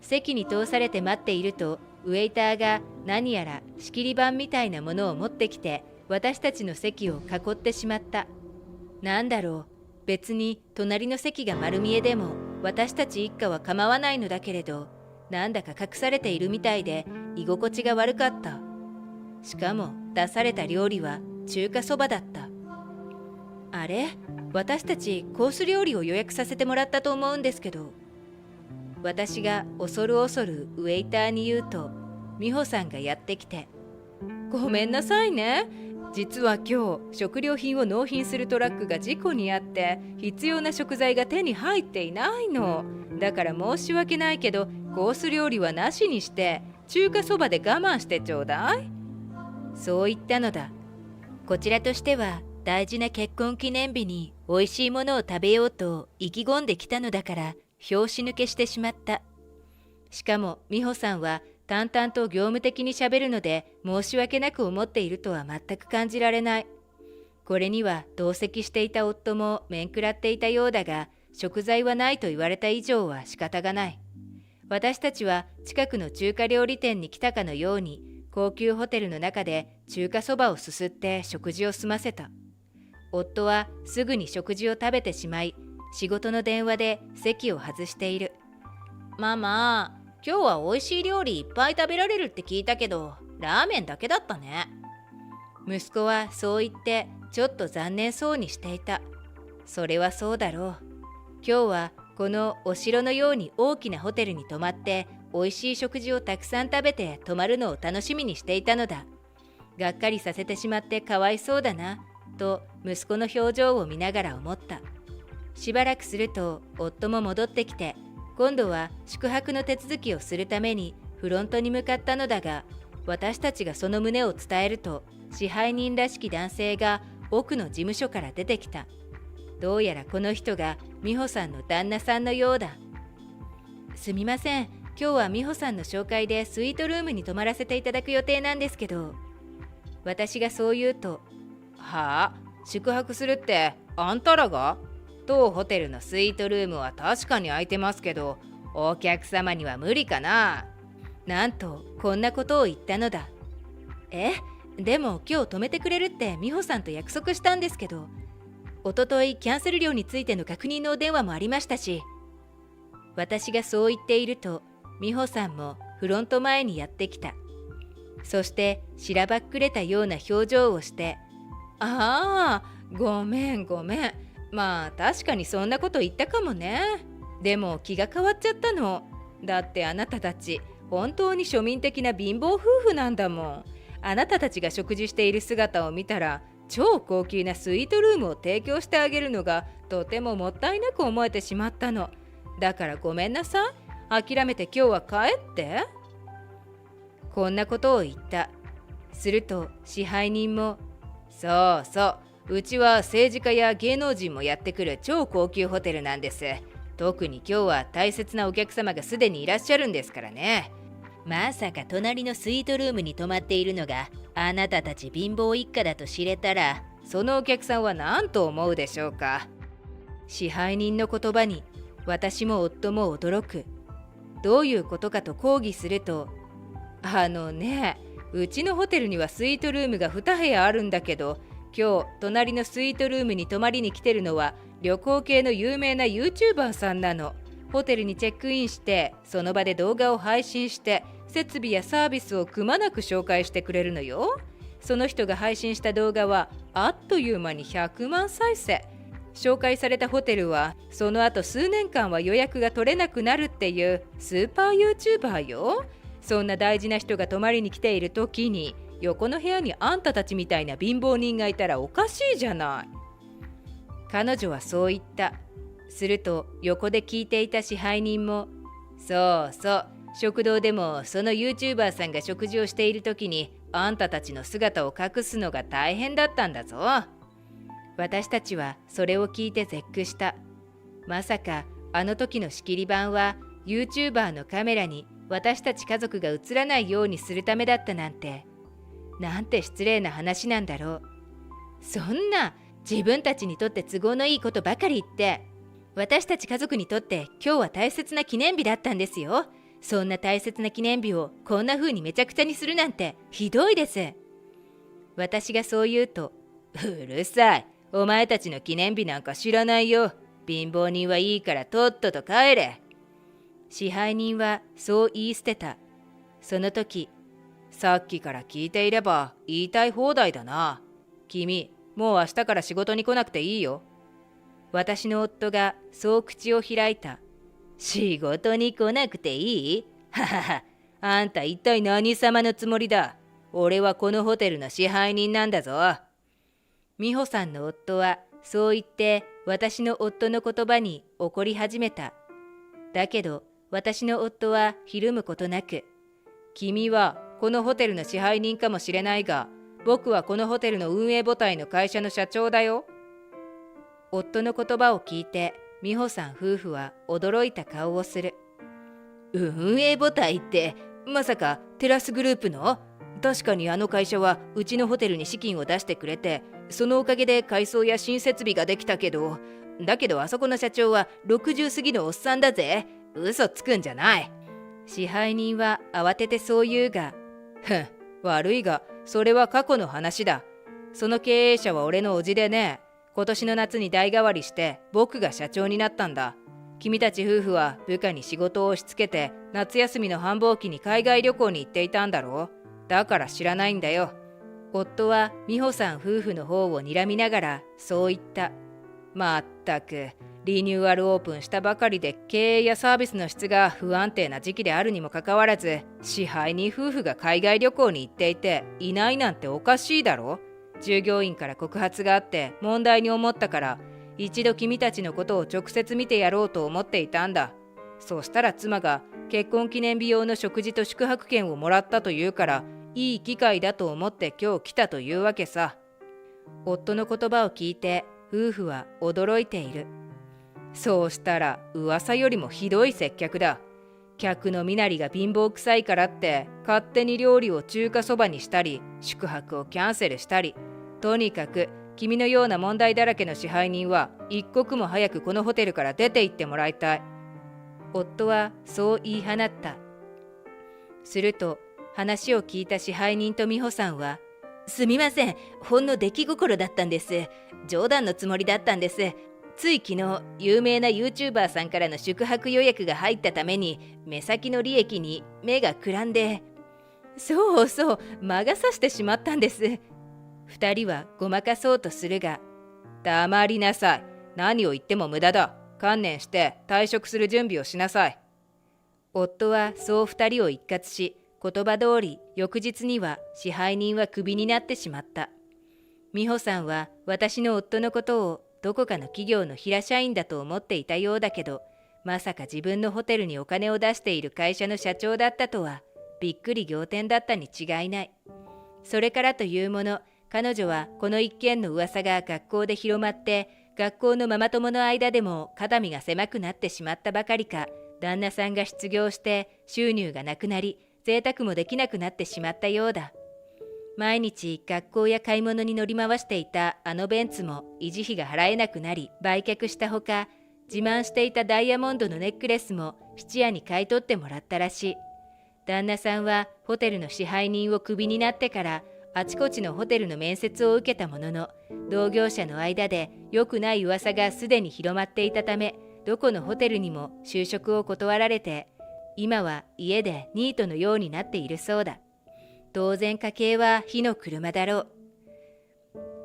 席に通されて待っていると、ウェイターが何やら仕切り板みたいなものを持ってきて、私たちの席を囲ってしまった。なんだろう、別に隣の席が丸見えでも私たち一家は構わないのだけれど、なんだか隠されているみたいで居心地が悪かった。しかも出された料理は中華そばだった。あれ、私たちコース料理を予約させてもらったと思うんですけど。私が恐る恐るウェイターに言うと、美穂さんがやってきて、ごめんなさいね。実は今日食料品を納品するトラックが事故にあって必要な食材が手に入っていないの。だから申し訳ないけどコース料理はなしにして中華そばで我慢してちょうだい。そう言ったのだ。こちらとしては大事な結婚記念日に美味しいものを食べようと意気込んできたのだから拍子抜けしてしまった。しかも美穂さんは淡々と業務的にしゃべるので申し訳なく思っているとは全く感じられない。これには同席していた夫も面食らっていたようだが、食材はないと言われた以上は仕方がない。私たちは近くの中華料理店に来たかのように高級ホテルの中で中華そばをすすって食事を済ませた。夫はすぐに食事を食べてしまい、仕事の電話で席を外している。ママ、今日は美味しい料理いっぱい食べられるって聞いたけど、ラーメンだけだったね。息子はそう言ってちょっと残念そうにしていた。それはそうだろう。今日はこのお城のように大きなホテルに泊まって美味しい食事をたくさん食べて泊まるのを楽しみにしていたのだ。がっかりさせてしまってかわいそうだなと息子の表情を見ながら思った。しばらくすると夫も戻ってきて、今度は宿泊の手続きをするためにフロントに向かったのだが、私たちがその旨を伝えると支配人らしき男性が奥の事務所から出てきた。どうやらこの人が美穂さんの旦那さんのようだ。すみません、今日は美穂さんの紹介でスイートルームに泊まらせていただく予定なんですけど。私がそう言うと、はあ、宿泊するってあんたらが？当ホテルのスイートルームは確かに空いてますけど、お客様には無理かな。なんとこんなことを言ったのだ。でも今日泊めてくれるって美穂さんと約束したんですけど、おとといキャンセル料についての確認のお電話もありましたし。私がそう言っていると、美穂さんもフロント前にやってきた。そしてしらばっくれたような表情をして、ああ、ごめん。まあ確かにそんなこと言ったかもね。でも気が変わっちゃったの。だってあなたたち本当に庶民的な貧乏夫婦なんだもん。あなたたちが食事している姿を見たら、超高級なスイートルームを提供してあげるのがとてももったいなく思えてしまったの。だからごめんなさい。諦めて今日は帰って。こんなことを言った。すると支配人も、そう、うちは政治家や芸能人もやってくる超高級ホテルなんです。特に今日は大切なお客様がすでにいらっしゃるんですからね。まさか隣のスイートルームに泊まっているのがあなたたち貧乏一家だと知れたら、そのお客さんは何と思うでしょうか。支配人の言葉に私も夫も驚く。どういうことかと抗議すると、うちのホテルにはスイートルームが2部屋あるんだけど、今日隣のスイートルームに泊まりに来てるのは旅行系の有名な YouTuber さんなの。ホテルにチェックインしてその場で動画を配信して設備やサービスをくまなく紹介してくれるのよ。その人が配信した動画はあっという間に100万再生。紹介されたホテルはその後数年間は予約が取れなくなるっていうスーパー YouTuber よ。そんな大事な人が泊まりに来ている時に横の部屋にあんたたちみたいな貧乏人がいたらおかしいじゃない。彼女はそう言った。すると横で聞いていた支配人も、そう、食堂でもその YouTuber さんが食事をしている時にあんたたちの姿を隠すのが大変だったんだぞ。私たちはそれを聞いて絶句した。まさかあの時の仕切り板は YouTuber のカメラに私たち家族が映らないようにするためだったなんて。なんて失礼な話なんだろう。そんな自分たちにとって都合のいいことばかり言って。私たち家族にとって今日は大切な記念日だったんですよ。そんな大切な記念日をこんな風にめちゃくちゃにするなんてひどいです。私がそう言うと、うるさい。お前たちの記念日なんか知らないよ。貧乏人はいいからとっとと帰れ。支配人はそう言い捨てた。その時、さっきから聞いていれば言いたい放題だな。君、もう明日から仕事に来なくていいよ。私の夫がそう口を開いた。仕事に来なくていい？ははは、あんた一体何様のつもりだ。俺はこのホテルの支配人なんだぞ。美穂さんの夫はそう言って私の夫の言葉に怒り始めた。だけど私の夫はひるむことなく、君はこのホテルの支配人かもしれないが、僕はこのホテルの運営母体の会社の社長だよ。夫の言葉を聞いて美穂さん夫婦は驚いた顔をする。運営母体ってまさかテラスグループの？確かにあの会社はうちのホテルに資金を出してくれて、そのおかげで改装や新設備ができたけど、だけどあそこの社長は60過ぎのおっさんだぜ。嘘つくんじゃない。支配人は慌ててそう言うが、悪いがそれは過去の話だ。その経営者は俺の叔父でね、今年の夏に代替わりして僕が社長になったんだ。君たち夫婦は部下に仕事を押し付けて夏休みの繁忙期に海外旅行に行っていたんだろう。だから知らないんだよ。夫は美穂さん夫婦の方を睨みながらそう言った。まったく、リニューアルオープンしたばかりで経営やサービスの質が不安定な時期であるにもかかわらず、支配人夫婦が海外旅行に行っていていないなんておかしいだろ。従業員から告発があって問題に思ったから、一度君たちのことを直接見てやろうと思っていたんだ。そしたら妻が結婚記念日用の食事と宿泊券をもらったというから、いい機会だと思って今日来たというわけさ。夫の言葉を聞いて夫婦は驚いている。そうしたら噂よりもひどい接客だ。客の身なりが貧乏くさいからって勝手に料理を中華そばにしたり、宿泊をキャンセルしたり、とにかく君のような問題だらけの支配人は一刻も早くこのホテルから出て行ってもらいたい。夫はそう言い放った。すると話を聞いた支配人と美穂さんは、すみません、ほんの出来心だったんです。冗談のつもりだったんです。つい昨日有名な YouTuber さんからの宿泊予約が入ったために目先の利益に目がくらんで。そうそう、魔が差してしまったんです。二人はごまかそうとするが、黙りなさい。何を言っても無駄だ。観念して退職する準備をしなさい。夫はそう二人を一括し、言葉通り翌日には支配人はクビになってしまった。美穂さんは私の夫のことをどこかの企業の平社員だと思っていたようだけど、まさか自分のホテルにお金を出している会社の社長だったとはびっくり仰天だったに違いない。それからというもの、彼女はこの一件の噂が学校で広まって、学校のママ友の間でも肩身が狭くなってしまったばかりか、旦那さんが失業して収入がなくなり、贅沢もできなくなってしまったようだ。毎日学校や買い物に乗り回していたあのベンツも維持費が払えなくなり売却したほか、自慢していたダイヤモンドのネックレスも質屋に買い取ってもらったらしい。旦那さんはホテルの支配人をクビになってからあちこちのホテルの面接を受けたものの、同業者の間で良くない噂がすでに広まっていたため、どこのホテルにも就職を断られて、今は家でニートのようになっているそうだ。当然家計は火の車だろう。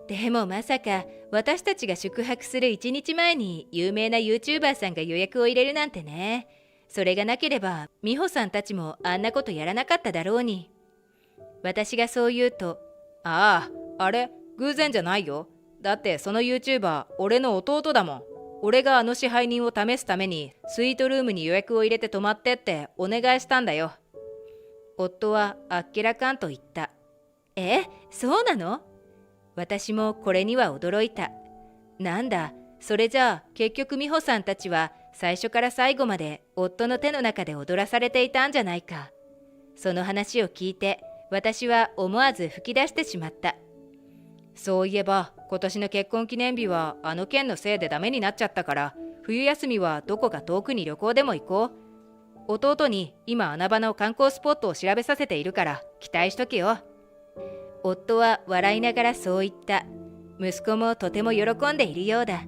でもまさか私たちが宿泊する1日前に有名な YouTuber さんが予約を入れるなんてね。それがなければ美穂さんたちもあんなことやらなかっただろうに。私がそう言うと、あれ偶然じゃないよ。だってその YouTuber 俺の弟だもん。俺があの支配人を試すためにスイートルームに予約を入れて泊まってってお願いしたんだよ。夫はあっけらかんと言った。そうなの？私もこれには驚いた。なんだ、それじゃあ結局美穂さんたちは最初から最後まで夫の手の中で踊らされていたんじゃないか。その話を聞いて私は思わず吹き出してしまった。そういえば今年の結婚記念日はあの件のせいでダメになっちゃったから、冬休みはどこか遠くに旅行でも行こう。弟に今穴場の観光スポットを調べさせているから期待しとけよ。夫は笑いながらそう言った。息子もとても喜んでいるようだ。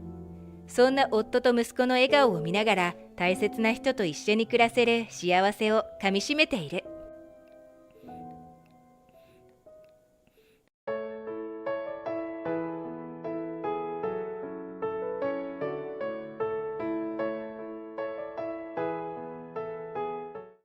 そんな夫と息子の笑顔を見ながら大切な人と一緒に暮らせる幸せをかみしめている。